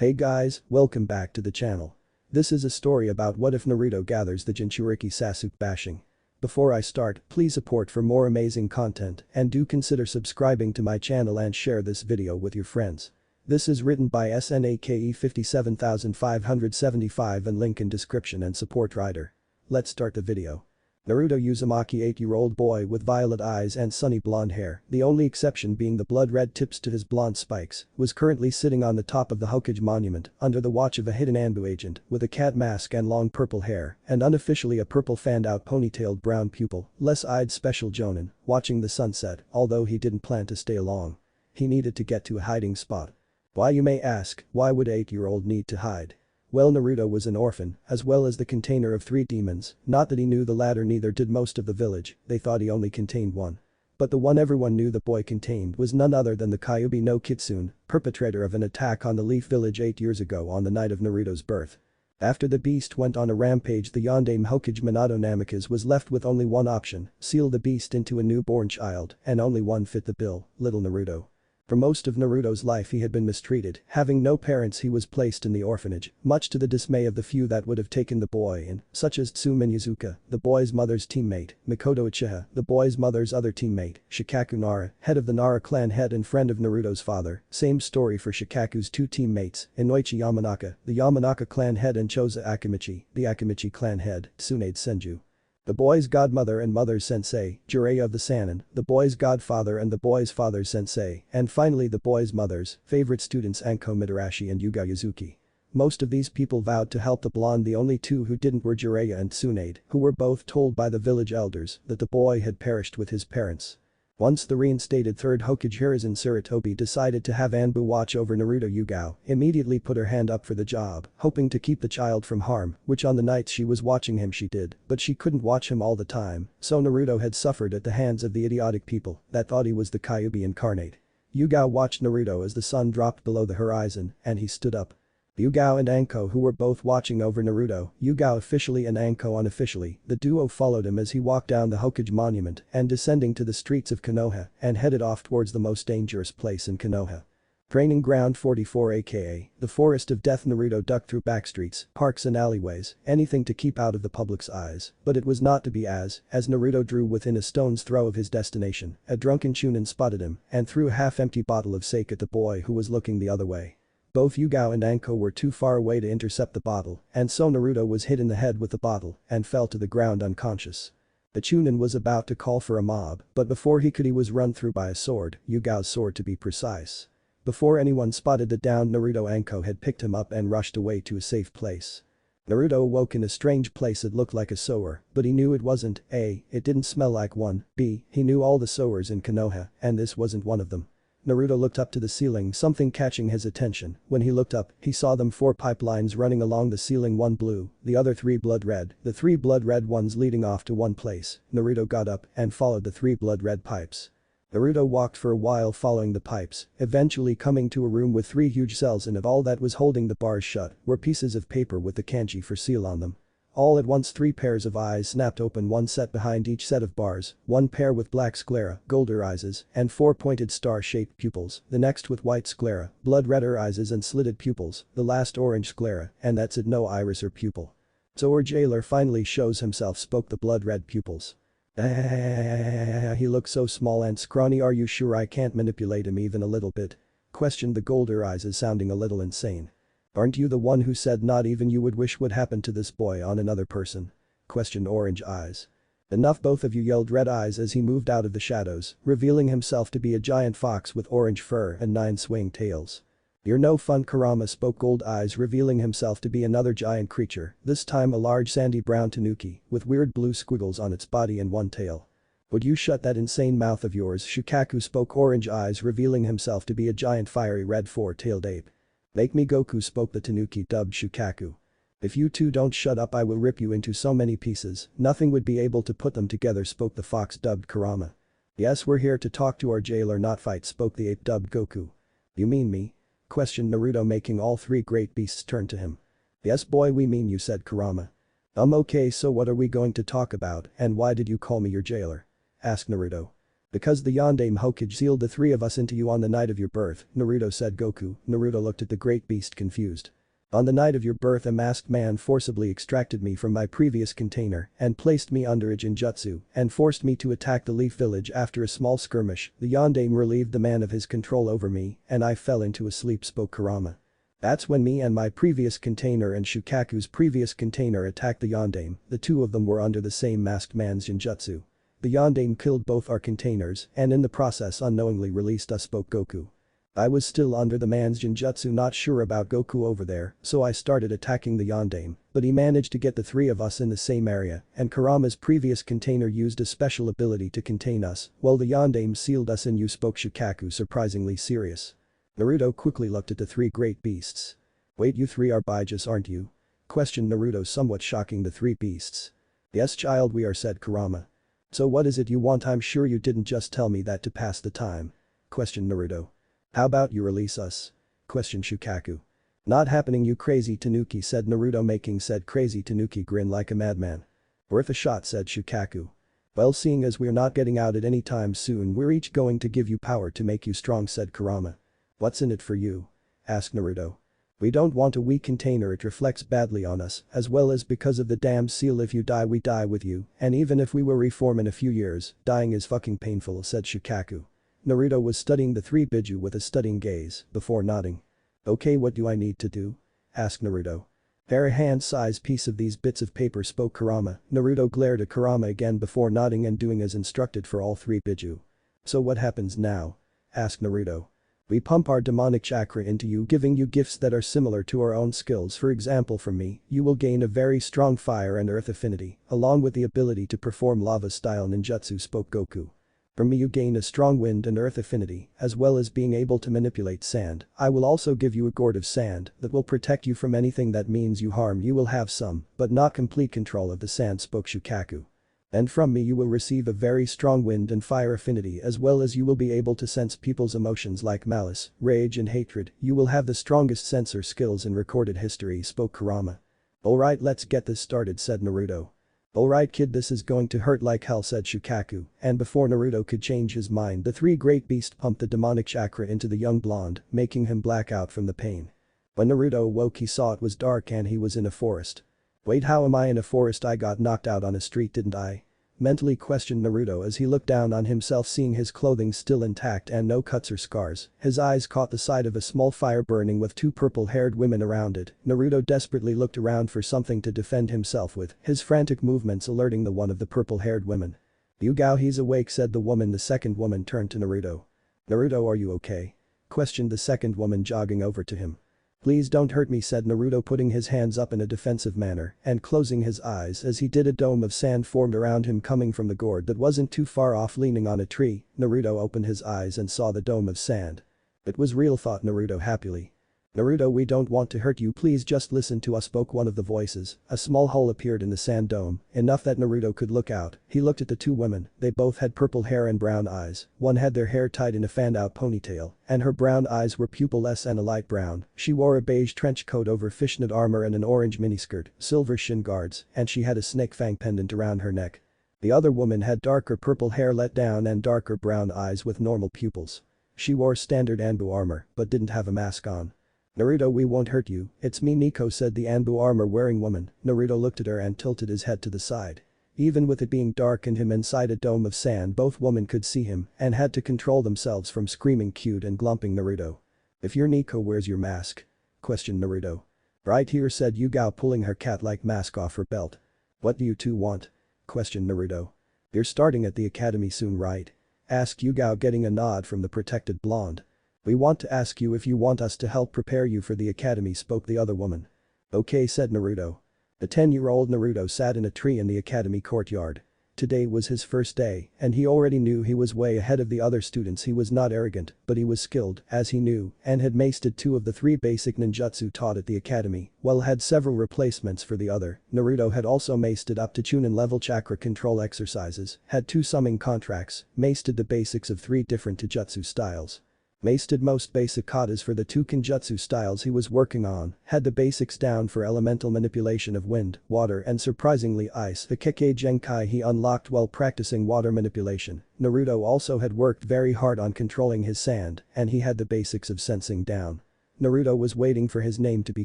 Hey guys, welcome back to the channel. This is a story about what if Naruto gathers the Jinchuuriki Sasuke bashing. Before I start, please support for more amazing content and do consider subscribing to my channel and share this video with your friends. This is written by SNAKE 57575 and link in description and support writer. Let's start the video. Naruto Uzumaki, 8-year-old boy with violet eyes and sunny blonde hair, the only exception being the blood-red tips to his blonde spikes, was currently sitting on the top of the Hokage monument under the watch of a hidden Anbu agent with a cat mask and long purple hair and unofficially a purple fanned-out ponytailed brown pupil, less-eyed special Jonin, watching the sunset, although he didn't plan to stay long. He needed to get to a hiding spot. Why, you may ask, why would an 8-year-old need to hide? Well, Naruto was an orphan, as well as the container of 3 demons, not that he knew the latter, neither did most of the village, they thought he only contained one. But the one everyone knew the boy contained was none other than the Kyuubi no Kitsune, perpetrator of an attack on the Leaf Village 8 years ago on the night of Naruto's birth. After the beast went on a rampage, the Yondaime Hokage Minato Namikaze was left with only one option: seal the beast into a newborn child, and only one fit the bill: little Naruto. For most of Naruto's life he had been mistreated, having no parents. He was placed in the orphanage, much to the dismay of the few that would have taken the boy in, such as Tsume Yuzuka, the boy's mother's teammate, Mikoto Uchiha, the boy's mother's other teammate, Shikaku Nara, head of the Nara clan, head and friend of Naruto's father. Same story for Shikaku's 2 teammates, Inoichi Yamanaka, the Yamanaka clan head, and Choza Akimichi, the Akimichi clan head, Tsunade Senju. The boy's godmother and mother's sensei, Jiraiya of the Sannin, the boy's godfather and the boy's father's sensei, and finally the boy's mother's favorite students, Anko Mitarashi and Yuga Yuzuki. Most of these people vowed to help the blonde. The only 2 who didn't were Jiraiya and Tsunade, who were both told by the village elders that the boy had perished with his parents. Once the reinstated 3rd Hokage Hiruzen Sarutobi decided to have Anbu watch over Naruto, Yugao immediately put her hand up for the job, hoping to keep the child from harm, which on the nights she was watching him she did, but she couldn't watch him all the time, so Naruto had suffered at the hands of the idiotic people that thought he was the Kyuubi incarnate. Yugao watched Naruto as the sun dropped below the horizon, and he stood up. Yugao and Anko, who were both watching over Naruto, Yugao officially and Anko unofficially, the duo followed him as he walked down the Hokage monument and descending to the streets of Konoha and headed off towards the most dangerous place in Konoha. Training Ground 44, aka the Forest of Death. Naruto ducked through backstreets, parks and alleyways, anything to keep out of the public's eyes, but it was not to be. As Naruto drew within a stone's throw of his destination, a drunken Chunin spotted him and threw a half-empty bottle of sake at the boy who was looking the other way. Both Yugao and Anko were too far away to intercept the bottle, and so Naruto was hit in the head with the bottle and fell to the ground unconscious. The Chunin was about to call for a mob, but before he could, he was run through by a sword, Yugao's sword to be precise. Before anyone spotted the downed Naruto, Anko had picked him up and rushed away to a safe place. Naruto awoke in a strange place. It looked like a sewer, but he knew it wasn't. A, it didn't smell like one. B, he knew all the sewers in Konoha, and this wasn't one of them. Naruto looked up to the ceiling, something catching his attention. When he looked up, he saw them 4 pipelines running along the ceiling, 1 blue, the other 3 blood red, the 3 blood red ones leading off to one place. Naruto got up and followed the 3 blood red pipes. Naruto walked for a while following the pipes, eventually coming to a room with 3 huge cells in it. All that was holding the bars shut were pieces of paper with the kanji for seal on them. All at once 3 pairs of eyes snapped open, 1 set behind each set of bars, 1 pair with black sclera, golden irises, and 4 pointed star-shaped pupils, the next with white sclera, blood-red irises and slitted pupils, the last orange sclera, and that's it, no iris or pupil. "So our jailer finally shows himself," spoke the blood-red pupils. "He looks so small and scrawny. Are you sure I can't manipulate him even a little bit?" questioned the golden irises, sounding a little insane. "Aren't you the one who said not even you would wish would happen to this boy on another person?" questioned Orange Eyes. "Enough, both of you," yelled Red Eyes as he moved out of the shadows, revealing himself to be a giant fox with orange fur and 9 swing tails. "You're no fun, Kurama," spoke Gold Eyes, revealing himself to be another giant creature, this time a large sandy brown tanuki with weird blue squiggles on its body and 1 tail. "Would you shut that insane mouth of yours, Shikaku," spoke Orange Eyes, revealing himself to be a giant fiery red 4-tailed ape. "Make me Goku," spoke the tanuki, dubbed Shukaku. "If you 2 don't shut up, I will rip you into so many pieces, nothing would be able to put them together," spoke the fox, dubbed Kurama. "Yes, we're here to talk to our jailer, not fight," spoke the ape, dubbed Goku. "You mean me?" questioned Naruto, making all 3 great beasts turn to him. "Yes boy, we mean you," said Kurama. Okay, so what are we going to talk about, and why did you call me your jailer?" asked Naruto. Because the Yondaime Hokage sealed the three of us into you on the night of your birth, Naruto said Goku. Naruto looked at the great beast confused. On the night of your birth a masked man forcibly extracted me from my previous container and placed me under a jinjutsu and forced me to attack the Leaf Village after a small skirmish. The Yondaime relieved the man of his control over me and I fell into a sleep, spoke Kurama. That's when me and my previous container and Shukaku's previous container attacked the Yondaime. The two of them were under the same masked man's jinjutsu. The Yondaime killed both our containers and in the process unknowingly released us, spoke Goku. I was still under the man's jinjutsu, not sure about Goku over there, so I started attacking the Yondaime, but he managed to get the three of us in the same area and Kurama's previous container used a special ability to contain us while the Yondaime sealed us in, you spoke Shukaku, surprisingly serious. Naruto quickly looked at the three great beasts. Wait, you three are Bijus, aren't you? Questioned Naruto, somewhat shocking the three beasts. Yes child, we are, said Kurama. So what is it you want? I'm sure you didn't just tell me that to pass the time. Questioned Naruto. How about you release us? Questioned Shukaku. Not happening, you crazy Tanuki, said Naruto, making said crazy Tanuki grin like a madman. Worth a shot, said Shukaku. Well, seeing as we're not getting out at any time soon, we're each going to give you power to make you strong, said Kurama. What's in it for you? Asked Naruto. We don't want a weak container, it reflects badly on us, as well as because of the damn seal. If you die we die with you, and even if we will reform in a few years, dying is fucking painful, said Shukaku. Naruto was studying the three Biju with a studying gaze before nodding. Okay, what do I need to do? Asked Naruto. Tear a hand-sized piece of these bits of paper, spoke Kurama. Naruto glared at Kurama again before nodding and doing as instructed for all three Biju. So what happens now? Asked Naruto. We pump our demonic chakra into you, giving you gifts that are similar to our own skills. For example, from me, you will gain a very strong fire and earth affinity, along with the ability to perform lava-style ninjutsu, spoke Goku. From me you gain a strong wind and earth affinity, as well as being able to manipulate sand. I will also give you a gourd of sand that will protect you from anything that means you harm. You will have some, but not complete control of the sand, spoke Shukaku. And from me you will receive a very strong wind and fire affinity, as well as you will be able to sense people's emotions like malice, rage and hatred. You will have the strongest sensor skills in recorded history, spoke Kurama. Alright, let's get this started, said Naruto. Alright kid, this is going to hurt like hell, said Shukaku, and before Naruto could change his mind, the three great beasts pumped the demonic chakra into the young blonde, making him black out from the pain. When Naruto awoke he saw it was dark and he was in a forest. Wait, how am I in a forest? I got knocked out on a street, didn't I? Mentally questioned Naruto as he looked down on himself, seeing his clothing still intact and no cuts or scars. His eyes caught the sight of a small fire burning with two purple-haired women around it. Naruto desperately looked around for something to defend himself with, his frantic movements alerting the one of the purple-haired women. Yugao, he's awake, said the woman. The second woman turned to Naruto. Naruto, are you okay? Questioned the second woman, jogging over to him. Please don't hurt me, said Naruto, putting his hands up in a defensive manner and closing his eyes. As he did, a dome of sand formed around him coming from the gourd that wasn't too far off, leaning on a tree. Naruto opened his eyes and saw the dome of sand. It was real, thought Naruto happily. Naruto, we don't want to hurt you, please just listen to us, spoke one of the voices. A small hole appeared in the sand dome, enough that Naruto could look out. He looked at the two women. They both had purple hair and brown eyes. One had their hair tied in a fanned-out ponytail, and her brown eyes were pupilless and a light brown. She wore a beige trench coat over fishnet armor and an orange miniskirt, silver shin guards, and she had a snake fang pendant around her neck. The other woman had darker purple hair let down and darker brown eyes with normal pupils. She wore standard Anbu armor, but didn't have a mask on. Naruto, we won't hurt you, it's me, Nico, said the Anbu armor-wearing woman. Naruto looked at her and tilted his head to the side. Even with it being dark and him inside a dome of sand, both women could see him and had to control themselves from screaming cute and glumping Naruto. If you're Nico, where's your mask? Questioned Naruto. Right here, said Yugao, pulling her cat-like mask off her belt. What do you two want? Questioned Naruto. You're starting at the academy soon, right? Asked Yugao, getting a nod from the protected blonde. We want to ask you if you want us to help prepare you for the academy, spoke the other woman. Okay, said Naruto. The 10-year-old Naruto sat in a tree in the academy courtyard. Today was his first day, and he already knew he was way ahead of the other students. He was not arrogant, but he was skilled, as he knew, and had mastered two of the three basic ninjutsu taught at the academy, while had several replacements for the other. Naruto had also mastered up to Chunin level chakra control exercises, had two summing contracts, mastered the basics of three different taijutsu styles. Mastered most basic katas for the two kinjutsu styles he was working on, had the basics down for elemental manipulation of wind, water and surprisingly ice. The Kekkei Genkai he unlocked while practicing water manipulation. Naruto also had worked very hard on controlling his sand, and he had the basics of sensing down. Naruto was waiting for his name to be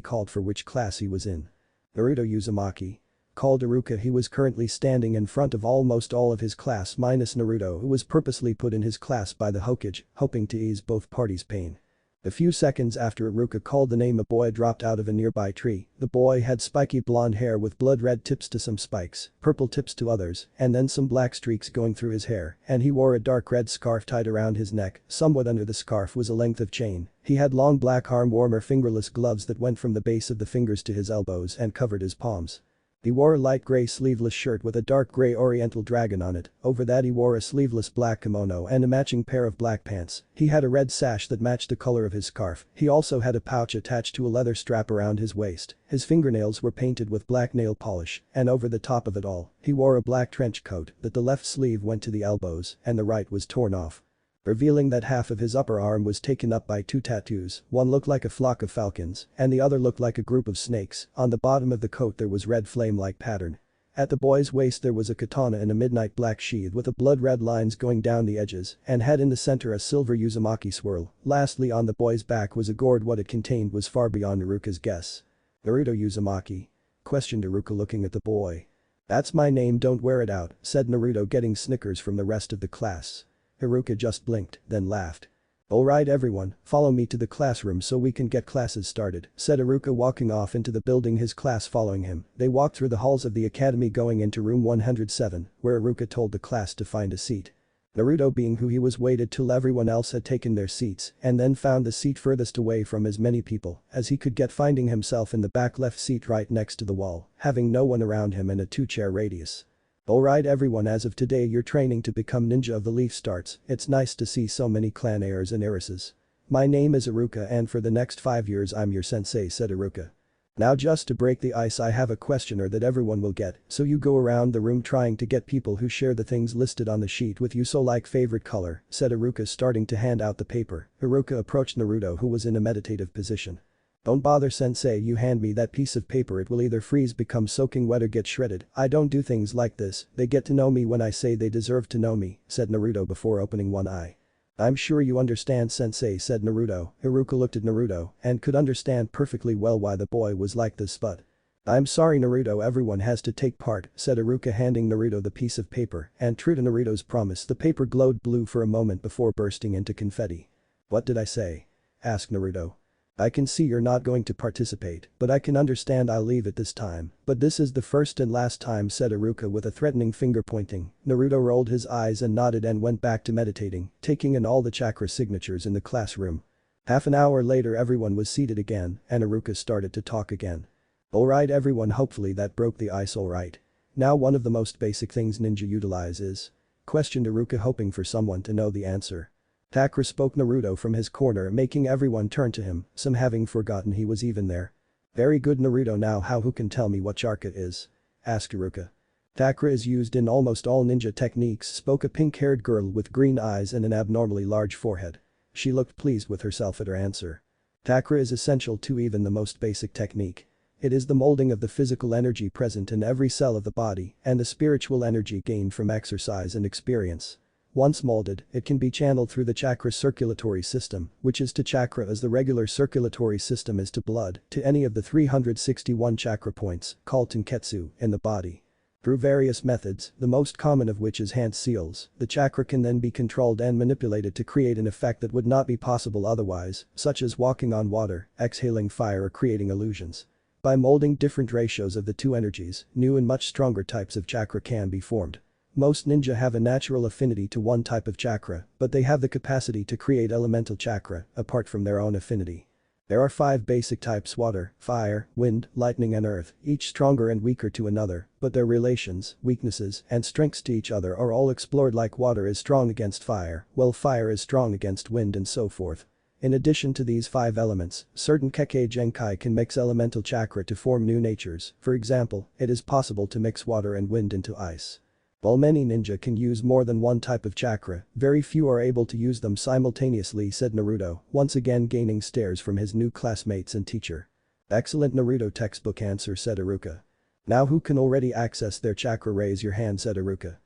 called for which class he was in. Naruto Uzumaki. Called Iruka, he was currently standing in front of almost all of his class minus Naruto, who was purposely put in his class by the Hokage, hoping to ease both parties' pain. A few seconds after Iruka called the name, a boy dropped out of a nearby tree. The boy had spiky blonde hair with blood red tips to some spikes, purple tips to others, and then some black streaks going through his hair, and he wore a dark red scarf tied around his neck. Somewhat under the scarf was a length of chain. He had long black arm-warmer fingerless gloves that went from the base of the fingers to his elbows and covered his palms. He wore a light gray sleeveless shirt with a dark gray oriental dragon on it. Over that he wore a sleeveless black kimono and a matching pair of black pants. He had a red sash that matched the color of his scarf. He also had a pouch attached to a leather strap around his waist. His fingernails were painted with black nail polish, and over the top of it all, he wore a black trench coat that the left sleeve went to the elbows and the right was torn off, revealing that half of his upper arm was taken up by two tattoos. One looked like a flock of falcons, and the other looked like a group of snakes. On the bottom of the coat there was red flame-like pattern. At the boy's waist there was a katana in a midnight black sheath with a blood-red lines going down the edges, and had in the center a silver Uzumaki swirl. Lastly, on the boy's back was a gourd. What it contained was far beyond Iruka's guess. Naruto Uzumaki? Questioned Iruka, looking at the boy. That's my name, don't wear it out, said Naruto, getting snickers from the rest of the class. Iruka just blinked, then laughed. Alright everyone, follow me to the classroom so we can get classes started, said Iruka, walking off into the building, his class following him. They walked through the halls of the academy going into room 107, where Iruka told the class to find a seat. Naruto, being who he was, waited till everyone else had taken their seats and then found the seat furthest away from as many people as he could get, finding himself in the back left seat right next to the wall, having no one around him in a two-chair radius. Alright everyone, as of today your training to become ninja of the leaf starts. It's nice to see so many clan heirs and heiresses. My name is Iruka and for the next 5 years I'm your sensei, said Iruka. Now just to break the ice, I have a questionnaire that everyone will get, so you go around the room trying to get people who share the things listed on the sheet with you. So like favorite color, said Iruka, starting to hand out the paper. Iruka approached Naruto, who was in a meditative position. Don't bother sensei, you hand me that piece of paper, it will either freeze, become soaking wet or get shredded. I don't do things like this, they get to know me when I say they deserve to know me, said Naruto before opening one eye. I'm sure you understand sensei, said Naruto. Iruka looked at Naruto and could understand perfectly well why the boy was like this, but I'm sorry Naruto, everyone has to take part, said Iruka, handing Naruto the piece of paper, and true to Naruto's promise the paper glowed blue for a moment before bursting into confetti. What did I say? Asked Naruto. I can see you're not going to participate, but I can understand, I'll leave it this time. But this is the first and last time, said Iruka with a threatening finger pointing. Naruto rolled his eyes and nodded and went back to meditating, taking in all the chakra signatures in the classroom. Half an hour later everyone was seated again and Iruka started to talk again. Alright everyone, hopefully that broke the ice alright. Now one of the most basic things ninja utilize is? Questioned Iruka, hoping for someone to know the answer. Takra, spoke Naruto from his corner, making everyone turn to him, some having forgotten he was even there. Very good Naruto, now who can tell me what chakra is? Asked Iruka. Takra is used in almost all ninja techniques, spoke a pink-haired girl with green eyes and an abnormally large forehead. She looked pleased with herself at her answer. Takra is essential to even the most basic technique. It is the molding of the physical energy present in every cell of the body and the spiritual energy gained from exercise and experience. Once molded, it can be channeled through the chakra circulatory system, which is to chakra as the regular circulatory system is to blood, to any of the 361 chakra points, called tenketsu, in the body. Through various methods, the most common of which is hand seals, the chakra can then be controlled and manipulated to create an effect that would not be possible otherwise, such as walking on water, exhaling fire or creating illusions. By molding different ratios of the two energies, new and much stronger types of chakra can be formed. Most ninja have a natural affinity to one type of chakra, but they have the capacity to create elemental chakra, apart from their own affinity. There are 5 basic types: water, fire, wind, lightning and earth, each stronger and weaker to another, but their relations, weaknesses, and strengths to each other are all explored, like water is strong against fire, while fire is strong against wind and so forth. In addition to these 5 elements, certain Kekkei Genkai can mix elemental chakra to form new natures. For example, it is possible to mix water and wind into ice. While many ninja can use more than one type of chakra, very few are able to use them simultaneously, said Naruto, once again gaining stares from his new classmates and teacher. Excellent Naruto textbook answer, said Iruka. Now who can already access their chakra, raise your hand, said Iruka.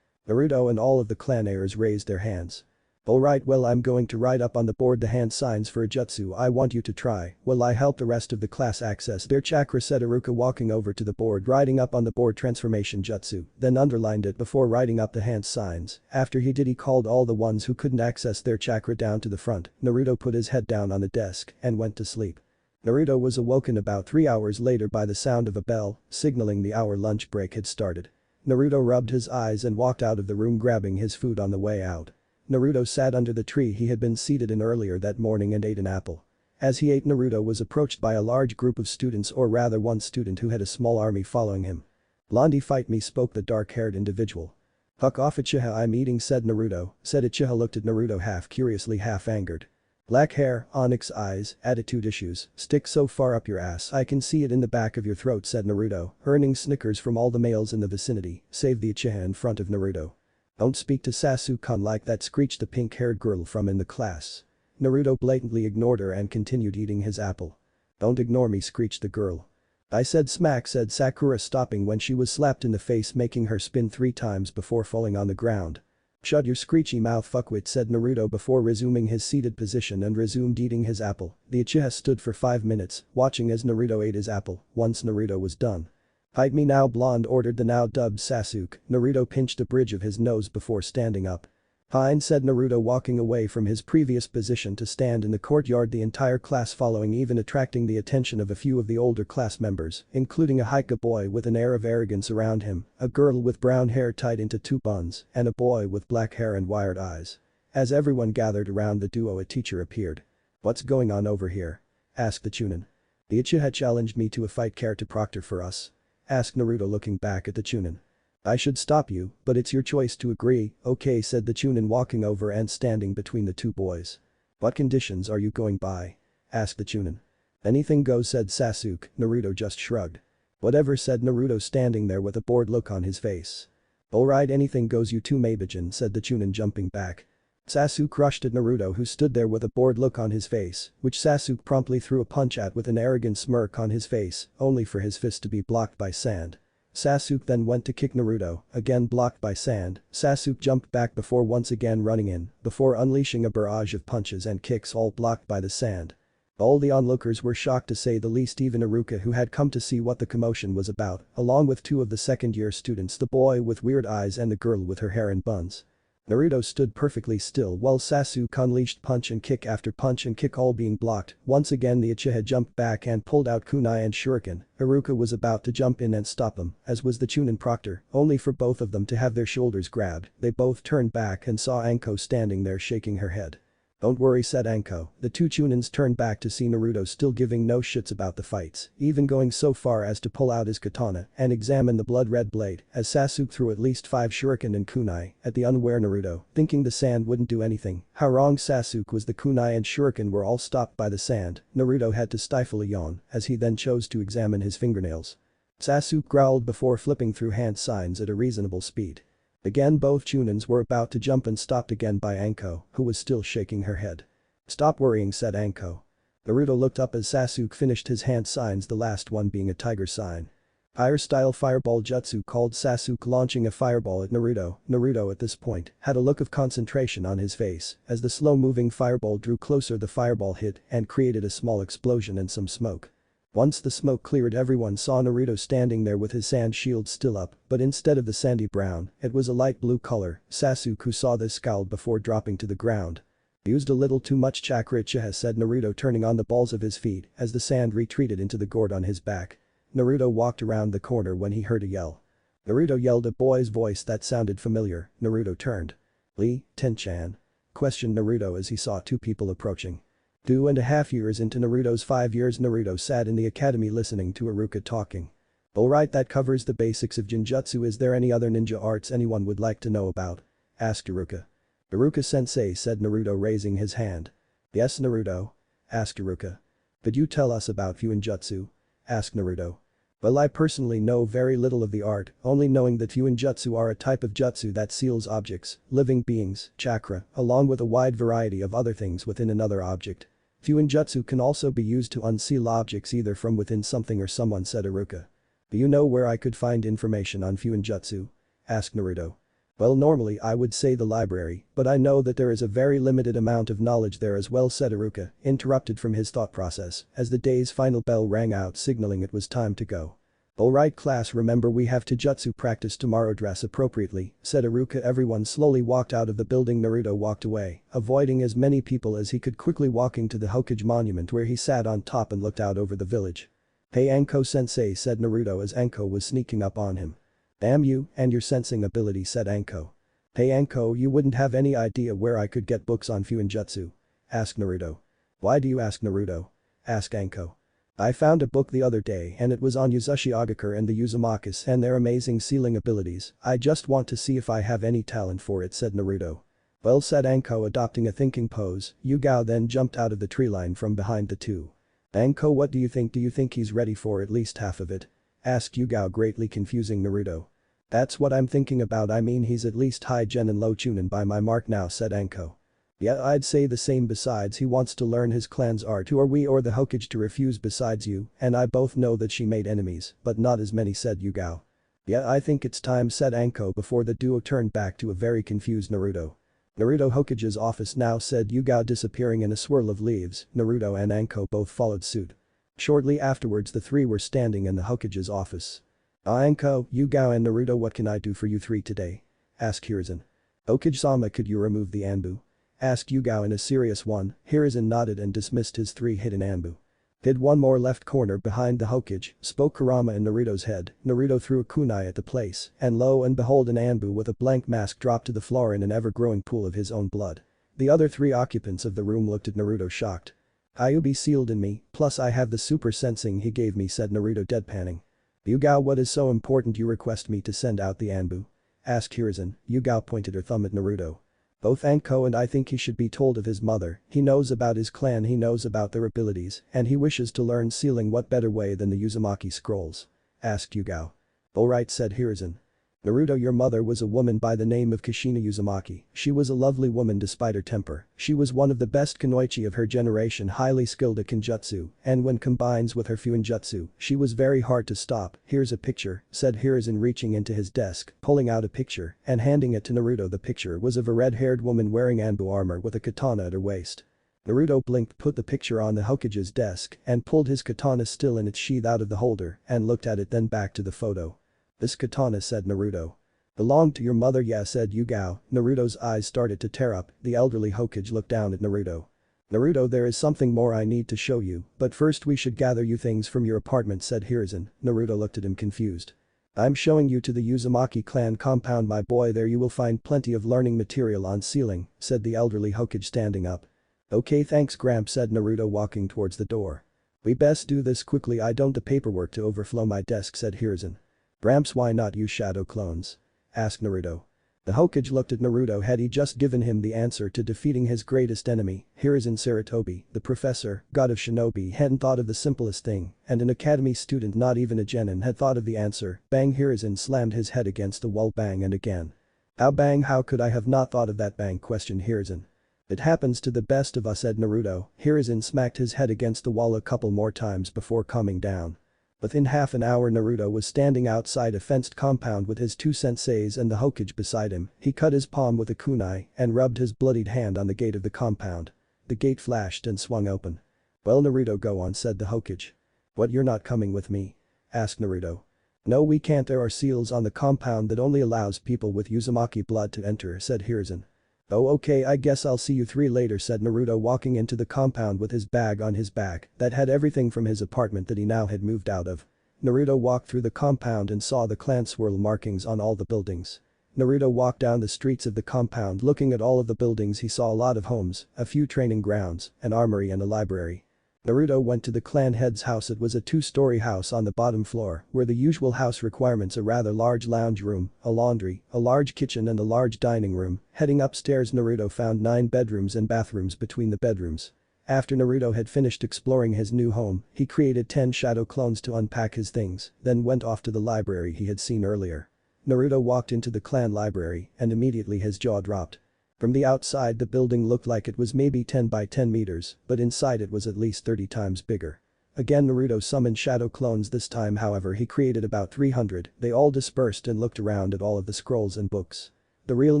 Naruto and all of the clan heirs raised their hands. Alright, well, I'm going to write up on the board the hand signs for a jutsu I want you to try, while I help the rest of the class access their chakra, said Iruka, walking over to the board, writing up on the board transformation jutsu, then underlined it before writing up the hand signs. After he did, he called all the ones who couldn't access their chakra down to the front. Naruto put his head down on the desk and went to sleep. Naruto was awoken about 3 hours later by the sound of a bell, signaling the hour lunch break had started. Naruto rubbed his eyes and walked out of the room, grabbing his food on the way out. Naruto sat under the tree he had been seated in earlier that morning and ate an apple. As he ate, Naruto was approached by a large group of students, or rather one student who had a small army following him. "Blondie, fight me," spoke the dark-haired individual. "Fuck off, Uchiha, I'm eating," said Naruto. Uchiha looked at Naruto half curiously, half angered. "Black hair, onyx eyes, attitude issues, stick so far up your ass I can see it in the back of your throat," said Naruto, earning snickers from all the males in the vicinity, save the Uchiha in front of Naruto. "Don't speak to Sasuke-kun like that," screeched the pink-haired girl from in the class. Naruto blatantly ignored her and continued eating his apple. "Don't ignore me," screeched the girl. "I said smack," said Sakura, stopping when she was slapped in the face, making her spin 3 times before falling on the ground. "Shut your screechy mouth, fuckwit," said Naruto before resuming his seated position and resumed eating his apple. The Uchiha stood for 5 minutes, watching as Naruto ate his apple. Once Naruto was done. "Fight me now, blonde," ordered the now dubbed Sasuke. Naruto pinched the bridge of his nose before standing up. "Fine," said Naruto, walking away from his previous position to stand in the courtyard, the entire class following, even attracting the attention of a few of the older class members, including a Haika boy with an air of arrogance around him, a girl with brown hair tied into 2 buns, and a boy with black hair and wired eyes. As everyone gathered around the duo, a teacher appeared. "What's going on over here?" asked the Chunin. "The Uchiha challenged me to a fight, care to proctor for us?" asked Naruto, looking back at the Chunin. "I should stop you, but it's your choice to agree." "Okay," said the Chunin, walking over and standing between the 2 boys. "What conditions are you going by?" asked the Chunin. "Anything goes," said Sasuke. Naruto just shrugged. "Whatever," said Naruto, standing there with a bored look on his face. "Alright, anything goes, you too, Maibijin," said the Chunin, jumping back. Sasuke rushed at Naruto, who stood there with a bored look on his face, which Sasuke promptly threw a punch at with an arrogant smirk on his face, only for his fist to be blocked by sand. Sasuke then went to kick Naruto, again blocked by sand. Sasuke jumped back before once again running in, before unleashing a barrage of punches and kicks, all blocked by the sand. All the onlookers were shocked, to say the least, even Iruka, who had come to see what the commotion was about, along with 2 of the second-year students, the boy with weird eyes and the girl with her hair in buns. Naruto stood perfectly still while Sasuke unleashed punch and kick after punch and kick, all being blocked. Once again the Uchiha jumped back and pulled out kunai and shuriken. Iruka was about to jump in and stop them, as was the Chunin proctor, only for both of them to have their shoulders grabbed. They both turned back and saw Anko standing there shaking her head. "Don't worry," said Anko. The 2 Chunins turned back to see Naruto still giving no shits about the fights, even going so far as to pull out his katana and examine the blood-red blade, as Sasuke threw at least 5 shuriken and kunai at the unaware Naruto, thinking the sand wouldn't do anything. How wrong Sasuke was. The kunai and shuriken were all stopped by the sand. Naruto had to stifle a yawn as he then chose to examine his fingernails. Sasuke growled before flipping through hand signs at a reasonable speed. Again both Chunins were about to jump and stopped again by Anko, who was still shaking her head. "Stop worrying," said Anko. Naruto looked up as Sasuke finished his hand signs, the last one being a tiger sign. "Fire-style fireball jutsu," called Sasuke, launching a fireball at Naruto. Naruto at this point had a look of concentration on his face. As the slow-moving fireball drew closer, the fireball hit and created a small explosion and some smoke. Once the smoke cleared, everyone saw Naruto standing there with his sand shield still up, but instead of the sandy brown, it was a light blue color. Sasuke, who saw this, scowled before dropping to the ground. "Used a little too much chakra, Uchiha," said Naruto, turning on the balls of his feet as the sand retreated into the gourd on his back. Naruto walked around the corner when he heard a yell. Naruto yelled a boy's voice that sounded familiar. Naruto turned. "Lee, Ten-chan?" questioned Naruto as he saw 2 people approaching. 2.5 years into Naruto's 5 years, Naruto sat in the academy listening to Iruka talking. "Alright, that covers the basics of Jinjutsu. Is there any other ninja arts anyone would like to know about?" asked Iruka. "Iruka-sensei," said Naruto, raising his hand. "Yes, Naruto?" asked Iruka. "Could you tell us about Fuinjutsu?" asked Naruto. Well, I personally know very little of the art, only knowing that Fuinjutsu are a type of jutsu that seals objects, living beings, chakra, along with a wide variety of other things within another object. Fuinjutsu can also be used to unseal objects either from within something or someone, said Iruka. Do you know where I could find information on Fuinjutsu? Asked Naruto. Well, normally I would say the library, but I know that there is a very limited amount of knowledge there as well, said Iruka, interrupted from his thought process as the day's final bell rang out signaling it was time to go. Alright class, remember we have to jutsu practice tomorrow, dress appropriately, said Iruka. Everyone slowly walked out of the building. Naruto walked away, avoiding as many people as he could, quickly walking to the Hokage monument where he sat on top and looked out over the village. Hey Anko-sensei, said Naruto as Anko was sneaking up on him. Damn you and your sensing ability, said Anko. Hey Anko, you wouldn't have any idea where I could get books on Fuinjutsu? Asked Naruto. Why do you ask, Naruto? Asked Anko. I found a book the other day and it was on Uzushi Agakure and the Uzumakis and their amazing sealing abilities. I just want to see if I have any talent for it, said Naruto. Well, said Anko, adopting a thinking pose. Yugao then jumped out of the tree line from behind the two. Anko, what do you think? Do you think he's ready for at least half of it? Asked Yugao, greatly confusing Naruto. That's what I'm thinking about. I mean, he's at least high gen and low chunin by my mark now, said Anko. Yeah, I'd say the same. Besides, he wants to learn his clan's art. Who are we or the Hokage to refuse? Besides, you and I both know that she made enemies, but not as many, said Yugao. Yeah, I think it's time, said Anko before the duo turned back to a very confused Naruto. Naruto Hokage's office now, said Yugao, disappearing in a swirl of leaves. Naruto and Anko both followed suit. Shortly afterwards the three were standing in the Hokage's office. Anko, Yugao and Naruto, what can I do for you three today? Asked Hiruzen. Hokage-sama, could you remove the anbu? Asked Yugao in a serious one. Hiruzen nodded and dismissed his three hidden anbu. Hid one more left corner behind the Hokage, spoke Kurama in Naruto's head. Naruto threw a kunai at the place, and lo and behold, an anbu with a blank mask dropped to the floor in an ever-growing pool of his own blood. The other three occupants of the room looked at Naruto shocked. Ayubi sealed in me, plus I have the super sensing he gave me, said Naruto, deadpanning. Yugao, what is so important you request me to send out the anbu? Asked Hiruzen. Yugao pointed her thumb at Naruto. Both Anko and I think he should be told of his mother. He knows about his clan, he knows about their abilities, and he wishes to learn sealing. What better way than the Uzumaki scrolls? Asked Yugao. Alright, said Hiruzen. Naruto, your mother was a woman by the name of Kushina Uzumaki. She was a lovely woman despite her temper. She was one of the best kunoichi of her generation, highly skilled at kenjutsu, and when combines with her fuinjutsu, she was very hard to stop. Here's a picture, said Hiruzen, reaching into his desk, pulling out a picture and handing it to Naruto. The picture was of a red-haired woman wearing anbu armor with a katana at her waist. Naruto blinked, put the picture on the Hokage's desk and pulled his katana still in its sheath out of the holder and looked at it, then back to the photo. This katana, said Naruto. Belonged to your mother? Yeah, said Yugao. Naruto's eyes started to tear up. The elderly Hokage looked down at Naruto. Naruto, there is something more I need to show you, but first we should gather you things from your apartment, said Hiruzen. Naruto looked at him confused. I'm showing you to the Uzumaki clan compound, my boy. There you will find plenty of learning material on sealing, said the elderly Hokage, standing up. Okay, thanks Gramps, said Naruto, walking towards the door. We best do this quickly, I don't the paperwork to overflow my desk, said Hiruzen. Gramps, why not use shadow clones? Asked Naruto. The Hokage looked at Naruto. Had he just given him the answer to defeating his greatest enemy, Hiruzen Sarutobi, the professor, god of shinobi, hadn't thought of the simplest thing, and an academy student, not even a genin, had thought of the answer. Bang! Hiruzen slammed his head against the wall. Bang, and again. How bang? How could I have not thought of that? Bang, questioned Hiruzen. It happens to the best of us, said Naruto. Hiruzen smacked his head against the wall a couple more times before calming down. Within half an hour Naruto was standing outside a fenced compound with his two senseis and the Hokage beside him. He cut his palm with a kunai and rubbed his bloodied hand on the gate of the compound. The gate flashed and swung open. Well, Naruto, go on, said the Hokage. What, you're not coming with me? Asked Naruto. No, we can't, there are seals on the compound that only allows people with Uzumaki blood to enter, said Hiruzen. Oh, okay, I guess I'll see you three later, said Naruto, walking into the compound with his bag on his back that had everything from his apartment that he now had moved out of. Naruto walked through the compound and saw the clan swirl markings on all the buildings. Naruto walked down the streets of the compound. Looking at all of the buildings, he saw a lot of homes, a few training grounds, an armory and a library. Naruto went to the clan head's house. It was a two-story house on the bottom floor, where the usual house requirements: a rather large lounge room, a laundry, a large kitchen and a large dining room. Heading upstairs, Naruto found 9 bedrooms and bathrooms between the bedrooms. After Naruto had finished exploring his new home, he created 10 shadow clones to unpack his things, then went off to the library he had seen earlier. Naruto walked into the clan library and immediately his jaw dropped. From the outside the building looked like it was maybe 10 by 10 meters, but inside it was at least 30 times bigger. Again Naruto summoned shadow clones. This time however he created about 300, they all dispersed and looked around at all of the scrolls and books. The real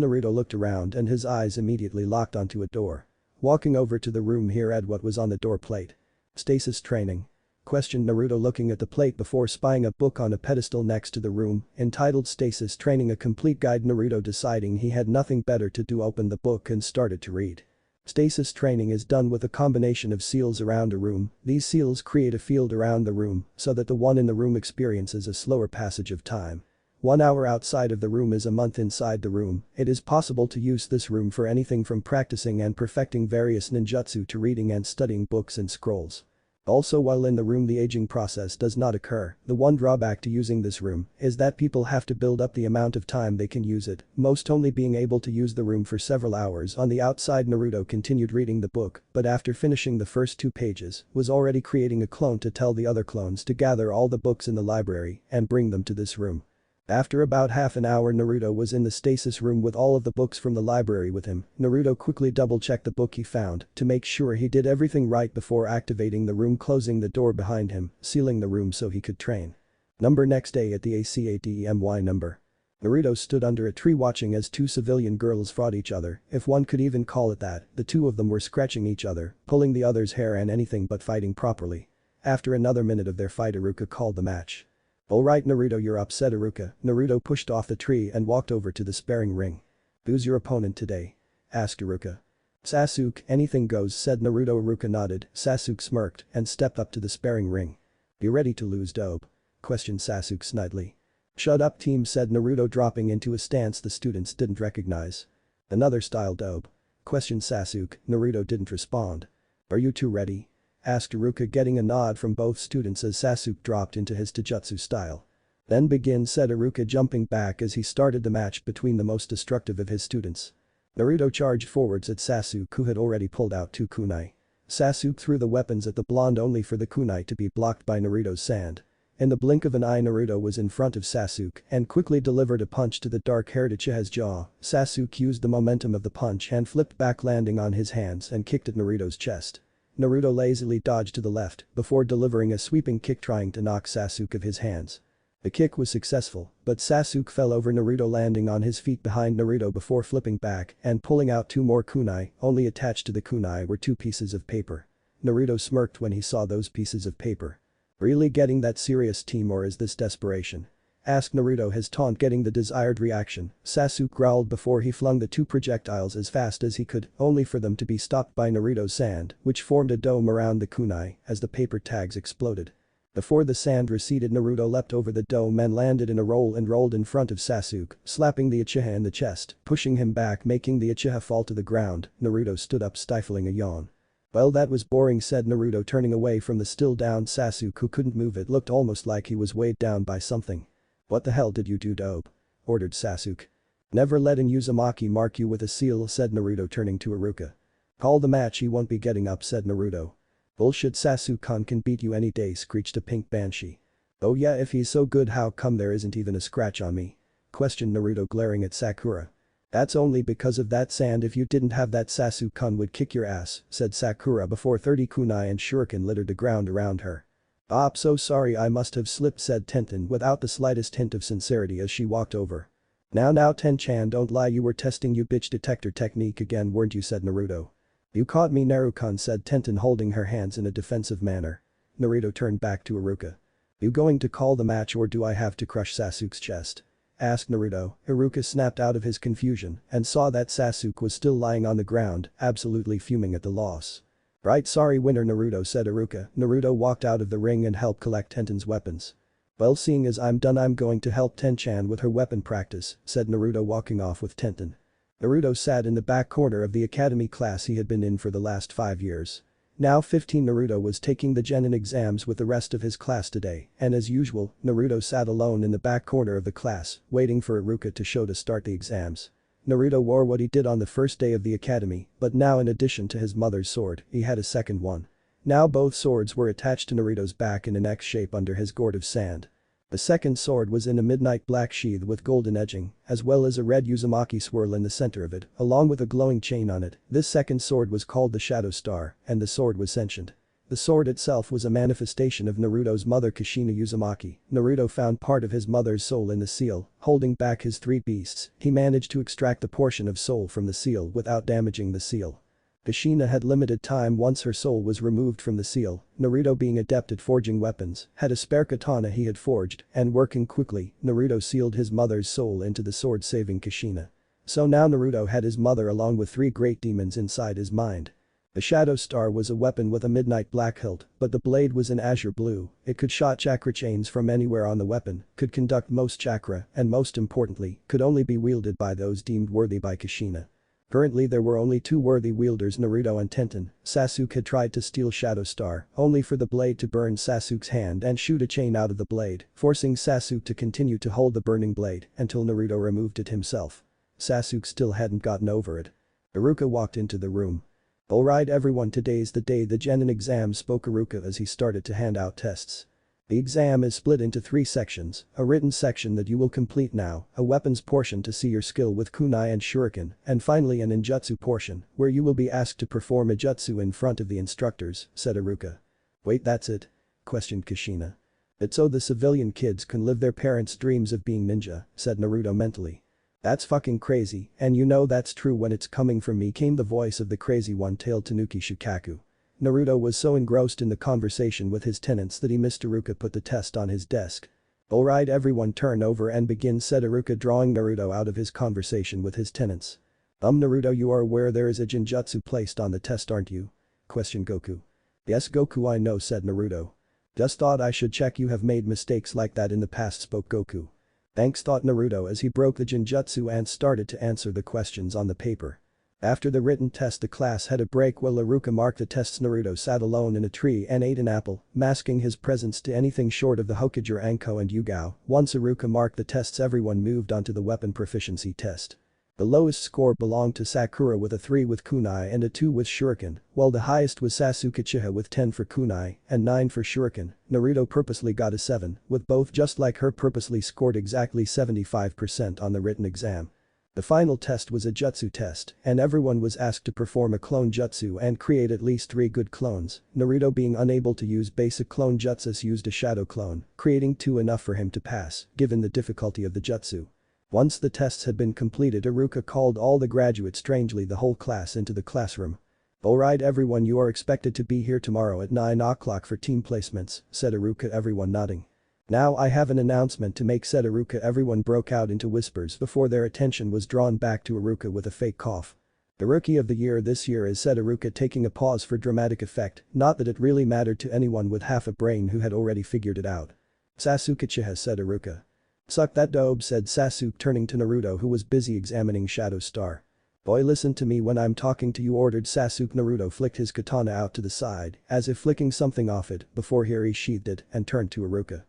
Naruto looked around and his eyes immediately locked onto a door. Walking over to the room he read what was on the door plate. Stasis training. Questioned Naruto looking at the plate before spying a book on a pedestal next to the room, entitled Stasis Training, a complete guide. Naruto, deciding he had nothing better to do, opened the book and started to read. Stasis training is done with a combination of seals around a room. These seals create a field around the room so that the one in the room experiences a slower passage of time. 1 hour outside of the room is a month inside the room. It is possible to use this room for anything from practicing and perfecting various ninjutsu to reading and studying books and scrolls. Also, while in the room the aging process does not occur. The one drawback to using this room is that people have to build up the amount of time they can use it, most only being able to use the room for several hours. On the outside Naruto continued reading the book, but after finishing the first 2 pages, was already creating a clone to tell the other clones to gather all the books in the library and bring them to this room. After about half an hour Naruto was in the stasis room with all of the books from the library with him. Naruto quickly double-checked the book he found to make sure he did everything right before activating the room, closing the door behind him, sealing the room so he could train. Next day at the Academy number. Naruto stood under a tree watching as 2 civilian girls fought each other, if one could even call it that. The 2 of them were scratching each other, pulling the other's hair and anything but fighting properly. After another minute of their fight Iruka called the match. "Alright Naruto, you're up," said Iruka. Naruto pushed off the tree and walked over to the sparring ring. "Who's your opponent today?" asked Iruka. "Sasuke, anything goes," said Naruto. Iruka nodded. Sasuke smirked and stepped up to the sparring ring. "You ready to lose, dope?" questioned Sasuke snidely. "Shut up team," said Naruto, dropping into a stance the students didn't recognize. "Another style, dope?" questioned Sasuke. Naruto didn't respond. "Are you two ready?" asked Iruka, getting a nod from both students as Sasuke dropped into his taijutsu style. "Then begin," said Iruka, jumping back as he started the match between the most destructive of his students. Naruto charged forwards at Sasuke, who had already pulled out 2 kunai. Sasuke threw the weapons at the blonde only for the kunai to be blocked by Naruto's sand. In the blink of an eye Naruto was in front of Sasuke and quickly delivered a punch to the dark-haired Uchiha's jaw. Sasuke used the momentum of the punch and flipped back, landing on his hands, and kicked at Naruto's chest. Naruto lazily dodged to the left before delivering a sweeping kick, trying to knock Sasuke off his hands. The kick was successful, but Sasuke fell over Naruto, landing on his feet behind Naruto before flipping back and pulling out 2 more kunai. Only attached to the kunai were 2 pieces of paper. Naruto smirked when he saw those pieces of paper. "Really getting that serious, team, or is this desperation?" asked Naruto, his taunt getting the desired reaction. Sasuke growled before he flung the 2 projectiles as fast as he could, only for them to be stopped by Naruto's sand, which formed a dome around the kunai as the paper tags exploded. Before the sand receded Naruto leapt over the dome and landed in a roll and rolled in front of Sasuke, slapping the Uchiha in the chest, pushing him back, making the Uchiha fall to the ground. Naruto stood up, stifling a yawn. "Well, that was boring," said Naruto, turning away from the still down Sasuke, who couldn't move. It looked almost like he was weighed down by something. "What the hell did you do, dope?" ordered Sasuke. "Never let an Uzumaki mark you with a seal," said Naruto, turning to Iruka. "Call the match, he won't be getting up," said Naruto. "Bullshit, Sasuke-kun can beat you any day," screeched a pink banshee. "Oh yeah, if he's so good, how come there isn't even a scratch on me?" questioned Naruto, glaring at Sakura. "That's only because of that sand. If you didn't have that, Sasuke-kun would kick your ass," said Sakura before 30 kunai and shuriken littered the ground around her. "I'm so sorry, I must have slipped," said Tenten without the slightest hint of sincerity as she walked over. Now Ten-chan, don't lie, you were testing you bitch detector technique again, weren't you?" said Naruto. "You caught me, Naruto-kun," said Tenten, holding her hands in a defensive manner. Naruto turned back to Iruka. "You going to call the match or do I have to crush Sasuke's chest?" asked Naruto. Iruka snapped out of his confusion and saw that Sasuke was still lying on the ground, absolutely fuming at the loss. "Right, sorry winner, Naruto," said Iruka. Naruto walked out of the ring and helped collect Tenten's weapons. "Well, seeing as I'm done, I'm going to help Ten-chan with her weapon practice," said Naruto, walking off with Tenten. Naruto sat in the back corner of the academy class he had been in for the last 5 years. Now 15, Naruto was taking the genin exams with the rest of his class today, and as usual, Naruto sat alone in the back corner of the class, waiting for Iruka to start the exams. Naruto wore what he did on the first day of the academy, but now in addition to his mother's sword, he had a second one. Now both swords were attached to Naruto's back in an X shape under his gourd of sand. The second sword was in a midnight black sheath with golden edging, as well as a red Uzumaki swirl in the center of it, along with a glowing chain on it. This second sword was called the Shadow Star, and the sword was sentient. The sword itself was a manifestation of Naruto's mother Kushina Uzumaki. Naruto found part of his mother's soul in the seal, holding back his three beasts. He managed to extract a portion of soul from the seal without damaging the seal. Kushina had limited time once her soul was removed from the seal. Naruto, being adept at forging weapons, had a spare katana he had forged, and working quickly, Naruto sealed his mother's soul into the sword, saving Kushina. So now Naruto had his mother along with three great demons inside his mind. The Shadow Star was a weapon with a midnight black hilt, but the blade was in azure blue. It could shot chakra chains from anywhere on the weapon, could conduct most chakra, and most importantly, could only be wielded by those deemed worthy by Kushina. Currently there were only two worthy wielders, Naruto and Tenten. Sasuke had tried to steal Shadow Star, only for the blade to burn Sasuke's hand and shoot a chain out of the blade, forcing Sasuke to continue to hold the burning blade until Naruto removed it himself. Sasuke still hadn't gotten over it. Iruka walked into the room. "Alright everyone, today's the day the Genin exam," spoke Iruka as he started to hand out tests. The exam is split into three sections, a written section that you will complete now, a weapons portion to see your skill with kunai and shuriken, and finally an ninjutsu portion, where you will be asked to perform a jutsu in front of the instructors, said Iruka. "Wait, that's it?" questioned Kushina. "It's so the civilian kids can live their parents' dreams of being ninja," said Naruto mentally. "That's fucking crazy, and you know that's true when it's coming from me," came the voice of the crazy one-tailed Tanuki Shukaku. Naruto was so engrossed in the conversation with his tenants that he missed Iruka put the test on his desk. "Alright everyone, turn over and begin," said Iruka, drawing Naruto out of his conversation with his tenants. Naruto, you are aware there is a jinjutsu placed on the test, aren't you?" questioned Goku. "Yes Goku, I know," said Naruto. "Just thought I should check, you have made mistakes like that in the past," spoke Goku. "Thanks," thought Naruto as he broke the jinjutsu and started to answer the questions on the paper. After the written test, the class had a break while Iruka marked the tests. Naruto sat alone in a tree and ate an apple, masking his presence to anything short of the Hokage Anko and Yugao. Once Iruka marked the tests, everyone moved on to the weapon proficiency test. The lowest score belonged to Sakura with a 3 with kunai and a 2 with shuriken, while the highest was Sasuke Uchiha with 10 for kunai and 9 for shuriken. Naruto purposely got a 7, with both just like her purposely scored exactly 75% on the written exam. The final test was a jutsu test, and everyone was asked to perform a clone jutsu and create at least 3 good clones. Naruto, being unable to use basic clone jutsus, used a shadow clone, creating 2 enough for him to pass, given the difficulty of the jutsu. Once the tests had been completed, Iruka called all the graduates, strangely the whole class, into the classroom. "Alright everyone, you are expected to be here tomorrow at 9 o'clock for team placements," said Iruka, everyone nodding. "Now I have an announcement to make," said Iruka. Everyone broke out into whispers before their attention was drawn back to Iruka with a fake cough. "The Rookie of the Year this year is," said Iruka, taking a pause for dramatic effect, not that it really mattered to anyone with half a brain who had already figured it out. "Sasuke Uchiha," said Iruka. "Suck that dope," said Sasuke, turning to Naruto who was busy examining Shadow Star. "Boy, listen to me when I'm talking to you," ordered Sasuke. Naruto flicked his katana out to the side, as if flicking something off it, before he resheathed it and turned to Iruka.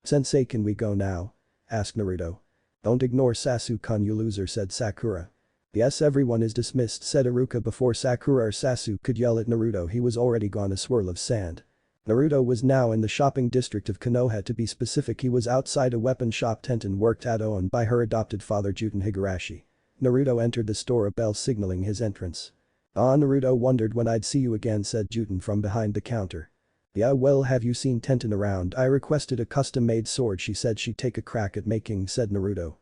"Sensei, can we go now?" asked Naruto. "Don't ignore Sasuke-kun, you loser," said Sakura. "Yes, everyone is dismissed," said Iruka. Before Sakura or Sasuke could yell at Naruto, he was already gone, a swirl of sand. Naruto was now in the shopping district of Konoha. To be specific, he was outside a weapon shop Tenten worked at, owned by her adopted father Juten Higurashi. Naruto entered the store, a bell signaling his entrance. Naruto wondered when I'd see you again," said Juten from behind the counter. "Yeah, well, have you seen Tenten around? I requested a custom-made sword, she said she'd take a crack at making," said Naruto.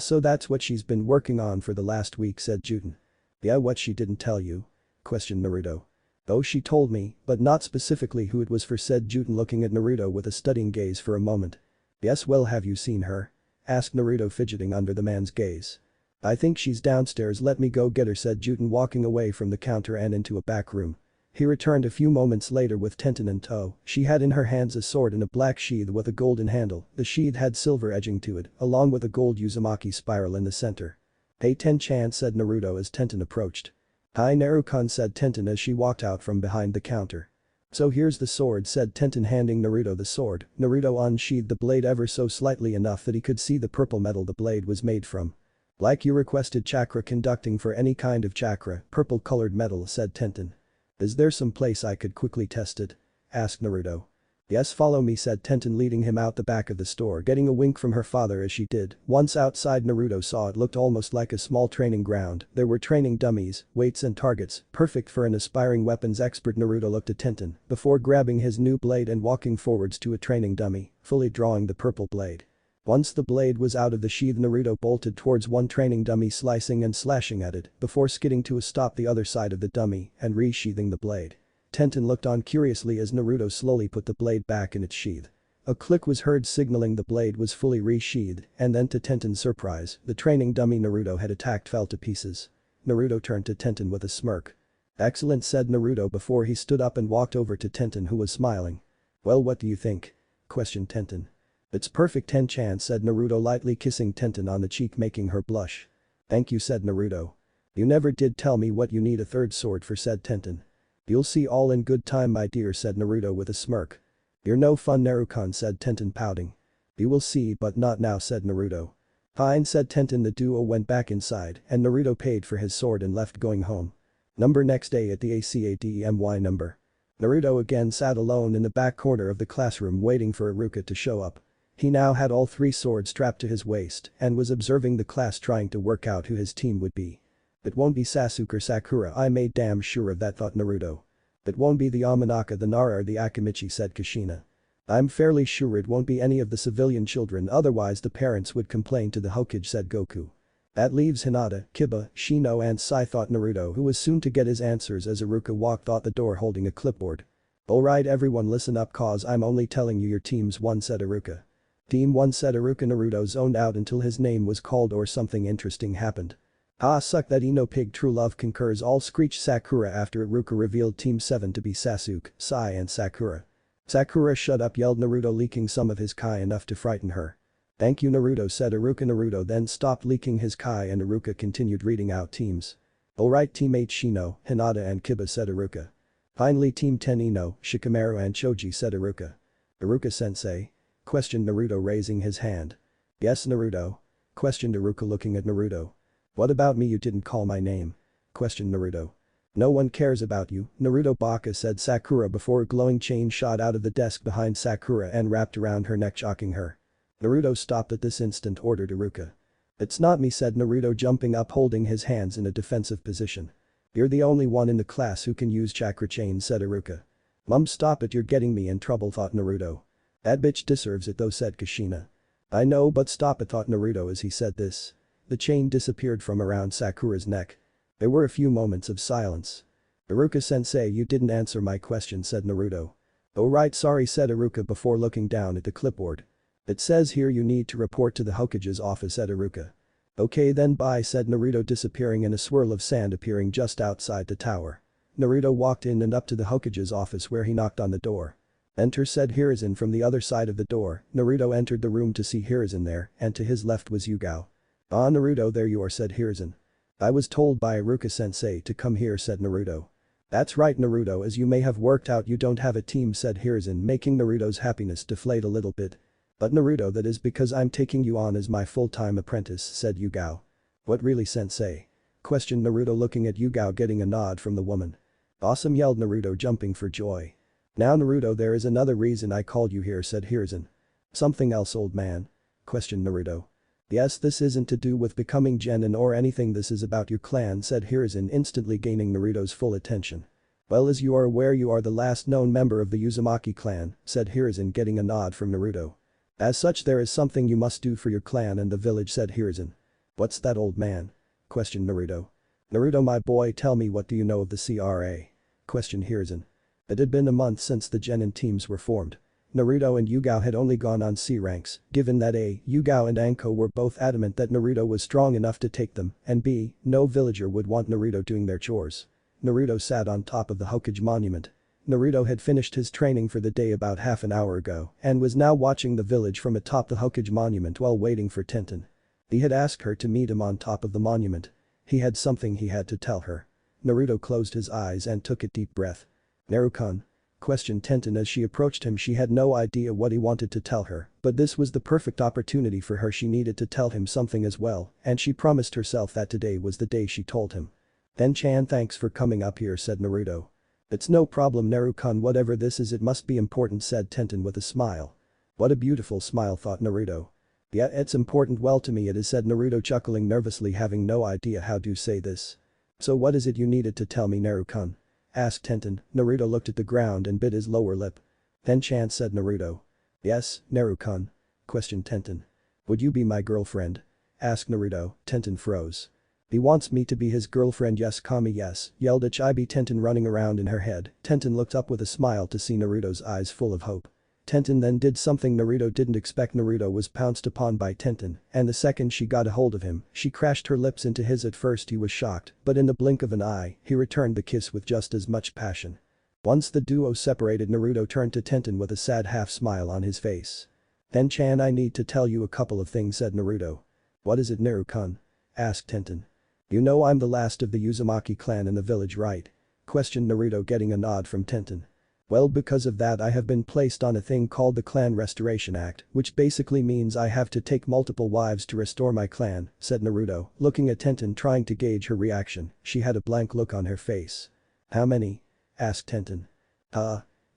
So that's what she's been working on for the last week," said Juten. "Yeah, what, she didn't tell you?" questioned Naruto. "Oh, she told me, but not specifically who it was for," said Juten, looking at Naruto with a studying gaze for a moment. "Yes, well, have you seen her?" asked Naruto, fidgeting under the man's gaze. "I think she's downstairs, let me go get her," said Juten, walking away from the counter and into a back room. He returned a few moments later with Tenten in tow. She had in her hands a sword in a black sheath with a golden handle. The sheath had silver edging to it, along with a gold Uzumaki spiral in the center. "Hey Ten-chan," said Naruto as Tenten approached. "Hi Naruto-kun," said Tenten as she walked out from behind the counter. "So here's the sword," said Tenten, handing Naruto the sword. Naruto unsheathed the blade ever so slightly, enough that he could see the purple metal the blade was made from. Like you requested chakra conducting for any kind of chakra, purple-colored metal, said Tenten. Is there some place I could quickly test it? Asked Naruto. Yes, follow me, said Tenten, leading him out the back of the store, getting a wink from her father as she did. Once outside, Naruto saw it looked almost like a small training ground. There were training dummies, weights and targets, perfect for an aspiring weapons expert. Naruto looked at Tenten before grabbing his new blade and walking forwards to a training dummy, fully drawing the purple blade. Once the blade was out of the sheath, Naruto bolted towards one training dummy, slicing and slashing at it before skidding to a stop the other side of the dummy and resheathing the blade. Tenten looked on curiously as Naruto slowly put the blade back in its sheath. A click was heard signaling the blade was fully resheathed, and then to Tenten's surprise, the training dummy Naruto had attacked fell to pieces. Naruto turned to Tenten with a smirk. Excellent, said Naruto before he stood up and walked over to Tenten, who was smiling. Well, what do you think? Questioned Tenten. It's perfect, Ten-chan, said Naruto, lightly kissing Tenten on the cheek, making her blush. Thank you, said Naruto. You never did tell me what you need a third sword for, said Tenten. You'll see all in good time, my dear, said Naruto with a smirk. You're no fun, Naruto, said Tenten, pouting. You will see, but not now, said Naruto. Fine, said Tenten. The duo went back inside and Naruto paid for his sword and left, going home. Next day at the academy number. Naruto again sat alone in the back corner of the classroom waiting for Iruka to show up. He now had all three swords strapped to his waist and was observing the class, trying to work out who his team would be. It won't be Sasuke or Sakura, I made damn sure of that, thought Naruto. It won't be the Yamanaka, the Nara or the Akimichi, said Kushina. I'm fairly sure it won't be any of the civilian children, otherwise the parents would complain to the Hokage, said Goku. That leaves Hinata, Kiba, Shino and Sai, thought Naruto, who was soon to get his answers as Iruka walked out the door holding a clipboard. Alright everyone, listen up cause I'm only telling you your teams won, said Iruka. Team 1, said Iruka. Naruto zoned out until his name was called or something interesting happened. Ah, suck that Ino pig, true love concurs all, screeched Sakura after Iruka revealed Team 7 to be Sasuke, Sai and Sakura. Sakura, shut up, yelled Naruto, leaking some of his kai enough to frighten her. Thank you, Naruto, said Iruka. Naruto then stopped leaking his kai and Iruka continued reading out teams. Alright, Team 8, Shino, Hinata and Kiba, said Iruka. Finally, Team 10, Ino, Shikamaru and Choji, said Iruka. Iruka-sensei? Questioned Naruto, raising his hand. Yes, Naruto? Questioned Iruka, looking at Naruto. What about me? You didn't call my name. Questioned Naruto. No one cares about you, Naruto Baka, said Sakura before a glowing chain shot out of the desk behind Sakura and wrapped around her neck, shocking her. Naruto stopped at this instant, ordered Iruka. It's not me, said Naruto, jumping up holding his hands in a defensive position. You're the only one in the class who can use chakra chain, said Iruka. Mum, stop it, you're getting me in trouble, thought Naruto. That bitch deserves it though, said Kushina. I know, but stop it, thought Naruto as he said this. The chain disappeared from around Sakura's neck. There were a few moments of silence. Iruka-sensei, you didn't answer my question, said Naruto. Oh right, sorry, said Iruka before looking down at the clipboard. It says here you need to report to the Hokage's office, said Iruka. Okay then, bye, said Naruto, disappearing in a swirl of sand appearing just outside the tower. Naruto walked in and up to the Hokage's office where he knocked on the door. Enter, said Hiruzen from the other side of the door. Naruto entered the room to see Hiruzen there and to his left was Yugao. Ah, Naruto, there you are, said Hiruzen. I was told by Iruka-sensei to come here, said Naruto. That's right, Naruto, as you may have worked out you don't have a team, said Hiruzen, making Naruto's happiness deflate a little bit. But Naruto, that is because I'm taking you on as my full-time apprentice, said Yugao. What, really, sensei? Questioned Naruto, looking at Yugao, getting a nod from the woman. Awesome, yelled Naruto, jumping for joy. Now Naruto, there is another reason I called you here, said Hiruzen. Something else, old man? Questioned Naruto. Yes, this isn't to do with becoming genin or anything, this is about your clan, said Hiruzen, instantly gaining Naruto's full attention. Well, as you are aware, you are the last known member of the Uzumaki clan, said Hiruzen, getting a nod from Naruto. As such, there is something you must do for your clan and the village, said Hiruzen. What's that, old man? Questioned Naruto. Naruto, my boy, tell me, what do you know of the CRA? Questioned Hiruzen. It had been a month since the genin teams were formed. Naruto and Yugao had only gone on C ranks, given that A, Yugao and Anko were both adamant that Naruto was strong enough to take them, and B, no villager would want Naruto doing their chores. Naruto sat on top of the Hokage monument. Naruto had finished his training for the day about half an hour ago and was now watching the village from atop the Hokage monument while waiting for Tenten. He had asked her to meet him on top of the monument. He had something he had to tell her. Naruto closed his eyes and took a deep breath. Naruto-kun. Questioned Tenten as she approached him. She had no idea what he wanted to tell her, but this was the perfect opportunity for her. She needed to tell him something as well, and she promised herself that today was the day she told him. "Then-chan, thanks for coming up here," said Naruto. "It's no problem, Naru-kun, whatever this is it must be important," said Tenten with a smile. "What a beautiful smile," thought Naruto. "Yeah, it's important, well to me it is," said Naruto, chuckling nervously, having no idea how to say this. "So what is it you needed to tell me, Naru-kun?" asked Tenten. Naruto looked at the ground and bit his lower lip. "Then-chan," said Naruto. "Yes, Naru-kun?" questioned Tenten. "Would you be my girlfriend?" asked Naruto. Tenten froze. "He wants me to be his girlfriend, yes, yes," yelled Chibi Tenten, running around in her head. Tenten looked up with a smile to see Naruto's eyes full of hope. Tenten then did something Naruto didn't expect. Naruto was pounced upon by Tenten, and the second she got a hold of him, she crashed her lips into his. At first he was shocked, but in the blink of an eye, he returned the kiss with just as much passion. Once the duo separated, Naruto turned to Tenten with a sad half smile on his face. "Then-chan, I need to tell you a couple of things," said Naruto. "What is it, Naru-kun?" asked Tenten. "You know I'm the last of the Uzumaki clan in the village, right?" questioned Naruto, getting a nod from Tenten. "Well, because of that I have been placed on a thing called the Clan Restoration Act, which basically means I have to take multiple wives to restore my clan," said Naruto, looking at Tenten trying to gauge her reaction. She had a blank look on her face. "How many?" asked Tenten.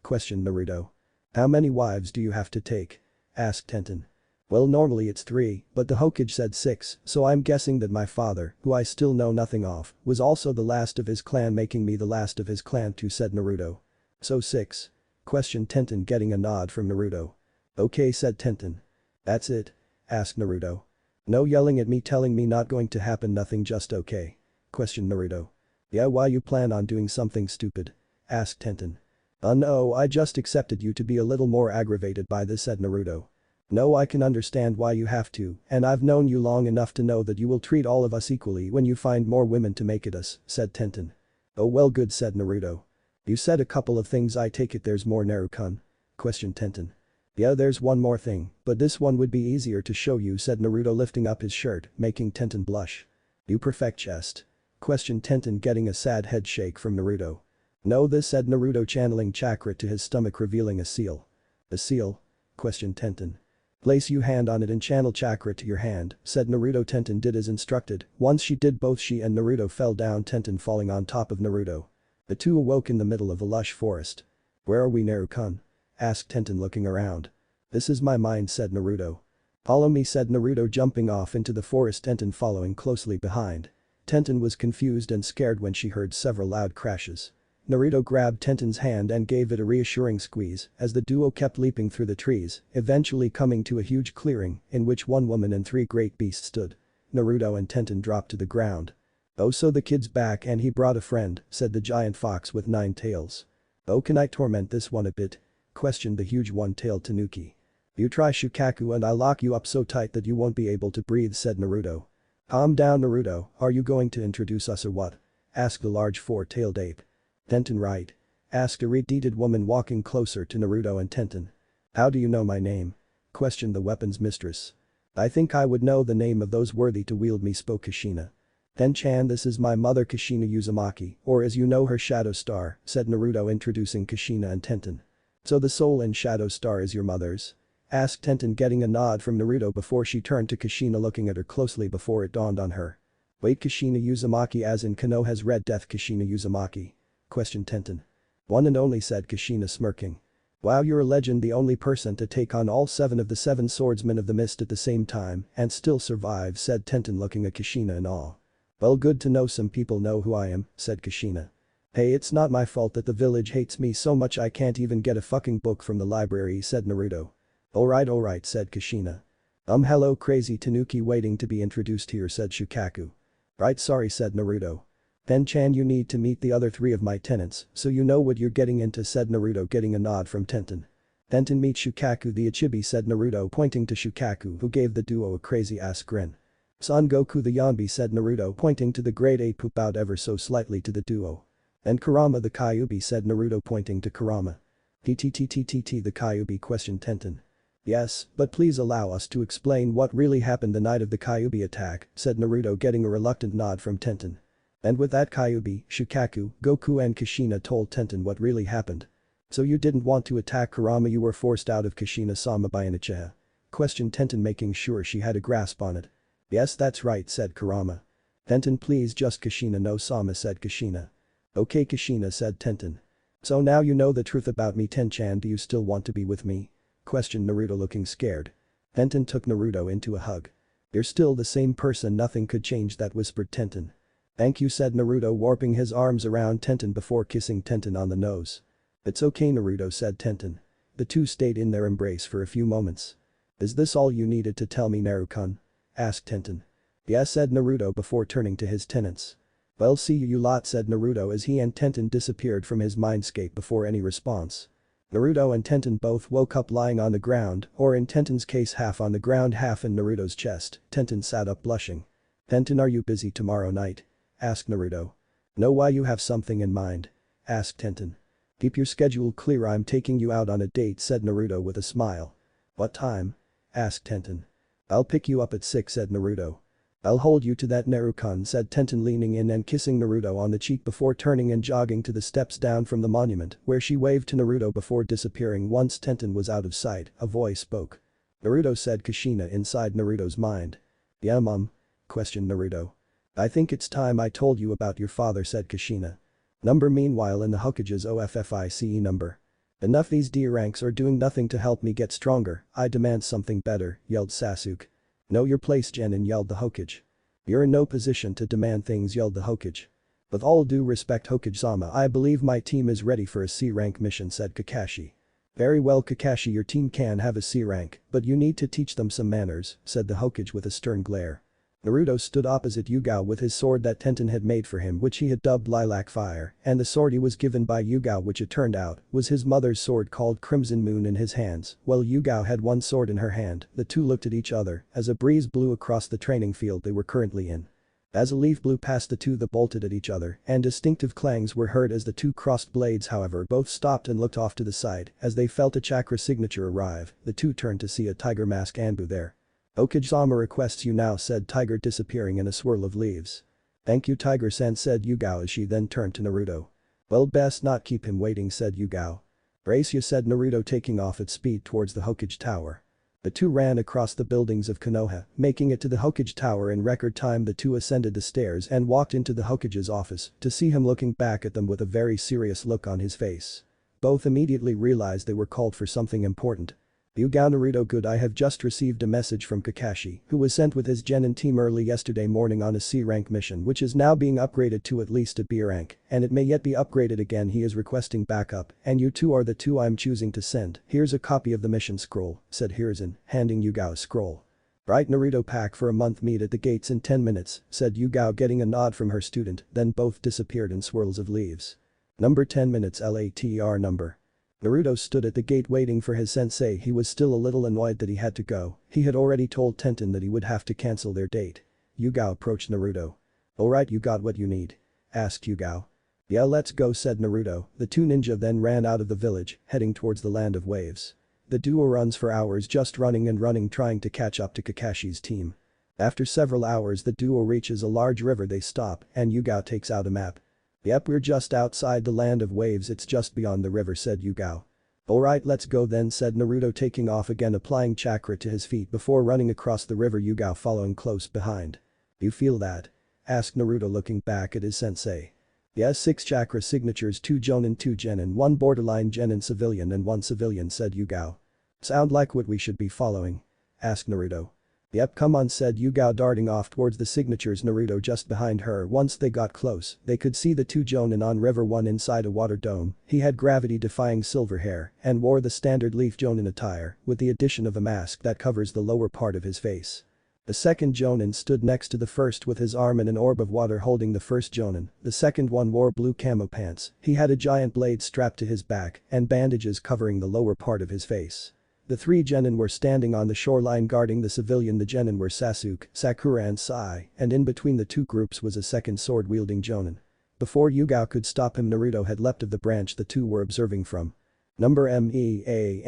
Questioned Naruto. "How many wives do you have to take?" asked Tenten. "Well, normally it's 3, but the Hokage said 6, so I'm guessing that my father, who I still know nothing of, was also the last of his clan, making me the last of his clan too," said Naruto. "So 6?" questioned Tenten, getting a nod from Naruto. "Okay," said Tenten. "That's it?" asked Naruto. "No yelling at me telling me not going to happen, nothing, just okay?" questioned Naruto. "Yeah, why you plan on doing something stupid?" asked Tenten. No, I just accepted you to be a little more aggravated by this," said Naruto. "No, I can understand why you have to, and I've known you long enough to know that you will treat all of us equally when you find more women to make it us," said Tenten. "Oh well, good," said Naruto. "You said a couple of things, I take it there's more, Naru-kun?" questioned Tenten. "Yeah, there's one more thing, but this one would be easier to show you," said Naruto, lifting up his shirt, making Tenten blush. "You perfect chest?" questioned Tenten, getting a sad head shake from Naruto. "No, this," said Naruto, channeling chakra to his stomach, revealing a seal. "A seal?" questioned Tenten. "Place your hand on it and channel chakra to your hand," said Naruto. Tenten did as instructed. Once she did, both she and Naruto fell down, Tenten falling on top of Naruto. The two awoke in the middle of a lush forest. "Where are we, Naru-kun?" asked Tenten, looking around. "This is my mind," said Naruto. "Follow me," said Naruto, jumping off into the forest, Tenten following closely behind. Tenten was confused and scared when she heard several loud crashes. Naruto grabbed Tenten's hand and gave it a reassuring squeeze as the duo kept leaping through the trees, eventually coming to a huge clearing in which one woman and 3 great beasts stood. Naruto and Tenten dropped to the ground. "Oh, so the kid's back and he brought a friend," said the giant fox with 9 tails. "Oh, can I torment this one a bit?" questioned the huge one-tailed tanuki. "You try, Shukaku, and I'll lock you up so tight that you won't be able to breathe," said Naruto. "Calm down, Naruto, are you going to introduce us or what?" asked the large 4-tailed ape. "Tenten, right?" asked a red-deeded woman, walking closer to Naruto and Tenten. "How do you know my name?" questioned the weapons mistress. "I think I would know the name of those worthy to wield me," spoke Kushina. "Then-chan, this is my mother, Kushina Uzumaki, or as you know her, Shadow Star," said Naruto, introducing Kushina and Tenten. "So the soul in Shadow Star is your mother's?" asked Tenten, getting a nod from Naruto before she turned to Kushina, looking at her closely before it dawned on her. "Wait, Kushina Uzumaki as in Konoha's Red Death Kushina Uzumaki?" questioned Tenten. "One and only," said Kushina, smirking. "Wow, you're a legend, the only person to take on all 7 of the 7 swordsmen of the mist at the same time and still survive," said Tenten, looking at Kushina in awe. "Well, good to know some people know who I am," said Kushina. "Hey, it's not my fault that the village hates me so much I can't even get a fucking book from the library," said Naruto. Alright, said Kushina. Hello, crazy tanuki waiting to be introduced here," said Shukaku. "Right, sorry," said Naruto. "Then-chan, you need to meet the other 3 of my tenants so you know what you're getting into," said Naruto, getting a nod from Tenten. "Tenten, meet Shukaku the Ichibi," said Naruto, pointing to Shukaku, who gave the duo a crazy-ass grin. "Son Goku the Yanbi," said Naruto, pointing to the great ape who bowed ever so slightly to the duo. "And Kurama the Kyuubi," said Naruto, pointing to Kurama. "TTTTTT the Kyuubi?" questioned Tenten. "Yes, but please allow us to explain what really happened the night of the Kyuubi attack," said Naruto, getting a reluctant nod from Tenten. And with that, Kyuubi, Shukaku, Goku and Kushina told Tenten what really happened. So you didn't want to attack Kurama, you were forced out of Kushina-sama by an Uchiha? Questioned Tenten, making sure she had a grasp on it. Yes, that's right, said Kurama. Tenten, please just Kushina no sama, said Kushina. Okay Kushina, said Tenten. So now you know the truth about me, Ten-chan, do you still want to be with me? Questioned Naruto, looking scared. Tenten took Naruto into a hug. You're still the same person, nothing could change that, whispered Tenten. Thank you, said Naruto, warping his arms around Tenten before kissing Tenten on the nose. It's okay Naruto, said Tenten. The two stayed in their embrace for a few moments. Is this all you needed to tell me, Naru-kun? Asked Tenten. Yes, said Naruto before turning to his tenants. Well, see you lot, said Naruto as he and Tenten disappeared from his mindscape before any response. Naruto and Tenten both woke up lying on the ground, or in Tenten's case half on the ground half in Naruto's chest. Tenten sat up blushing. Tenten, are you busy tomorrow night? Asked Naruto. No, why, you have something in mind? Asked Tenten. Keep your schedule clear, I'm taking you out on a date, said Naruto with a smile. What time? Asked Tenten. I'll pick you up at 6, said Naruto. I'll hold you to that, Naru-kun, said Tenten, leaning in and kissing Naruto on the cheek before turning and jogging to the steps down from the monument, where she waved to Naruto before disappearing. Once Tenten was out of sight, a voice spoke. Naruto, said Kushina inside Naruto's mind. Yeah, questioned Naruto. I think it's time I told you about your father, said Kushina. Number, meanwhile in the Hokage's OFFICE number. Enough, these D ranks are doing nothing to help me get stronger, I demand something better, yelled Sasuke. Know your place, Genin, yelled the Hokage. You're in no position to demand things, yelled the Hokage. With all due respect, Hokage-sama, I believe my team is ready for a C-rank mission, said Kakashi. Very well Kakashi, your team can have a C-rank, but you need to teach them some manners, said the Hokage with a stern glare. Naruto stood opposite Yugao with his sword that Tenten had made for him, which he had dubbed Lilac Fire, and the sword he was given by Yugao, which it turned out was his mother's sword called Crimson Moon, in his hands, while Yugao had one sword in her hand. The two looked at each other as a breeze blew across the training field they were currently in. As a leaf blew past the two, they bolted at each other, and distinctive clangs were heard as the two crossed blades. However, both stopped and looked off to the side as they felt a chakra signature arrive. The two turned to see a tiger mask Anbu there. Hokage-sama requests you now, said Tiger, disappearing in a swirl of leaves. Thank you, Tiger-san, said Yugao as she then turned to Naruto. Well, best not keep him waiting, said Yugao. Brace you, said Naruto, taking off at speed towards the Hokage Tower. The two ran across the buildings of Konoha, making it to the Hokage Tower in record time. The two ascended the stairs and walked into the Hokage's office to see him looking back at them with a very serious look on his face. Both immediately realized they were called for something important. Yugao, Naruto, good, I have just received a message from Kakashi, who was sent with his Genin team early yesterday morning on a C-rank mission, which is now being upgraded to at least a B rank, and it may yet be upgraded again. He is requesting backup, and you two are the two I'm choosing to send. Here's a copy of the mission scroll, said Hiruzen, handing Yugao a scroll. Right, Naruto, pack for a month, meet at the gates in 10 minutes, said Yugao, getting a nod from her student, then both disappeared in swirls of leaves. Number 10 minutes LATR number. Naruto stood at the gate waiting for his sensei. He was still a little annoyed that he had to go. He had already told Tenten that he would have to cancel their date. Yugao approached Naruto. Alright, you got what you need? Asked Yugao. Yeah, let's go, said Naruto. The two ninja then ran out of the village, heading towards the land of waves. The duo runs for hours, just running and running, trying to catch up to Kakashi's team. After several hours, the duo reaches a large river. They stop and Yugao takes out a map. Yep, we're just outside the land of waves, it's just beyond the river, said Yugao. Alright, let's go then, said Naruto, taking off again, applying chakra to his feet before running across the river, Yugao following close behind. You feel that? Asked Naruto, looking back at his sensei. Yes, 6 chakra signatures, 2 Jonin, 2 Genin, 1 borderline Genin civilian and 1 civilian, said Yugao. Sound like what we should be following? Asked Naruto. Yep, come on, said Yugao, darting off towards the signatures, Naruto just behind her. Once they got close, they could see the 2 Jonin on river, one inside a water dome. He had gravity-defying silver hair and wore the standard leaf Jonin attire with the addition of a mask that covers the lower part of his face. The second Jonin stood next to the first with his arm in an orb of water holding the first Jonin. The second one wore blue camo pants. He had a giant blade strapped to his back and bandages covering the lower part of his face. The 3 Genin were standing on the shoreline guarding the civilian. The Genin were Sasuke, Sakura and Sai, and in between the two groups was a second sword-wielding Jonin. Before Yugao could stop him, Naruto had leapt of the branch the two were observing from. Number MEANWHILE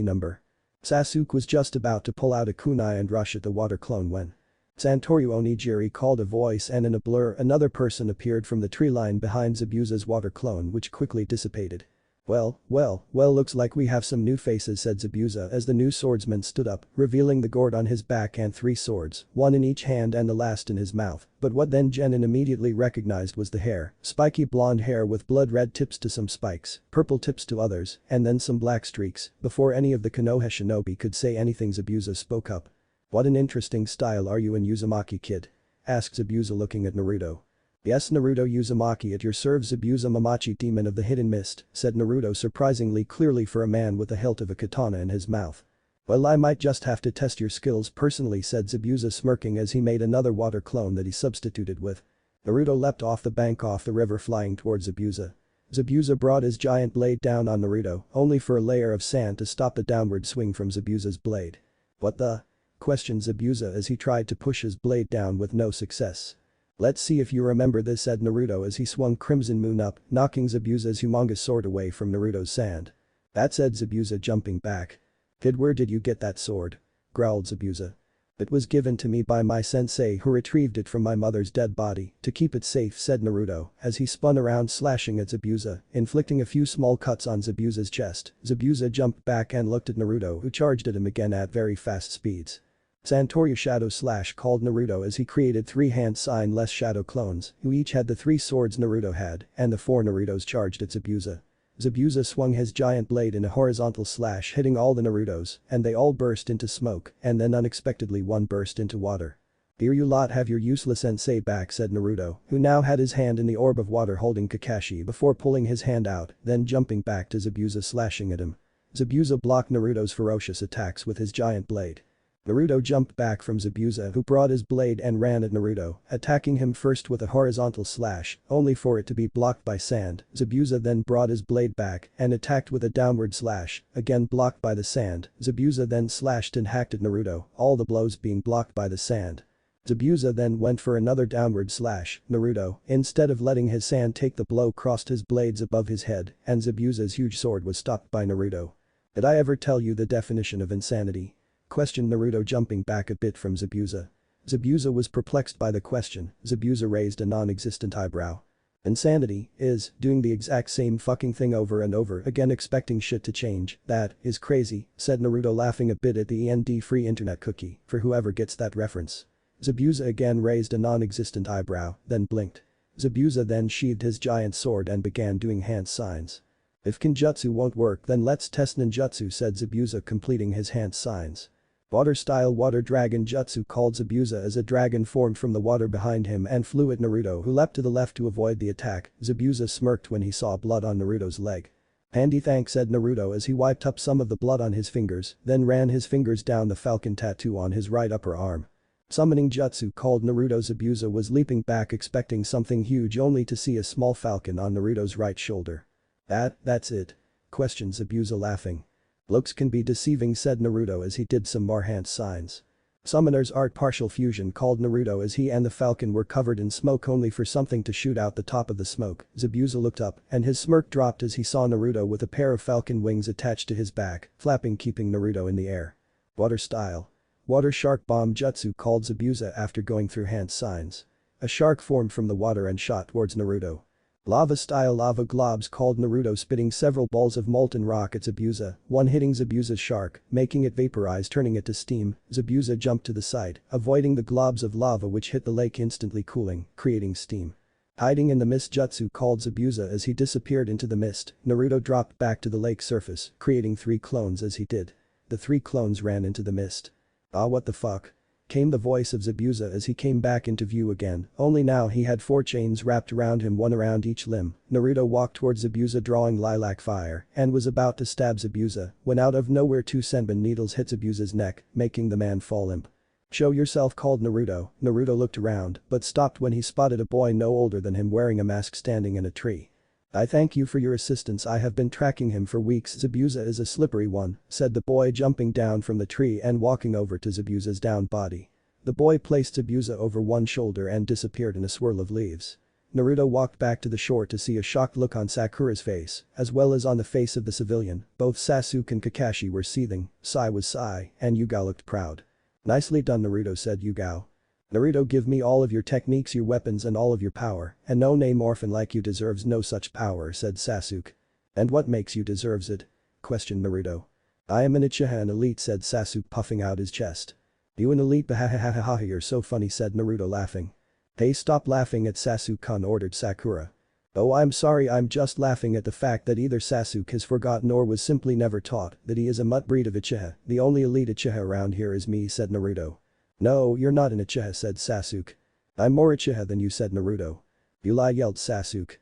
number. Sasuke was just about to pull out a kunai and rush at the water clone when Santoru Onigiri called a voice, and in a blur another person appeared from the tree line behind Zabuza's water clone, which quickly dissipated. Well, looks like we have some new faces," said Zabuza as the new swordsman stood up, revealing the gourd on his back and 3 swords, one in each hand and the last in his mouth. But what then Jenin immediately recognized was the hair, spiky blonde hair with blood-red tips to some spikes, purple tips to others, and then some black streaks. Before any of the Konoha shinobi could say anything, Zabuza spoke up. "What an interesting style are you in, Uzumaki kid?" asked Zabuza looking at Naruto. "Yes, Naruto Uzumaki, at your service, Zabuza Mamachi, demon of the hidden mist," said Naruto surprisingly clearly for a man with the hilt of a katana in his mouth. "Well, I might just have to test your skills personally," said Zabuza smirking as he made another water clone that he substituted with. Naruto leapt off the bank off the river, flying towards Zabuza. Zabuza brought his giant blade down on Naruto, only for a layer of sand to stop the downward swing from Zabuza's blade. "What the?" questioned Zabuza as he tried to push his blade down with no success. "Let's see if you remember this," said Naruto as he swung Crimson Moon up, knocking Zabuza's humongous sword away from Naruto's sand. "That," said Zabuza jumping back. "Kid, where did you get that sword?" growled Zabuza. "It was given to me by my sensei, who retrieved it from my mother's dead body to keep it safe," said Naruto as he spun around slashing at Zabuza, inflicting a few small cuts on Zabuza's chest. Zabuza jumped back and looked at Naruto, who charged at him again at very fast speeds. Santoru Shadow Slash called Naruto as he created 3 hand sign less shadow clones, who each had the 3 swords Naruto had, and the 4 Narutos charged at Zabuza. Zabuza swung his giant blade in a horizontal slash, hitting all the Narutos, and they all burst into smoke, and then unexpectedly one burst into water. "Here, you lot have your useless sensei back," said Naruto, who now had his hand in the orb of water holding Kakashi before pulling his hand out, then jumping back to Zabuza slashing at him. Zabuza blocked Naruto's ferocious attacks with his giant blade. Naruto jumped back from Zabuza, who brought his blade and ran at Naruto, attacking him first with a horizontal slash, only for it to be blocked by sand. Zabuza then brought his blade back and attacked with a downward slash, again blocked by the sand. Zabuza then slashed and hacked at Naruto, all the blows being blocked by the sand. Zabuza then went for another downward slash. Naruto, instead of letting his sand take the blow, crossed his blades above his head, and Zabuza's huge sword was stopped by Naruto. "Did I ever tell you the definition of insanity?" questioned Naruto jumping back a bit from Zabuza. Zabuza was perplexed by the question. Zabuza raised a non-existent eyebrow. "Insanity is doing the exact same fucking thing over and over again expecting shit to change. That is crazy," said Naruto laughing a bit at the free internet cookie for whoever gets that reference. Zabuza again raised a non-existent eyebrow, then blinked. Zabuza then sheathed his giant sword and began doing hand signs. "If Kinjutsu won't work, then let's test ninjutsu," said Zabuza completing his hand signs. "Water-style water dragon jutsu," called Zabuza as a dragon formed from the water behind him and flew at Naruto, who leapt to the left to avoid the attack. Zabuza smirked when he saw blood on Naruto's leg. "Handy thanks," said Naruto as he wiped up some of the blood on his fingers, then ran his fingers down the falcon tattoo on his right upper arm. "Summoning jutsu," called Naruto. Zabuza was leaping back expecting something huge only to see a small falcon on Naruto's right shoulder. That's it?" questioned Zabuza laughing. "Looks can be deceiving," said Naruto as he did some more hand signs. "Summoner's art partial fusion," called Naruto as he and the falcon were covered in smoke only for something to shoot out the top of the smoke. Zabuza looked up and his smirk dropped as he saw Naruto with a pair of falcon wings attached to his back, flapping keeping Naruto in the air. "Water style. Water shark bomb jutsu," called Zabuza after going through hand signs. A shark formed from the water and shot towards Naruto. "Lava style lava globs," called Naruto spitting several balls of molten rock at Zabuza, one hitting Zabuza's shark, making it vaporize turning it to steam. Zabuza jumped to the side, avoiding the globs of lava which hit the lake instantly cooling, creating steam. "Hiding in the mist jutsu," called Zabuza as he disappeared into the mist. Naruto dropped back to the lake surface, creating 3 clones as he did. The 3 clones ran into the mist. "Ah, what the fuck?" came the voice of Zabuza as he came back into view again, only now he had 4 chains wrapped around him, one around each limb. Naruto walked towards Zabuza drawing lilac fire and was about to stab Zabuza when out of nowhere 2 senbon needles hit Zabuza's neck, making the man fall limp. "Show yourself," called Naruto. Naruto looked around but stopped when he spotted a boy no older than him wearing a mask standing in a tree. "I thank you for your assistance, I have been tracking him for weeks." "Zabuza is a slippery one," said the boy jumping down from the tree and walking over to Zabuza's downed body. The boy placed Zabuza over one shoulder and disappeared in a swirl of leaves. Naruto walked back to the shore to see a shocked look on Sakura's face, as well as on the face of the civilian. Both Sasuke and Kakashi were seething, Sai was Sai, and Yugao looked proud. "Nicely done, Naruto," said Yugao. Naruto, give me all of your techniques, your weapons and all of your power, and no name orphan like you deserves no such power, said Sasuke. And what makes you deserves it? Questioned Naruto. I am an Uchiha, an elite, said Sasuke, puffing out his chest. You an elite? Bahahahaha, you're so funny, said Naruto, laughing. Hey, stop laughing at Sasuke-kun, ordered Sakura. Oh, I'm sorry, I'm just laughing at the fact that either Sasuke has forgotten or was simply never taught that he is a mutt breed of Uchiha. The only elite Uchiha around here is me, said Naruto. No, you're not an Uchiha, said Sasuke. I'm more Uchiha than you, said Naruto. You lie, yelled Sasuke.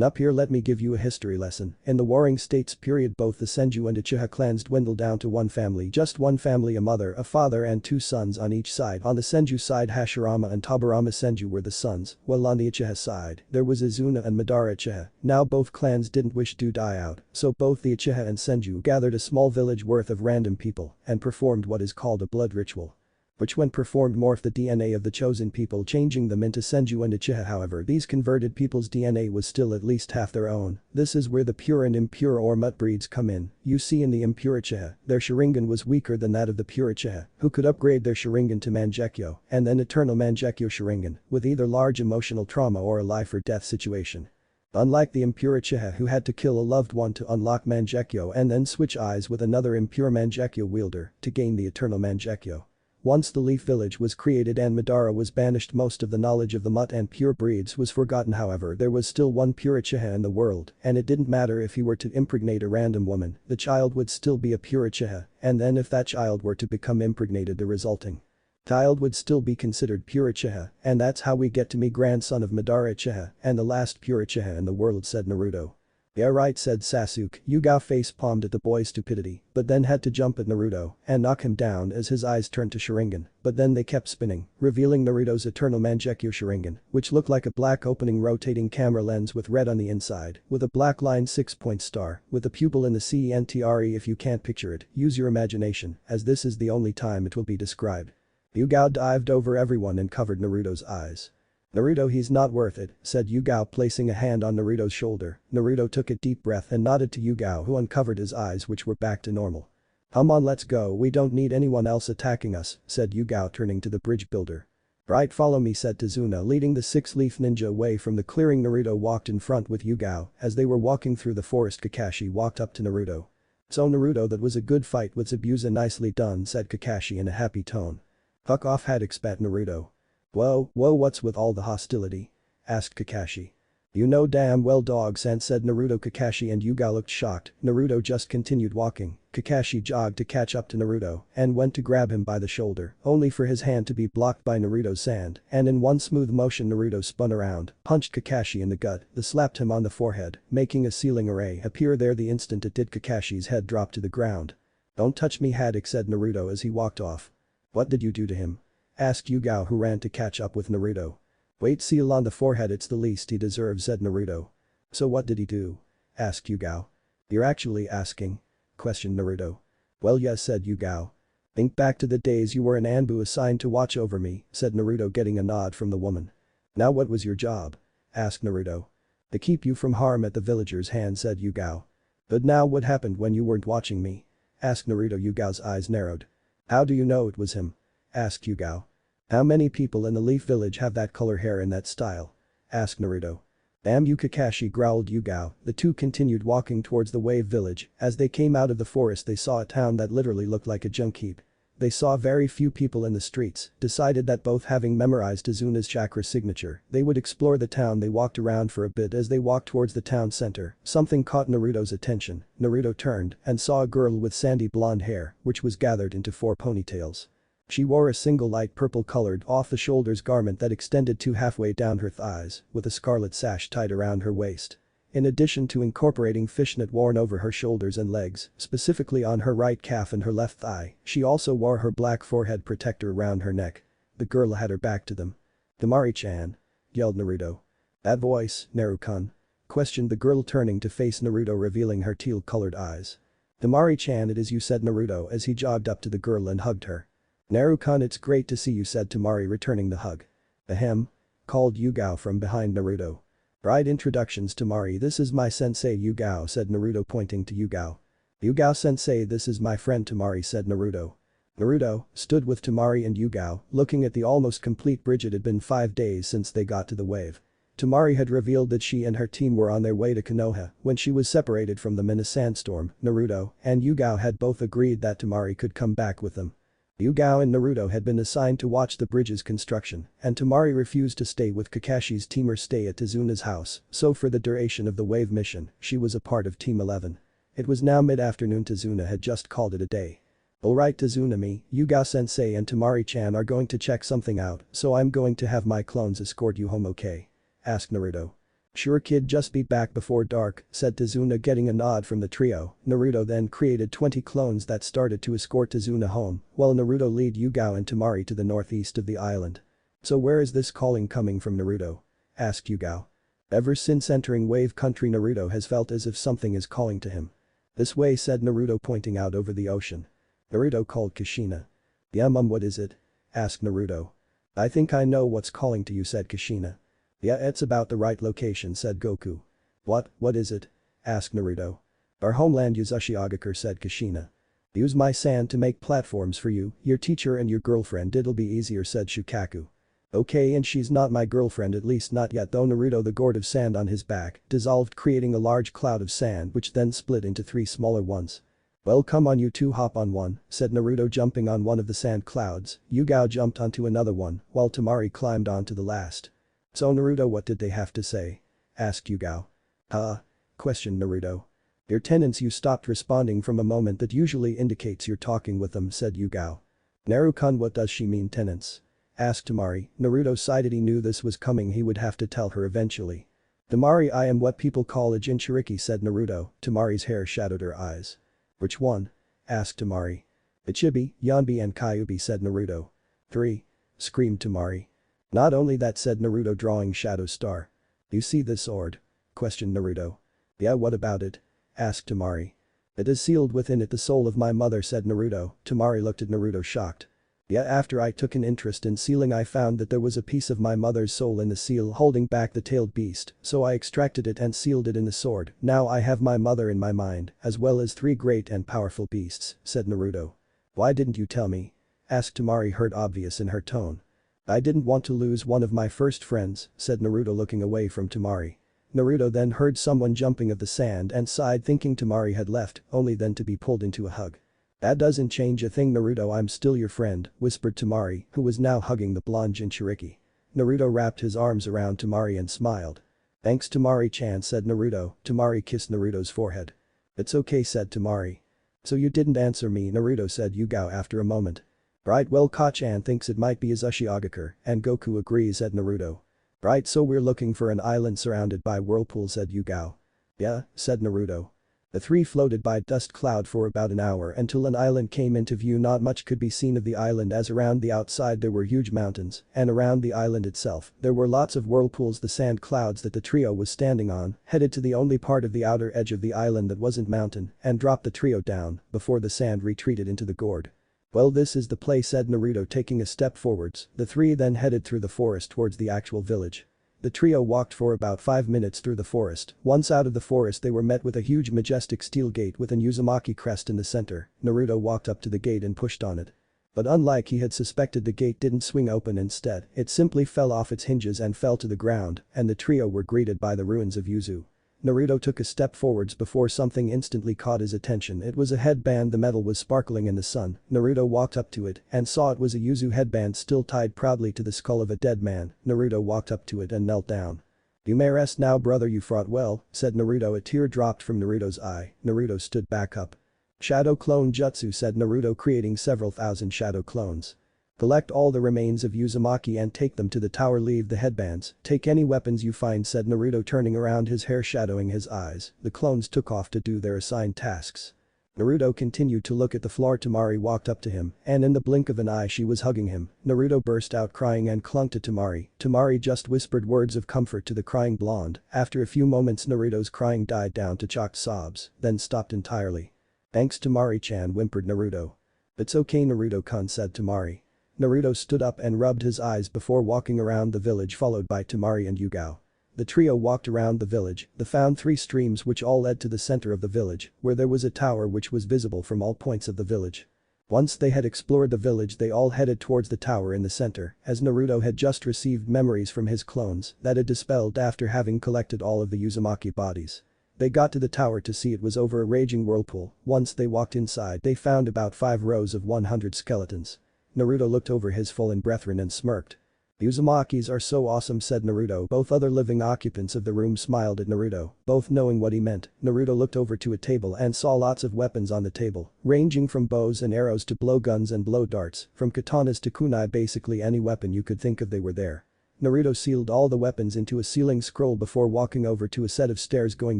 Up here, let me give you a history lesson. In the Warring States period, both the Senju and Uchiha clans dwindled down to one family, just one family, a mother, a father and two sons on each side. On the Senju side, Hashirama and Tobirama Senju were the sons, while on the Uchiha side, there was Izuna and Madara Uchiha. Now both clans didn't wish to die out, so both the Uchiha and Senju gathered a small village worth of random people and performed what is called a blood ritual, which when performed morphed the DNA of the chosen people, changing them into Senju and Uchiha. However, these converted people's DNA was still at least half their own. This is where the pure and impure or mutt breeds come in. You see, in the impure Uchiha, their Sharingan was weaker than that of the pure Uchiha, who could upgrade their Sharingan to Mangekyo and then eternal Mangekyo Sharingan, with either large emotional trauma or a life or death situation. Unlike the impure Uchiha, who had to kill a loved one to unlock Mangekyo and then switch eyes with another impure Mangekyo wielder to gain the eternal Mangekyo. Once the Leaf Village was created and Madara was banished, most of the knowledge of the mutt and pure breeds was forgotten. However, there was still one pure Uchiha in the world, and it didn't matter if he were to impregnate a random woman, the child would still be a pure Uchiha, and then if that child were to become impregnated, the resulting child would still be considered pure Uchiha, and that's how we get to me, grandson of Madara Uchiha and the last pure Uchiha in the world, said Naruto. Yeah right, said Sasuke. Yugao face-palmed at the boy's stupidity, but then had to jump at Naruto and knock him down as his eyes turned to Sharingan, but then they kept spinning, revealing Naruto's eternal Mangekyo Sharingan, which looked like a black opening rotating camera lens with red on the inside, with a black line 6-point star, with a pupil in the centre. If you can't picture it, use your imagination, as this is the only time it will be described. Yugao dived over everyone and covered Naruto's eyes. Naruto, he's not worth it, said Yugao, placing a hand on Naruto's shoulder. Naruto took a deep breath and nodded to Yugao, who uncovered his eyes, which were back to normal. Come on, let's go, we don't need anyone else attacking us, said Yugao, turning to the bridge builder. Right, follow me, said Tazuna, leading the six-leaf ninja away from the clearing. Naruto walked in front with Yugao. As they were walking through the forest, Kakashi walked up to Naruto. So Naruto, that was a good fight with Zabuza, nicely done, said Kakashi in a happy tone. Fuck off, had expat Naruto. Whoa, what's with all the hostility? Asked Kakashi. You know damn well, dog-san, said Naruto. Kakashi and Yugao looked shocked. Naruto just continued walking. Kakashi jogged to catch up to Naruto and went to grab him by the shoulder, only for his hand to be blocked by Naruto's hand, and in one smooth motion Naruto spun around, punched Kakashi in the gut, then slapped him on the forehead, making a sealing array appear there. The instant it did, Kakashi's head dropped to the ground. Don't touch me, Haddock, said Naruto as he walked off. What did you do to him? Asked Yugao, who ran to catch up with Naruto. Weight seal on the forehead, it's the least he deserves, said Naruto. So what did he do? Asked Yugao. You're actually asking? Questioned Naruto. Well yes, said Yugao. Think back to the days you were an Anbu assigned to watch over me, said Naruto, getting a nod from the woman. Now what was your job? Asked Naruto. To keep you from harm at the villager's hand, said Yugao. But now what happened when you weren't watching me? Asked Naruto. Yugao's eyes narrowed. How do you know it was him? Asked Yugao. How many people in the Leaf Village have that color hair in that style? Asked Naruto. Damn you, Kakashi, growled Yugao. The two continued walking towards the Wave Village. As they came out of the forest, they saw a town that literally looked like a junk heap. They saw very few people in the streets, decided that both having memorized Izuna's chakra signature, they would explore the town. They walked around for a bit. As they walked towards the town center, something caught Naruto's attention. Naruto turned and saw a girl with sandy blonde hair, which was gathered into 4 ponytails. She wore a single light purple-colored off-the-shoulders garment that extended to halfway down her thighs, with a scarlet sash tied around her waist. In addition to incorporating fishnet worn over her shoulders and legs, specifically on her right calf and her left thigh, she also wore her black forehead protector around her neck. The girl had her back to them. Temari-chan, yelled Naruto. That voice, Naru-kun? Questioned the girl, turning to face Naruto, revealing her teal-colored eyes. Temari-chan, it is you, said Naruto as he jogged up to the girl and hugged her. Naru-kun, it's great to see you, said Temari, returning the hug. Ahem. Called Yugao from behind Naruto. Right, introductions, Temari, this is my sensei Yugao, said Naruto, pointing to Yugao. Yugao sensei, this is my friend Temari, said Naruto. Naruto stood with Temari and Yugao, looking at the almost complete bridge. It had been 5 days since they got to the wave. Temari had revealed that she and her team were on their way to Konoha when she was separated from them in a sandstorm. Naruto and Yugao had both agreed that Temari could come back with them. Yugao and Naruto had been assigned to watch the bridge's construction, and Temari refused to stay with Kakashi's team or stay at Tazuna's house, so for the duration of the wave mission, she was a part of Team 11. It was now mid-afternoon. Tazuna had just called it a day. "Alright Tazuna, me, Yugao-sensei and Temari-chan are going to check something out, so I'm going to have my clones escort you home, okay?" asked Naruto. "Sure kid, just be back before dark," said Tazuna, getting a nod from the trio. Naruto then created 20 clones that started to escort Tazuna home, while Naruto led Yugao and Temari to the northeast of the island. "So where is this calling coming from, Naruto?" asked Yugao. "Ever since entering Wave Country, Naruto has felt as if something is calling to him." "This way," said Naruto, pointing out over the ocean. Naruto called Kushina. "Yeah what is it?" asked Naruto. "I think I know what's calling to you," said Kushina. "Yeah, it's about the right location," said Goku. What is it?" asked Naruto. "Our homeland Uzushiogakure," said Kushina. "Use my sand to make platforms for you, your teacher and your girlfriend, it'll be easier," said Shukaku. "Okay, and she's not my girlfriend, at least not yet though." Naruto, the gourd of sand on his back, dissolved, creating a large cloud of sand which then split into 3 smaller ones. "Well, come on, you two, hop on one," said Naruto, jumping on one of the sand clouds. Yugao jumped onto another one, while Temari climbed onto the last. "So Naruto, what did they have to say?" asked Yugao. "Huh?" questioned Naruto. "Your tenants, you stopped responding from a moment that usually indicates you're talking with them," said Yugao. "Naru-kun, what does she mean, tenants?" asked Temari. Naruto sighed. He knew this was coming, he would have to tell her eventually. "Temari, I am what people call a jinchuuriki," said Naruto. Temari's hair shadowed her eyes. "Which one?" asked Temari. "Ichibi, Yanbi and Kyubi," said Naruto. "3?" screamed Temari. "Not only that," said Naruto, drawing Shadow Star. "You see this sword?" questioned Naruto. "Yeah, what about it?" asked Temari. "It is sealed within it the soul of my mother," said Naruto. Temari looked at Naruto shocked. "Yeah, after I took an interest in sealing, I found that there was a piece of my mother's soul in the seal holding back the tailed beast, so I extracted it and sealed it in the sword. Now I have my mother in my mind, as well as 3 great and powerful beasts," said Naruto. "Why didn't you tell me?" asked Temari, hurt obvious in her tone. "I didn't want to lose one of my first friends," said Naruto, looking away from Temari. Naruto then heard someone jumping of the sand and sighed, thinking Temari had left, only then to be pulled into a hug. "That doesn't change a thing, Naruto, I'm still your friend," whispered Temari, who was now hugging the blonde jinchuuriki. Naruto wrapped his arms around Temari and smiled. "Thanks, Temari-chan," said Naruto. Temari kissed Naruto's forehead. "It's okay," said Temari. "So you didn't answer me," Naruto said Yugao after a moment. "Right, well, Ka-chan thinks it might be Uzushiogakure, and Goku agrees," said Naruto. "Right, so we're looking for an island surrounded by whirlpools," said Yugao. "Yeah," said Naruto. The 3 floated by dust cloud for about an hour until an island came into view. Not much could be seen of the island, as around the outside there were huge mountains, and around the island itself there were lots of whirlpools. The sand clouds that the trio was standing on headed to the only part of the outer edge of the island that wasn't mountain and dropped the trio down before the sand retreated into the gourd. "Well, this is the place," said Naruto, taking a step forwards. The 3 then headed through the forest towards the actual village. The trio walked for about 5 minutes through the forest. Once out of the forest, they were met with a huge majestic steel gate with an Uzumaki crest in the center. Naruto walked up to the gate and pushed on it. But unlike he had suspected, the gate didn't swing open. Instead, it simply fell off its hinges and fell to the ground, and the trio were greeted by the ruins of Yuzu. Naruto took a step forwards before something instantly caught his attention. It was a headband. The metal was sparkling in the sun. Naruto walked up to it and saw it was a Yuzu headband still tied proudly to the skull of a dead man. Naruto walked up to it and knelt down. "You may rest now, brother, you fought well," said Naruto. A tear dropped from Naruto's eye. Naruto stood back up. "Shadow clone jutsu," said Naruto, creating several thousand shadow clones. "Collect all the remains of Uzumaki and take them to the tower. Leave the headbands. Take any weapons you find," said Naruto, turning around, his hair shadowing his eyes. The clones took off to do their assigned tasks. Naruto continued to look at the floor. Temari walked up to him, and in the blink of an eye she was hugging him. Naruto burst out crying and clung to Temari. Temari just whispered words of comfort to the crying blonde. After a few moments, Naruto's crying died down to choked sobs, then stopped entirely. "Thanks, Temari-chan," whimpered Naruto. "It's okay, Naruto-kun," said Temari. Naruto stood up and rubbed his eyes before walking around the village, followed by Temari and Yugao. The trio walked around the village. They found 3 streams which all led to the center of the village, where there was a tower which was visible from all points of the village. Once they had explored the village they all headed towards the tower in the center, as Naruto had just received memories from his clones that had dispelled after having collected all of the Uzumaki bodies. They got to the tower to see it was over a raging whirlpool. Once they walked inside they found about 5 rows of 100 skeletons. Naruto looked over his fallen brethren and smirked. "Uzumakis are so awesome," said Naruto. Both other living occupants of the room smiled at Naruto, both knowing what he meant. Naruto looked over to a table and saw lots of weapons on the table, ranging from bows and arrows to blowguns and blow darts, from katanas to kunai, basically any weapon you could think of they were there. Naruto sealed all the weapons into a sealing scroll before walking over to a set of stairs going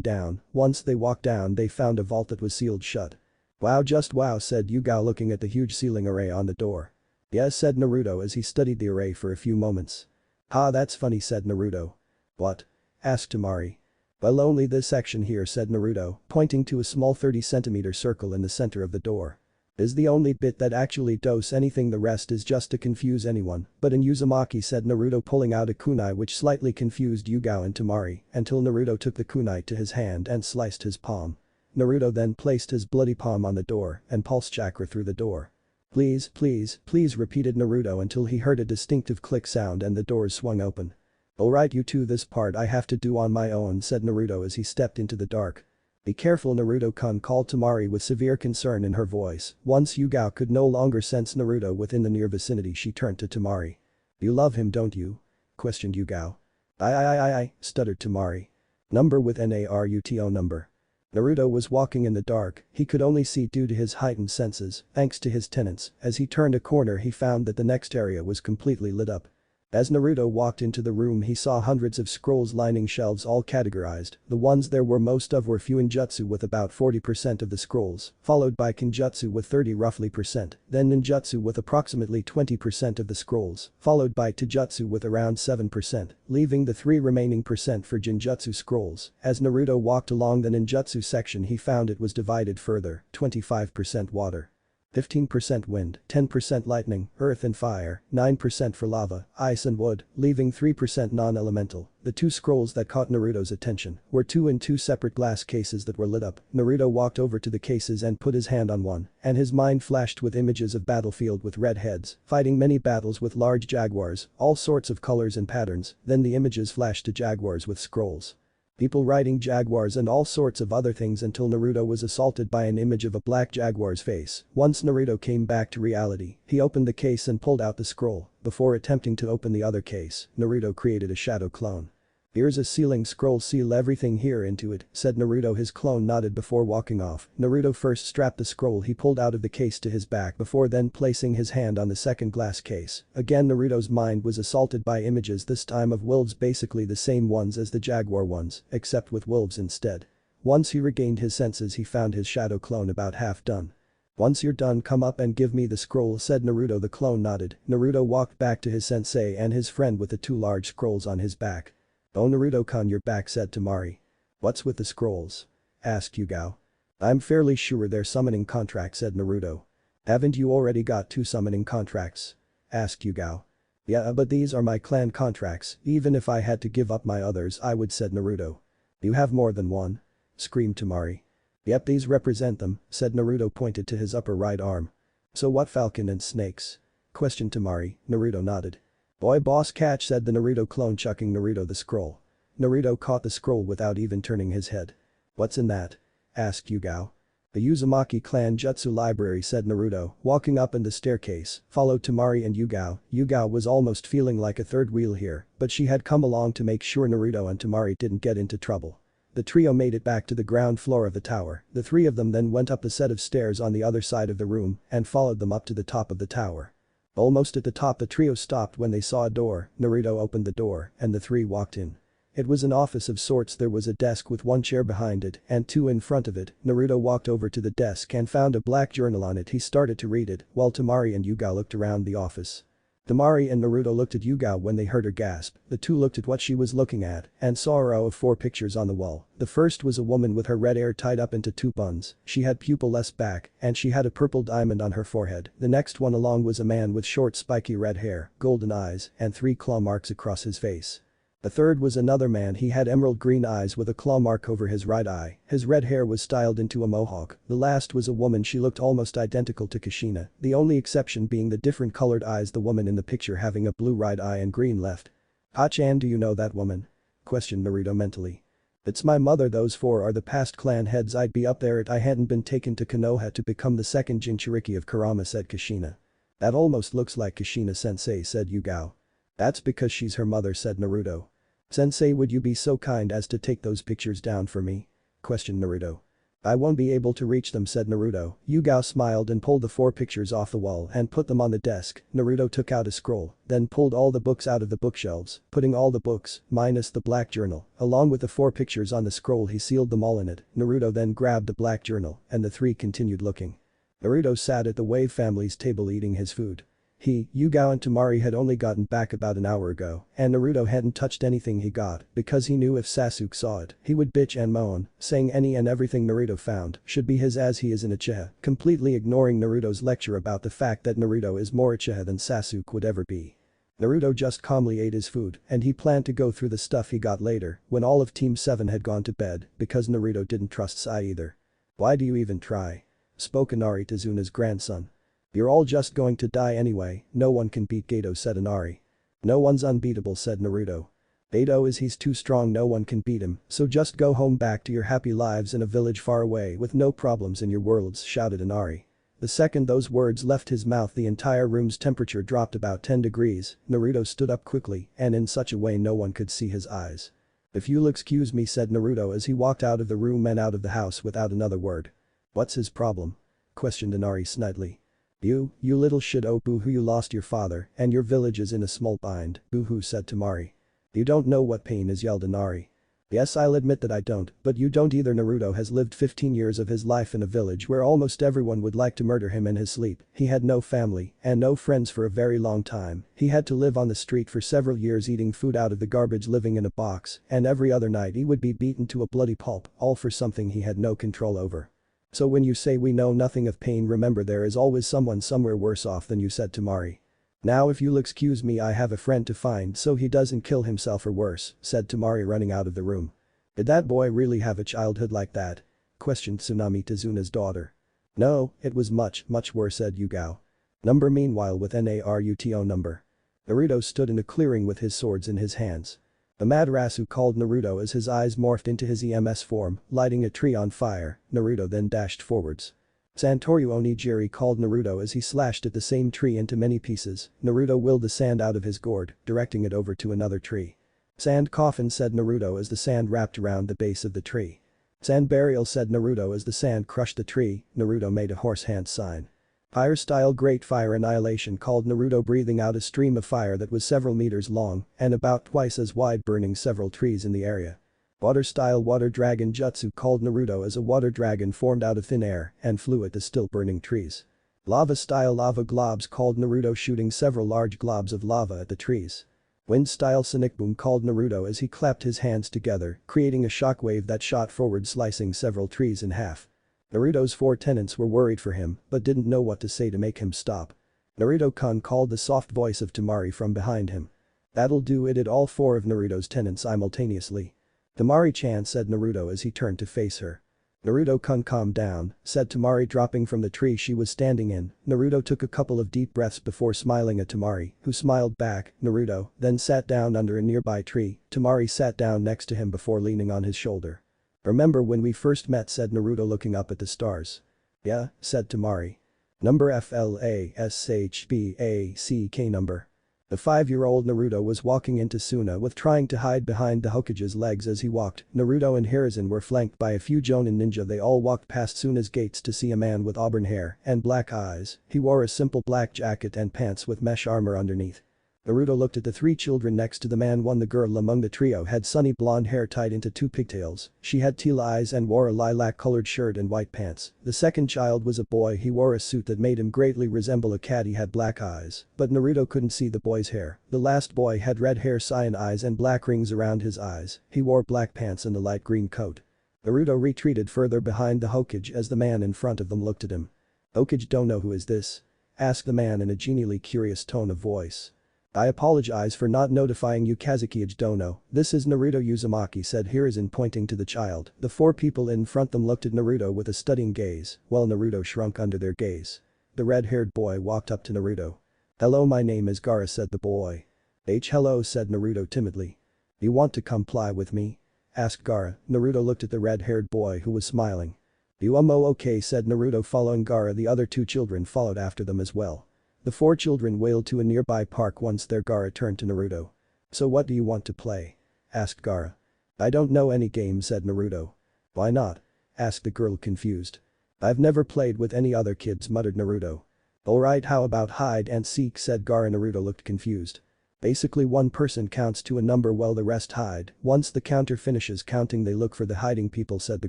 down. Once they walked down they found a vault that was sealed shut. "Wow, just wow," said Yugao looking at the huge sealing array on the door. "Yes," said Naruto as he studied the array for a few moments. "Ha, that's funny," said Naruto. "What?" asked Temari. "Well, only this section here," said Naruto, pointing to a small 30-centimeter circle in the center of the door. "Is the only bit that actually does anything, the rest is just to confuse anyone." "But in Uzumaki," said Naruto, pulling out a kunai which slightly confused Yugao and Temari until Naruto took the kunai to his hand and sliced his palm. Naruto then placed his bloody palm on the door and pulse chakra through the door. "Please, please, please," repeated Naruto until he heard a distinctive click sound and the doors swung open. "Alright you two, this part I have to do on my own," said Naruto as he stepped into the dark. "Be careful, Naruto-kun," called Temari with severe concern in her voice. Once Yugao could no longer sense Naruto within the near vicinity, she turned to Temari. "You love him, don't you?" questioned Yugao. I, stuttered Temari. "Number with Naruto number." Naruto was walking in the dark, he could only see due to his heightened senses, thanks to his tenants. As he turned a corner he found that the next area was completely lit up. As Naruto walked into the room he saw hundreds of scrolls lining shelves, all categorized. The ones there were most of were Fuinjutsu with about 40% of the scrolls, followed by Kinjutsu with 30 roughly percent, then Ninjutsu with approximately 20% of the scrolls, followed by Taijutsu with around 7%, leaving the 3 remaining percent for Jinjutsu scrolls. As Naruto walked along the Ninjutsu section he found it was divided further, 25% water, 15% wind, 10% lightning, earth and fire, 9% for lava, ice and wood, leaving 3% non-elemental. The 2 scrolls that caught Naruto's attention were 2 in 2 separate glass cases that were lit up. Naruto walked over to the cases and put his hand on one, and his mind flashed with images of battlefield with red heads, fighting many battles with large jaguars, all sorts of colors and patterns. Then the images flashed to jaguars with scrolls, people riding jaguars and all sorts of other things, until Naruto was assaulted by an image of a black jaguar's face. Once Naruto came back to reality, he opened the case and pulled out the scroll. Before attempting to open the other case, Naruto created a shadow clone. "Here's a sealing scroll, seal everything here into it," said Naruto. His clone nodded before walking off. Naruto first strapped the scroll he pulled out of the case to his back before then placing his hand on the second glass case. Again Naruto's mind was assaulted by images, this time of wolves, basically the same ones as the jaguar ones, except with wolves instead. Once he regained his senses he found his shadow clone about half done. "Once you're done come up and give me the scroll," said Naruto. The clone nodded. Naruto walked back to his sensei and his friend with the 2 large scrolls on his back. "Oh, Naruto-kun, you're back," said Temari. "What's with the scrolls?" asked Yugao. "I'm fairly sure they're summoning contracts," said Naruto. "Haven't you already got 2 summoning contracts?" asked Yugao. "Yeah, but these are my clan contracts. Even if I had to give up my others I would," said Naruto. "You have more than one?" screamed Temari. "Yep, these represent them," said Naruto, pointed to his upper right arm. "So what, falcon and snakes?" questioned Temari. Naruto nodded. "Boy boss catch," said the Naruto clone, chucking Naruto the scroll. Naruto caught the scroll without even turning his head. "What's in that?" asked Yugao. "The Uzumaki clan jutsu library," said Naruto, walking up in the staircase, followed Temari and Yugao. Yugao was almost feeling like a third wheel here, but she had come along to make sure Naruto and Temari didn't get into trouble. The trio made it back to the ground floor of the tower. The 3 of them then went up a set of stairs on the other side of the room and followed them up to the top of the tower. Almost at the top the trio stopped when they saw a door. Naruto opened the door and the 3 walked in. It was an office of sorts. There was a desk with 1 chair behind it and 2 in front of it. Naruto walked over to the desk and found a black journal on it. He started to read it while Temari and Yugao looked around the office. Temari and Naruto looked at Yugao when they heard her gasp. The 2 looked at what she was looking at and saw a row of 4 pictures on the wall. The first was a woman with her red hair tied up into 2 buns. She had pupil-less back and she had a purple diamond on her forehead. The next one along was a man with short spiky red hair, golden eyes and 3 claw marks across his face. The third was another man. He had emerald green eyes with a claw mark over his right eye, his red hair was styled into a mohawk. The last was a woman. She looked almost identical to Kushina, the only exception being the different colored eyes, the woman in the picture having a blue right eye and green left. "Ha-chan, do you know that woman?" questioned Naruto mentally. "It's my mother. Those four are the past clan heads. I'd be up there if I hadn't been taken to Konoha to become the second jinchuuriki of Kurama," said Kushina. "That almost looks like Kushina-sensei," said Yugao. "That's because she's her mother," said Naruto. "Sensei, would you be so kind as to take those pictures down for me?" questioned Naruto. "I won't be able to reach them," said Naruto. Yugao smiled and pulled the 4 pictures off the wall and put them on the desk. Naruto took out a scroll, then pulled all the books out of the bookshelves, putting all the books, minus the black journal, along with the 4 pictures on the scroll. He sealed them all in it. Naruto then grabbed the black journal and the 3 continued looking. Naruto sat at the Wave family's table eating his food. He, Yugao and Temari had only gotten back about an hour ago, and Naruto hadn't touched anything he got because he knew if Sasuke saw it, he would bitch and moan, saying any and everything Naruto found should be his as he is an Uchiha, completely ignoring Naruto's lecture about the fact that Naruto is more Uchiha than Sasuke would ever be. Naruto just calmly ate his food and he planned to go through the stuff he got later when all of Team 7 had gone to bed because Naruto didn't trust Sai either. "Why do you even try?" spoke Inari, Tazuna's grandson. "You're all just going to die anyway, no one can beat Gato," said Inari. "No one's unbeatable," said Naruto. He's too strong, no one can beat him, so just go home back to your happy lives in a village far away with no problems in your worlds," shouted Inari. The second those words left his mouth the entire room's temperature dropped about 10 degrees. Naruto stood up quickly and in such a way no one could see his eyes. "If you'll excuse me," said Naruto as he walked out of the room and out of the house without another word. "What's his problem?" questioned Inari snidely. You little shit, oh boo-hoo, you lost your father and your village is in a small bind," boo-hoo, said Temari. "You don't know what pain is," yelled Inari. "Yes, I'll admit that I don't, but you don't either." Naruto has lived 15 years of his life in a village where almost everyone would like to murder him in his sleep. He had no family and no friends for a very long time. He had to live on the street for several years eating food out of the garbage, living in a box, and every other night he would be beaten to a bloody pulp, all for something he had no control over. "So when you say we know nothing of pain, remember there is always someone somewhere worse off than you," said Temari. "Now if you'll excuse me, I have a friend to find so he doesn't kill himself or worse," said Temari, running out of the room. "Did that boy really have a childhood like that?" questioned Tsunami, Tazuna's daughter. "No, it was much worse," said Yugao. Number meanwhile with Naruto number. Naruto stood in a clearing with his swords in his hands. Amaterasu called Naruto as his eyes morphed into his EMS form, lighting a tree on fire. Naruto then dashed forwards. Santoryu Onigiri called Naruto as he slashed at the same tree into many pieces. Naruto willed the sand out of his gourd, directing it over to another tree. "Sand coffin," said Naruto as the sand wrapped around the base of the tree. "Sand burial," said Naruto as the sand crushed the tree. Naruto made a horse hand sign. "Fire style great fire annihilation," called Naruto, breathing out a stream of fire that was several meters long and about twice as wide, burning several trees in the area. "Water style water dragon jutsu," called Naruto as a water dragon formed out of thin air and flew at the still burning trees. "Lava style lava globs," called Naruto, shooting several large globs of lava at the trees. "Wind style sonic boom," called Naruto as he clapped his hands together, creating a shockwave that shot forward, slicing several trees in half. Naruto's 4 tenants were worried for him but didn't know what to say to make him stop. "Naruto-kun," called the soft voice of Temari from behind him. "That'll do it," at all 4 of Naruto's tenants simultaneously. "Temari-chan," said Naruto as he turned to face her. "Naruto-kun, calm down," said Temari, dropping from the tree she was standing in. Naruto took a couple of deep breaths before smiling at Temari, who smiled back. Naruto then sat down under a nearby tree. Temari sat down next to him before leaning on his shoulder. "Remember when we first met?" said Naruto, looking up at the stars. "Yeah," said Temari. "Number FLASHBACK number." The 5-year-old Naruto was walking into Suna with trying to hide behind the Hokage's legs. As he walked, Naruto and Hiruzen were flanked by a few Jonin ninja. They all walked past Suna's gates to see a man with auburn hair and black eyes. He wore a simple black jacket and pants with mesh armor underneath. Naruto looked at the 3 children next to the man. The girl among the trio had sunny blonde hair tied into 2 pigtails. She had teal eyes and wore a lilac-colored shirt and white pants. The second child was a boy. He wore a suit that made him greatly resemble a cat. He had black eyes, but Naruto couldn't see the boy's hair. The last boy had red hair, cyan eyes and black rings around his eyes. He wore black pants and a light green coat. Naruto retreated further behind the Hokage as the man in front of them looked at him. "Hokage, don't know who is this?" asked the man in a genially curious tone of voice. I apologize for not notifying you Kazuki Dono, this is Naruto Uzumaki said Hiruzen pointing to the child. The four people in front them looked at Naruto with a studying gaze, while Naruto shrunk under their gaze. The red-haired boy walked up to Naruto. Hello, my name is Gaara said the boy. Hello said Naruto timidly. You want to comply with me? Asked Gaara. Naruto looked at the red-haired boy who was smiling. Okay said Naruto following Gaara. The other two children followed after them as well. The four children wailed to a nearby park once their Gaara turned to Naruto. So what do you want to play? Asked Gaara. I don't know any game said Naruto. Why not? Asked the girl confused. I've never played with any other kids muttered Naruto. Alright, how about hide and seek said Gaara. Naruto looked confused. Basically one person counts to a number while the rest hide. Once the counter finishes counting they look for the hiding people said the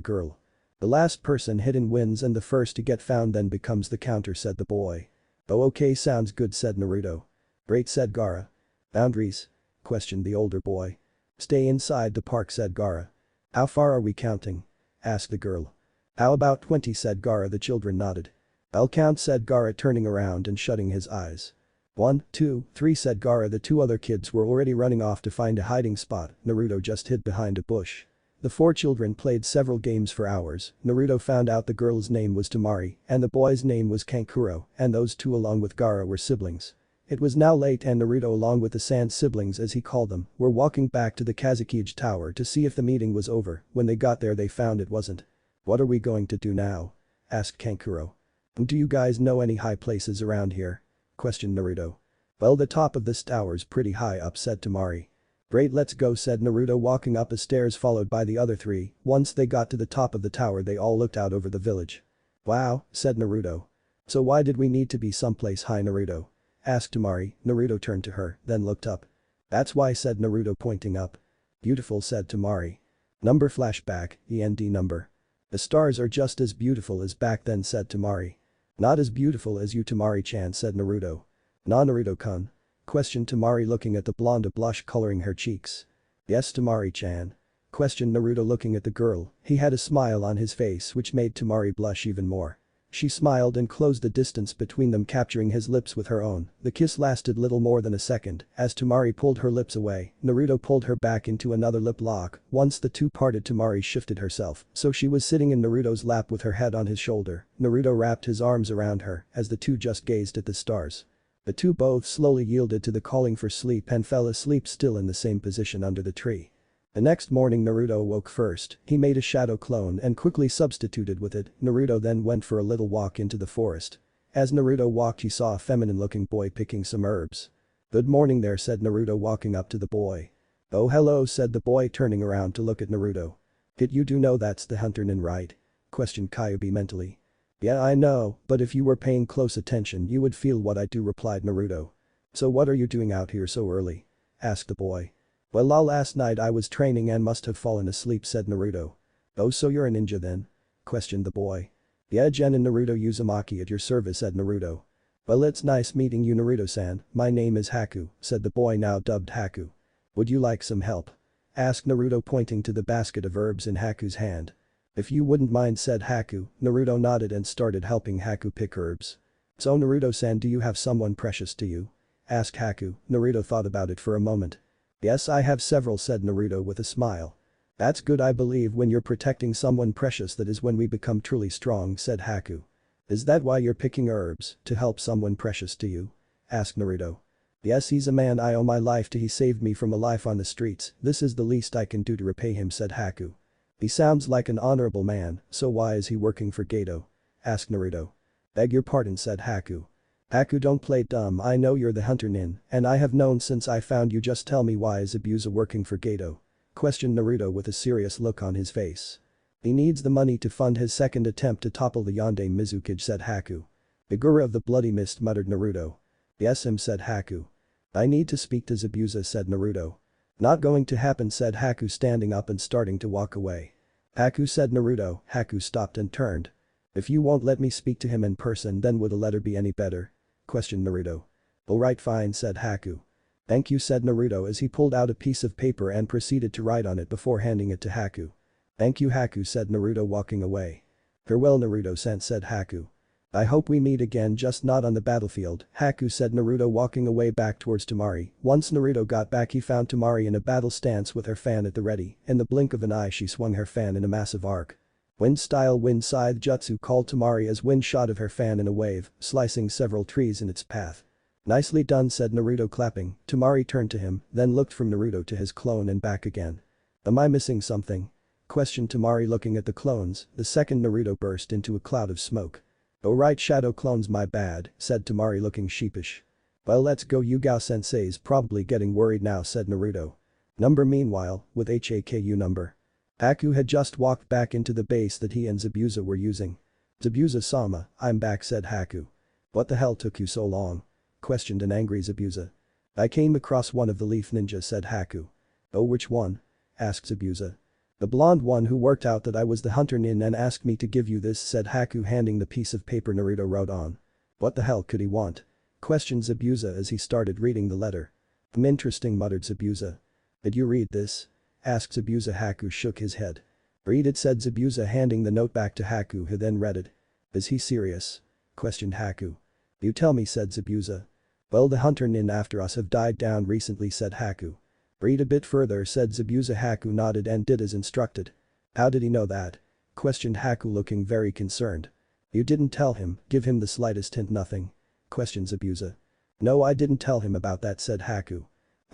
girl. The last person hidden wins and the first to get found then becomes the counter said the boy. Oh okay sounds good said Naruto. Great said Gaara. Boundaries? Questioned the older boy. Stay inside the park said Gaara. How far are we counting? Asked the girl. How about 20 said Gaara. The children nodded. I'll count said Gaara turning around and shutting his eyes. 1, 2, 3 said Gaara. The two other kids were already running off to find a hiding spot. Naruto just hid behind a bush. The four children played several games for hours. Naruto found out the girl's name was Temari and the boy's name was Kankuro and those two along with Gaara were siblings. It was now late and Naruto along with the Sand siblings as he called them were walking back to the Kazekage Tower to see if the meeting was over. When they got there they found it wasn't. What are we going to do now? Asked Kankuro. Do you guys know any high places around here? Questioned Naruto. Well the top of this tower's pretty high up said Temari. Great let's go said Naruto walking up the stairs followed by the other three. Once they got to the top of the tower they all looked out over the village. Wow, said Naruto. So why did we need to be someplace high Naruto? Asked Temari. Naruto turned to her, then looked up. That's why said Naruto pointing up. Beautiful said Temari. Number flashback, END number. The stars are just as beautiful as back then said Temari. Not as beautiful as you Temari-chan said Naruto. Nah Naruto-kun. Questioned Temari looking at the blonde blush coloring her cheeks. Yes Temari-chan. Questioned Naruto looking at the girl. He had a smile on his face which made Temari blush even more. She smiled and closed the distance between them capturing his lips with her own. The kiss lasted little more than a second. As Temari pulled her lips away, Naruto pulled her back into another lip lock. Once the two parted Temari shifted herself, so she was sitting in Naruto's lap with her head on his shoulder. Naruto wrapped his arms around her as the two just gazed at the stars. The two both slowly yielded to the calling for sleep and fell asleep still in the same position under the tree. The next morning Naruto awoke first, he made a shadow clone and quickly substituted with it. Naruto then went for a little walk into the forest. As Naruto walked he saw a feminine-looking boy picking some herbs. Good morning there said Naruto walking up to the boy. Oh hello said the boy turning around to look at Naruto. Did you do know that's the hunter Nin right? Questioned Kyuubi mentally. Yeah I know, but if you were paying close attention you would feel what I do replied Naruto. So what are you doing out here so early? Asked the boy. Well last night I was training and must have fallen asleep said Naruto. Oh so you're a ninja then? Questioned the boy. Yeah Jen and Naruto Uzumaki at your service said Naruto. Well it's nice meeting you Naruto-san, my name is Haku, said the boy now dubbed Haku. Would you like some help? Asked Naruto pointing to the basket of herbs in Haku's hand. If you wouldn't mind said Haku. Naruto nodded and started helping Haku pick herbs. So Naruto-san do you have someone precious to you? Asked Haku. Naruto thought about it for a moment. Yes I have several said Naruto with a smile. That's good I believe when you're protecting someone precious that is when we become truly strong said Haku. Is that why you're picking herbs, to help someone precious to you? Asked Naruto. Yes he's a man I owe my life to he saved me from a life on the streets, this is the least I can do to repay him said Haku. He sounds like an honorable man, so why is he working for Geto? Asked Naruto. Beg your pardon said Haku. Haku don't play dumb I know you're the hunter Nin, and I have known since I found you just tell me why is Abusa working for Geto? Questioned Naruto with a serious look on his face. He needs the money to fund his second attempt to topple the Yonde Mizukage said Haku. Bigura of the Bloody Mist muttered Naruto. Yes said Haku. I need to speak to Zabuza said Naruto. Not going to happen said Haku standing up and starting to walk away. Haku said Naruto. Haku stopped and turned. If you won't let me speak to him in person then would a letter be any better? Questioned Naruto. Alright fine said Haku. Thank you said Naruto as he pulled out a piece of paper and proceeded to write on it before handing it to Haku. Thank you Haku said Naruto walking away. Farewell Naruto-san said Haku. I hope we meet again, just not on the battlefield, Haku said, Naruto walking away back towards Temari. Once Naruto got back, he found Temari in a battle stance with her fan at the ready. In the blink of an eye she swung her fan in a massive arc. Wind-style wind scythe jutsu called Temari as wind shot of her fan in a wave, slicing several trees in its path. Nicely done, said Naruto, clapping. Temari turned to him, then looked from Naruto to his clone and back again. Am I missing something? Questioned Temari, looking at the clones. The second Naruto burst into a cloud of smoke. Oh right, shadow clones, my bad, said Temari, looking sheepish. Well, let's go, Yugao-sensei's probably getting worried now, said Naruto. Number meanwhile, with HAKU number. Haku had just walked back into the base that he and Zabuza were using. Zabuza-sama, I'm back, said Haku. What the hell took you so long? Questioned an angry Zabuza. I came across one of the leaf ninja, said Haku. Oh, which one? Asked Zabuza. The blonde one who worked out that I was the hunter nin and asked me to give you this, said Haku, handing the piece of paper Naruto wrote on. What the hell could he want? Questioned Zabuza as he started reading the letter. Interesting, muttered Zabuza. Did you read this? Asked Zabuza. Haku shook his head. Read it, said Zabuza, handing the note back to Haku, who then read it. Is he serious? Questioned Haku. You tell me, said Zabuza. Well, the hunter nin after us have died down recently, said Haku. Read a bit further, said Zabuza. Haku nodded and did as instructed. How did he know that? Questioned Haku, looking very concerned. You didn't tell him, give him the slightest hint? Nothing. Questioned Zabuza. No, I didn't tell him about that, said Haku.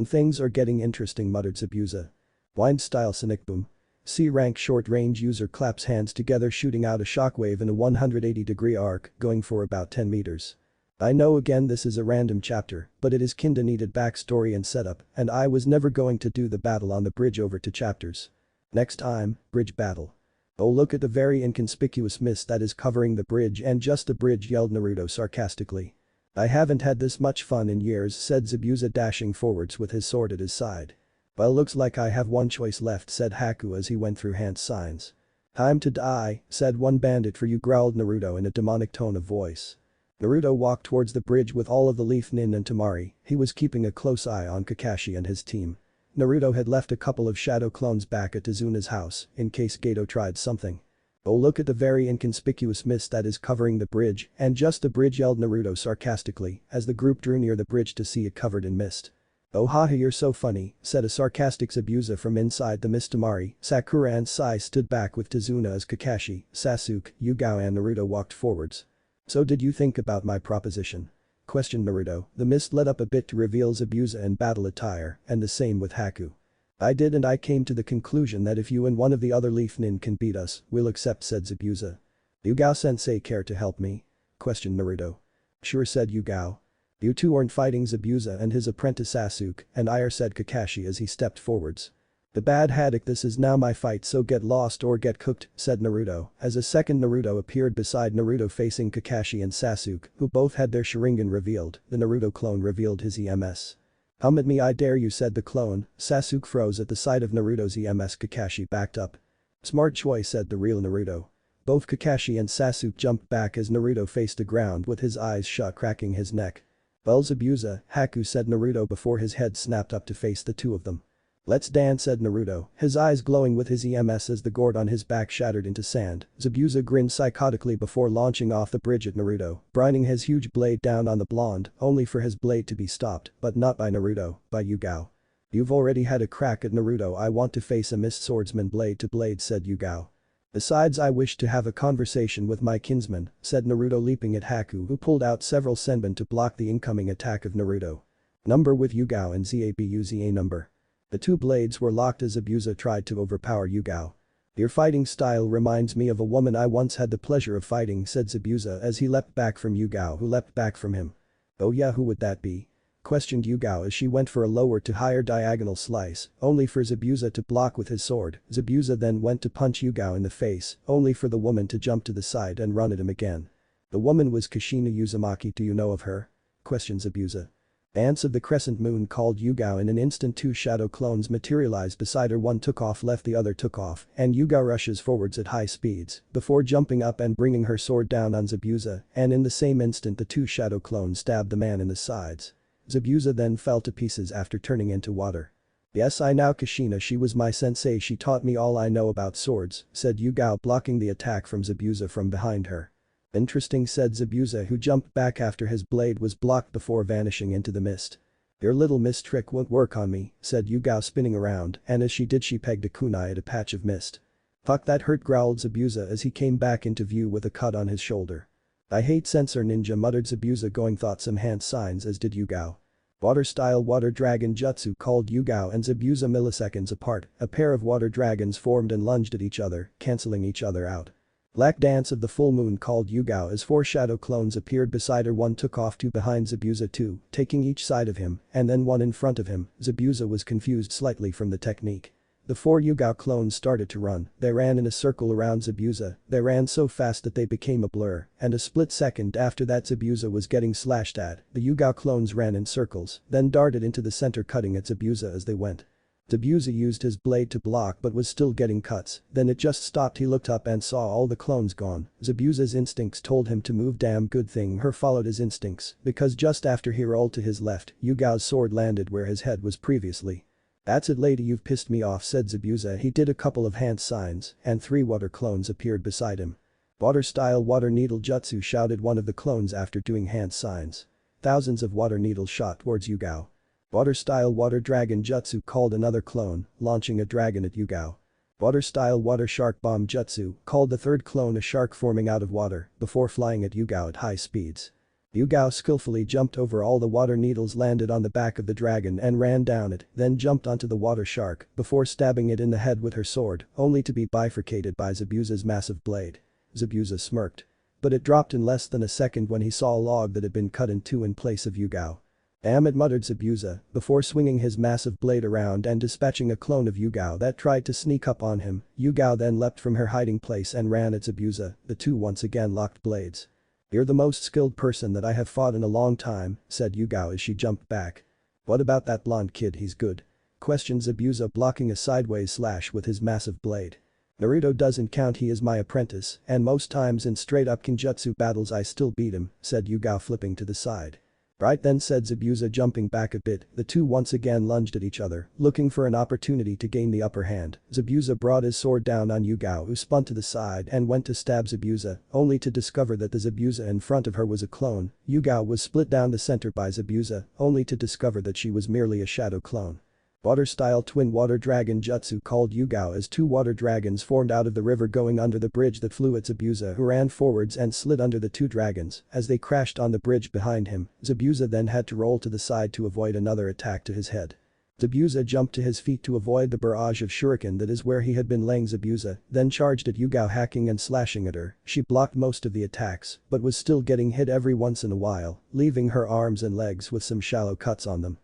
Things are getting interesting, muttered Zabuza. Wind-style Sonic Boom. C-rank short-range user claps hands together, shooting out a shockwave in a 180-degree arc, going for about 10 meters. I know, again, this is a random chapter, but it is kinda needed backstory and setup, and I was never going to do the battle on the bridge over 2 chapters. Next time, bridge battle. Oh, look at the very inconspicuous mist that is covering the bridge, and just the bridge, yelled Naruto sarcastically. I haven't had this much fun in years, said Zabuza, dashing forwards with his sword at his side. Well, looks like I have one choice left, said Haku as he went through hand signs. Time to die, said one bandit for you, growled Naruto in a demonic tone of voice. Naruto walked towards the bridge with all of the leaf nin and Temari. He was keeping a close eye on Kakashi and his team. Naruto had left a couple of shadow clones back at Tazuna's house in case Gato tried something. Oh, look at the very inconspicuous mist that is covering the bridge, and just the bridge, yelled Naruto sarcastically as the group drew near the bridge to see it covered in mist. Oh haha, you're so funny, said a sarcastic Zabuza from inside the mist. Temari, Sakura and Sai stood back with Tazuna as Kakashi, Sasuke, Yugao and Naruto walked forwards. So did you think about my proposition? Questioned Naruto. The mist lit up a bit to reveal Zabuza in battle attire, and the same with Haku. I did, and I came to the conclusion that if you and one of the other leaf nin can beat us, we'll accept, said Zabuza. Yugao-sensei care to help me? Questioned Naruto. Sure, said Yugao. You two aren't fighting, Zabuza and his apprentice Sasuke and I are, said Kakashi as he stepped forwards. The bad haddock, this is now my fight, so get lost or get cooked, said Naruto as a second Naruto appeared beside Naruto facing Kakashi and Sasuke, who both had their Sharingan revealed. The Naruto clone revealed his EMS. Come at me, I dare you, said the clone. Sasuke froze at the sight of Naruto's EMS. Kakashi backed up. Smart choice, said the real Naruto. Both Kakashi and Sasuke jumped back as Naruto faced the ground with his eyes shut, cracking his neck. Well, Zabuza, Haku, said Naruto before his head snapped up to face the two of them. Let's dance, said Naruto, his eyes glowing with his EMS as the gourd on his back shattered into sand. Zabuza grinned psychotically before launching off the bridge at Naruto, brining his huge blade down on the blonde, only for his blade to be stopped, but not by Naruto, by Yugao. You've already had a crack at Naruto, I want to face a mist swordsman blade to blade, said Yugao. Besides, I wish to have a conversation with my kinsman, said Naruto, leaping at Haku, who pulled out several senbon to block the incoming attack of Naruto. Number with Yugao and Zabuza number. The two blades were locked as Zabuza tried to overpower Yugao. Your fighting style reminds me of a woman I once had the pleasure of fighting, said Zabuza as he leapt back from Yugao, who leapt back from him. Oh yeah, who would that be? Questioned Yugao as she went for a lower to higher diagonal slice, only for Zabuza to block with his sword. Zabuza then went to punch Yugao in the face, only for the woman to jump to the side and run at him again. The woman was Kushina Uzumaki, do you know of her? Questioned Zabuza. Ants of the crescent moon, called Yugao. In an instant 2 shadow clones materialized beside her, one took off left, the other took off, and Yugao rushes forwards at high speeds, before jumping up and bringing her sword down on Zabuza, and in the same instant the 2 shadow clones stabbed the man in the sides. Zabuza then fell to pieces after turning into water. Yes, I know Kushina, she was my sensei, she taught me all I know about swords, said Yugao, blocking the attack from Zabuza from behind her. Interesting, said Zabuza, who jumped back after his blade was blocked before vanishing into the mist. Your little mist trick won't work on me, said Yugao, spinning around, and as she did she pegged a kunai at a patch of mist. Fuck, that hurt, growled Zabuza as he came back into view with a cut on his shoulder. I hate sensor ninja, muttered Zabuza, going thought some hand signs, as did Yugao. Water-style water dragon jutsu, called Yugao and Zabuza. Milliseconds apart, a pair of water dragons formed and lunged at each other, cancelling each other out. Black Dance of the Full Moon, called Yugao as 4 shadow clones appeared beside her. One took off, 2 behind Zabuza, 2 taking each side of him, and then 1 in front of him. Zabuza was confused slightly from the technique. The 4 Yugao clones started to run. They ran in a circle around Zabuza. They ran so fast that they became a blur, and a split second after that Zabuza was getting slashed at. The Yugao clones ran in circles, then darted into the center, cutting at Zabuza as they went. Zabuza used his blade to block but was still getting cuts, then it just stopped. He looked up and saw all the clones gone. Zabuza's instincts told him to move. Damn good thing her followed his instincts, because just after he rolled to his left, Yugao's sword landed where his head was previously. That's it, lady, you've pissed me off, said Zabuza. He did a couple of hand signs, and 3 water clones appeared beside him. Water-style water needle jutsu, shouted one of the clones after doing hand signs. Thousands of water needles shot towards Yugao. Water-style water dragon jutsu, called another clone, launching a dragon at Yugao. Water-style water shark bomb jutsu, called the third clone, a shark forming out of water before flying at Yugao at high speeds. Yugao skillfully jumped over all the water needles, landed on the back of the dragon and ran down it, then jumped onto the water shark before stabbing it in the head with her sword, only to be bifurcated by Zabuza's massive blade. Zabuza smirked. But it dropped in less than a second when he saw a log that had been cut in 2 in place of Yugao. Damn it, muttered Zabuza, before swinging his massive blade around and dispatching a clone of Yugao that tried to sneak up on him. Yugao then leapt from her hiding place and ran at Zabuza. The 2 once again locked blades. You're the most skilled person that I have fought in a long time, said Yugao as she jumped back. What about that blonde kid, he's good? Questioned Zabuza, blocking a sideways slash with his massive blade. Naruto doesn't count, he is my apprentice, and most times in straight-up kinjutsu battles I still beat him, said Yugao, flipping to the side. Right then, said Zabuza, jumping back a bit. The 2 once again lunged at each other, looking for an opportunity to gain the upper hand. Zabuza brought his sword down on Yugao, who spun to the side and went to stab Zabuza, only to discover that the Zabuza in front of her was a clone. Yugao was split down the center by Zabuza, only to discover that she was merely a shadow clone. Water-style twin water dragon jutsu, called Yugao as 2 water dragons formed out of the river, going under the bridge that flew at Zabuza, who ran forwards and slid under the 2 dragons as they crashed on the bridge behind him. Zabuza then had to roll to the side to avoid another attack to his head. Zabuza jumped to his feet to avoid the barrage of shuriken that is where he had been laying. Zabuza then charged at Yugao, hacking and slashing at her. She blocked most of the attacks but was still getting hit every once in a while, leaving her arms and legs with some shallow cuts on them.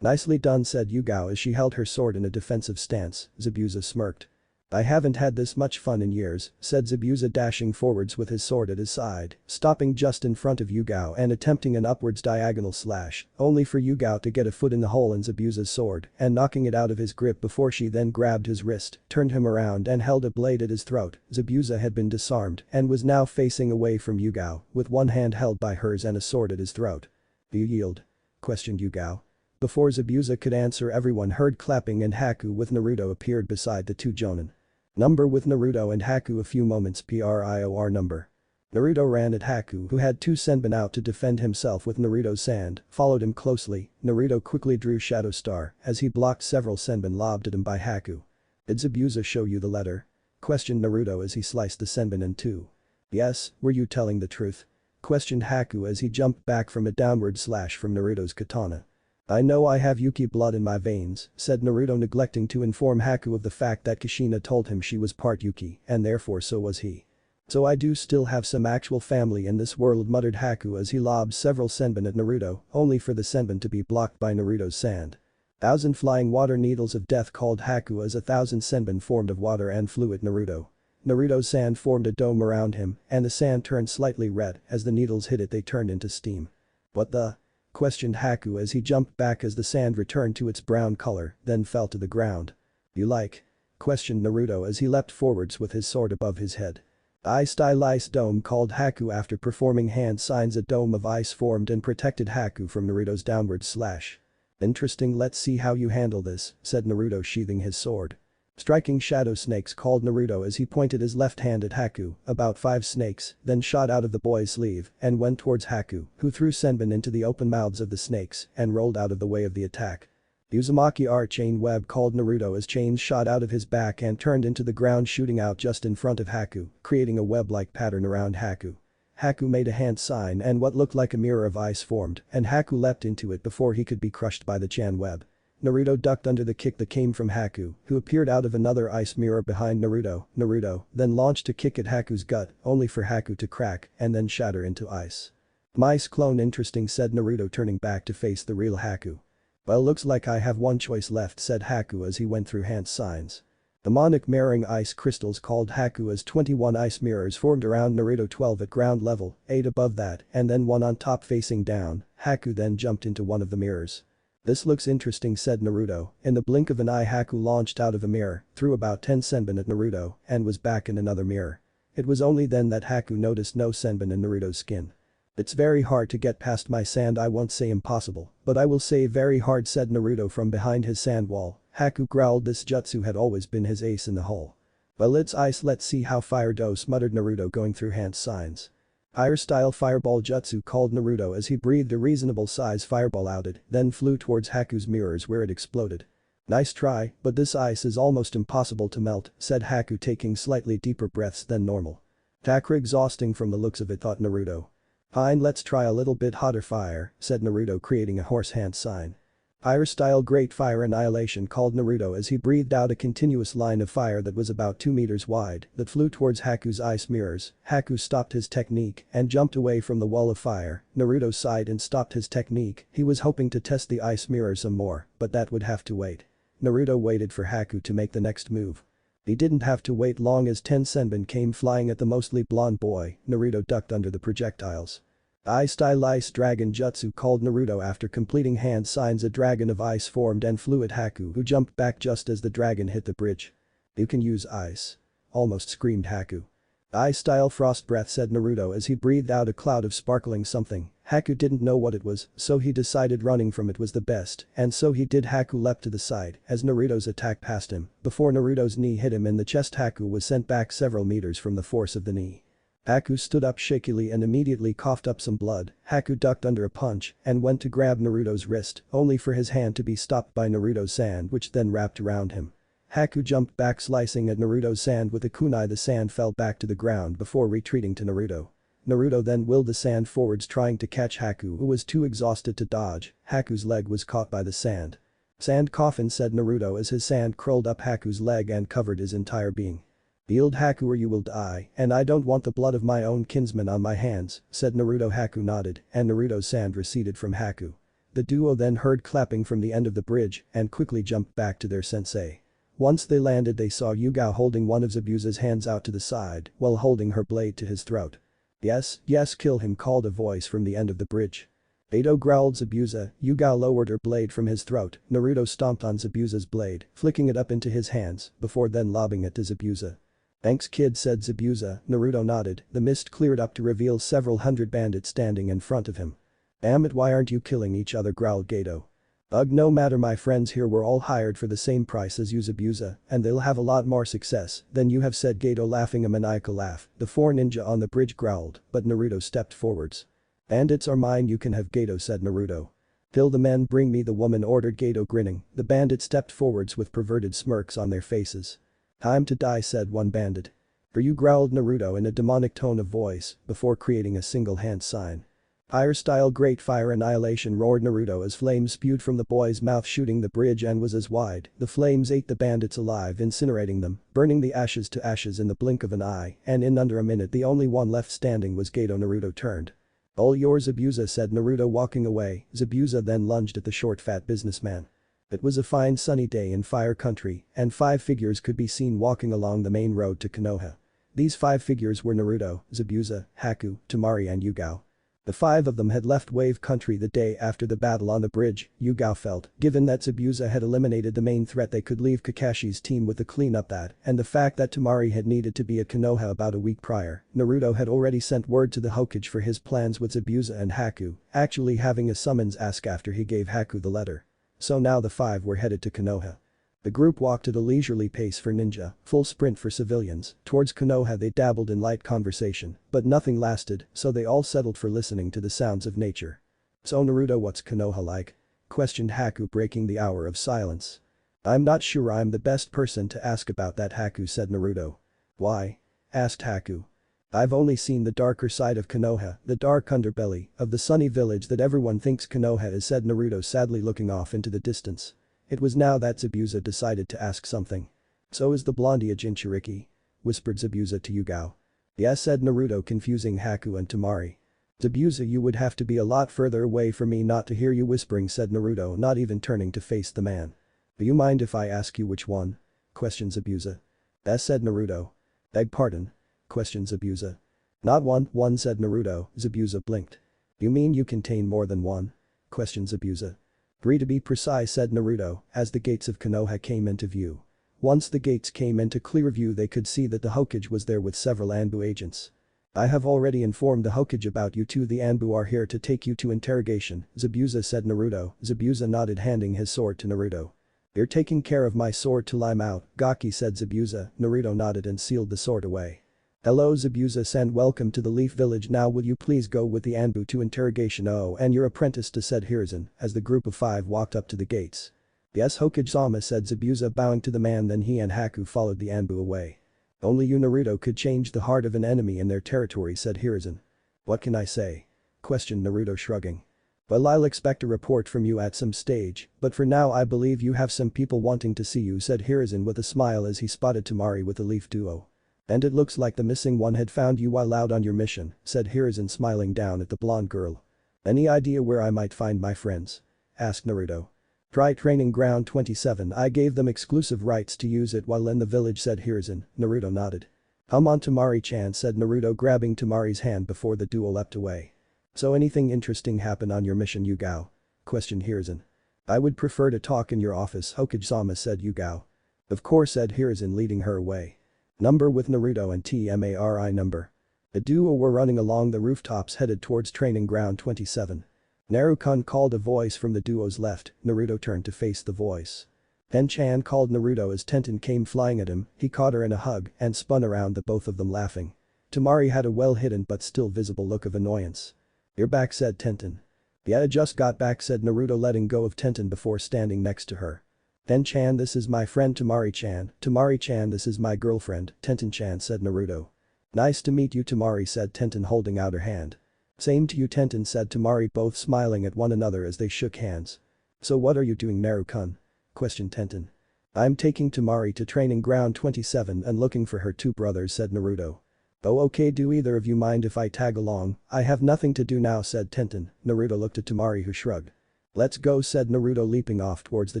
Nicely done, said Yugao as she held her sword in a defensive stance. Zabuza smirked. I haven't had this much fun in years, said Zabuza, dashing forwards with his sword at his side, stopping just in front of Yugao and attempting an upwards diagonal slash, only for Yugao to get a foot in the hole in Zabuza's sword and knocking it out of his grip before she then grabbed his wrist, turned him around and held a blade at his throat. Zabuza had been disarmed and was now facing away from Yugao, with one hand held by hers and a sword at his throat. Do you yield? Questioned Yugao. Before Zabuza could answer, everyone heard clapping and Haku with Naruto appeared beside the 2 jonin. Number with Naruto and Haku a few moments. PRIOR number. Naruto ran at Haku, who had 2 senbon out to defend himself with Naruto's sand, followed him closely. Naruto quickly drew Shadow Star as he blocked several senbon lobbed at him by Haku. Did Zabuza show you the letter? Questioned Naruto as he sliced the senbon in 2. Yes, were you telling the truth? Questioned Haku as he jumped back from a downward slash from Naruto's katana. I know I have Yuki blood in my veins, said Naruto, neglecting to inform Haku of the fact that Kushina told him she was part Yuki and therefore so was he. So I do still have some actual family in this world, muttered Haku as he lobbed several senbon at Naruto, only for the senbon to be blocked by Naruto's sand. 1,000 flying water needles of death, called Haku as 1,000 senbon formed of water and flew at Naruto. Naruto's sand formed a dome around him and the sand turned slightly red as the needles hit it, they turned into steam. What the? Questioned Haku as he jumped back as the sand returned to its brown color, then fell to the ground. You like? Questioned Naruto as he leapt forwards with his sword above his head. Ice dome, called Haku after performing hand signs. A dome of ice formed and protected Haku from Naruto's downward slash. Interesting, let's see how you handle this, said Naruto, sheathing his sword. Striking shadow snakes, called Naruto as he pointed his left hand at Haku, about 5 snakes, then shot out of the boy's sleeve and went towards Haku, who threw senbon into the open mouths of the snakes and rolled out of the way of the attack. Uzumaki R-chain web, called Naruto as chains shot out of his back and turned into the ground, shooting out just in front of Haku, creating a web-like pattern around Haku. Haku made a hand sign and what looked like a mirror of ice formed, and Haku leapt into it before he could be crushed by the Chan web. Naruto ducked under the kick that came from Haku, who appeared out of another ice mirror behind Naruto then launched a kick at Haku's gut, only for Haku to crack and then shatter into ice. Mice clone, interesting, said Naruto, turning back to face the real Haku. Well, looks like I have one choice left, said Haku as he went through hand signs. Demonic mirroring ice crystals, called Haku as 21 ice mirrors formed around Naruto, 12 at ground level, 8 above that, and then one on top facing down. Haku then jumped into one of the mirrors. This looks interesting, said Naruto. In the blink of an eye, Haku launched out of a mirror, threw about 10 senbon at Naruto, and was back in another mirror. It was only then that Haku noticed no senbon in Naruto's skin. It's very hard to get past my sand. I won't say impossible, but I will say very hard, said Naruto from behind his sand wall. Haku growled. This jutsu had always been his ace in the hole. Well, it's ice, let's see how fire dose, muttered Naruto going through hand signs. Fire style fireball jutsu, called Naruto as he breathed a reasonable size fireball out it, then flew towards Haku's mirrors where it exploded. Nice try, but this ice is almost impossible to melt, said Haku, taking slightly deeper breaths than normal. Chakra exhausting from the looks of it, thought Naruto. Fine, let's try a little bit hotter fire, said Naruto, creating a horse hand sign. Fire style great fire annihilation, called Naruto as he breathed out a continuous line of fire that was about 2 meters wide that flew towards Haku's ice mirrors. Haku stopped his technique and jumped away from the wall of fire. Naruto sighed and stopped his technique. He was hoping to test the ice mirror some more, but that would have to wait. Naruto waited for Haku to make the next move. He didn't have to wait long as 10 senbon came flying at the mostly blonde boy. Naruto ducked under the projectiles. Ice-style ice dragon jutsu, called Naruto after completing hand signs. A dragon of ice formed and flew at Haku, who jumped back just as the dragon hit the bridge. You can use ice. Almost screamed Haku. Ice-style frost breath, said Naruto as he breathed out a cloud of sparkling something. Haku didn't know what it was, so he decided running from it was the best, and so he did. Haku leapt to the side as Naruto's attack passed him. Before Naruto's knee hit him in the chest, Haku was sent back several meters from the force of the knee. Haku stood up shakily and immediately coughed up some blood. Haku ducked under a punch and went to grab Naruto's wrist, only for his hand to be stopped by Naruto's sand, which then wrapped around him. Haku jumped back, slicing at Naruto's sand with a kunai. The sand fell back to the ground before retreating to Naruto. Naruto then willed the sand forwards, trying to catch Haku, who was too exhausted to dodge. Haku's leg was caught by the sand. Sand coffin, said Naruto as his sand curled up Haku's leg and covered his entire being. Yield, Haku, or you will die, and I don't want the blood of my own kinsman on my hands, said Naruto. Haku nodded, and Naruto's sand receded from Haku. The duo then heard clapping from the end of the bridge and quickly jumped back to their sensei. Once they landed, they saw Yugao holding one of Zabuza's hands out to the side while holding her blade to his throat. Yes, kill him, called a voice from the end of the bridge. Beto, growled Zabuza. Yugao lowered her blade from his throat. Naruto stomped on Zabuza's blade, flicking it up into his hands before then lobbing it to Zabuza. Thanks, kid, said Zabuza. Naruto nodded. The mist cleared up to reveal several hundred bandits standing in front of him. Damn it, why aren't you killing each other, growled Gato. Ugh, no matter, my friends here were all hired for the same price as you, Zabuza, and they'll have a lot more success than you have, said Gato, laughing a maniacal laugh. The 4 ninja on the bridge growled, but Naruto stepped forwards. Bandits are mine, you can have, Gato, said Naruto. Kill the men, bring me the woman, ordered Gato, grinning. The bandits stepped forwards with perverted smirks on their faces. Time to die, said one bandit. For you, growled Naruto in a demonic tone of voice before creating a single hand sign. Fire-style great fire annihilation, roared Naruto as flames spewed from the boy's mouth, shooting the bridge and was as wide. The flames ate the bandits alive, incinerating them, burning the ashes to ashes in the blink of an eye, and in under a minute the only one left standing was Gato. Naruto turned. All yours, Zabuza, said Naruto, walking away. Zabuza then lunged at the short fat businessman. It was a fine sunny day in Fire Country, and 5 figures could be seen walking along the main road to Konoha. These 5 figures were Naruto, Zabuza, Haku, Temari and Yugao. The 5 of them had left Wave Country the day after the battle on the bridge. Yugao felt, given that Zabuza had eliminated the main threat, they could leave Kakashi's team with the cleanup that, and the fact that Temari had needed to be at Konoha about a week prior. Naruto had already sent word to the Hokage for his plans with Zabuza and Haku, actually having a summons ask after he gave Haku the letter. So now the 5 were headed to Konoha. The group walked at a leisurely pace for ninja, full sprint for civilians. Towards Konoha they dabbled in light conversation, but nothing lasted, so they all settled for listening to the sounds of nature. "So Naruto, what's Konoha like?" questioned Haku, breaking the hour of silence. "I'm not sure I'm the best person to ask about that," Haku said. Naruto. "Why?" asked Haku. "I've only seen the darker side of Konoha, the dark underbelly of the sunny village that everyone thinks Konoha is," said Naruto, sadly looking off into the distance. It was now that Zabuza decided to ask something. "So is the blondie a jinchuuriki?" whispered Zabuza to Yugao. "Yes," said Naruto, confusing Haku and Temari. "Zabuza, you would have to be a lot further away for me not to hear you whispering," said Naruto, not even turning to face the man. "Do you mind if I ask you which one?" questioned Zabuza. "Yes," said Naruto. "Beg pardon?" questioned Zabuza. "Not one," said Naruto. Zabuza blinked. "You mean you contain more than one?" questioned Zabuza. "Three to be precise," said Naruto, as the gates of Konoha came into view. Once the gates came into clear view they could see that the Hokage was there with several Anbu agents. "I have already informed the Hokage about you two. The Anbu are here to take you to interrogation," Zabuza said. Naruto. Zabuza nodded, handing his sword to Naruto. "You're taking care of my sword till I'm out," Gaki said. Zabuza. Naruto nodded and sealed the sword away. "Hello Zabuza-san, welcome to the Leaf Village. Now will you please go with the Anbu to interrogation? Oh, and your apprentice too," said Hiruzen, as the group of 5 walked up to the gates. "Yes Hokage-sama," said Zabuza, bowing to the man. Then he and Haku followed the Anbu away. "Only you Naruto could change the heart of an enemy in their territory," said Hiruzen. "What can I say?" questioned Naruto, shrugging. "Well, I'll expect a report from you at some stage, but for now I believe you have some people wanting to see you," said Hiruzen with a smile as he spotted Temari with the Leaf duo. "And it looks like the missing one had found you while out on your mission," said Hiruzen, smiling down at the blonde girl. "Any idea where I might find my friends?" asked Naruto. "Try Training Ground 27. I gave them exclusive rights to use it while in the village," said Hiruzen. Naruto nodded. "Come on Temari-chan," said Naruto, grabbing Temari's hand before the duo leapt away. "So anything interesting happen on your mission, Yugao?" questioned Hiruzen. "I would prefer to talk in your office, Hokage-sama," said Yugao. "Of course," said Hiruzen, leading her away. Number with Naruto and Temari number. The duo were running along the rooftops headed towards Training Ground 27. "Naru-kun," called a voice from the duo's left. Naruto turned to face the voice. "Ten-chan," called Naruto as Tenten came flying at him. He caught her in a hug and spun around, the both of them laughing. Temari had a well-hidden but still visible look of annoyance. "You're back," said Tenten. "Yeah, I just got back," said Naruto, letting go of Tenten before standing next to her. "Ten-chan, this is my friend Temari-chan. Temari-chan, this is my girlfriend, Tenten-chan," said Naruto. "Nice to meet you, Temari," said Tenten, holding out her hand. "Same to you, Tenten," said Temari, both smiling at one another as they shook hands. "So what are you doing, Naru-kun?" questioned Tenten. "I'm taking Temari to Training Ground 27 and looking for her two brothers," said Naruto. "Oh okay, do either of you mind if I tag along? I have nothing to do now," said Tenten. Naruto looked at Temari, who shrugged. "Let's go," said Naruto, leaping off towards the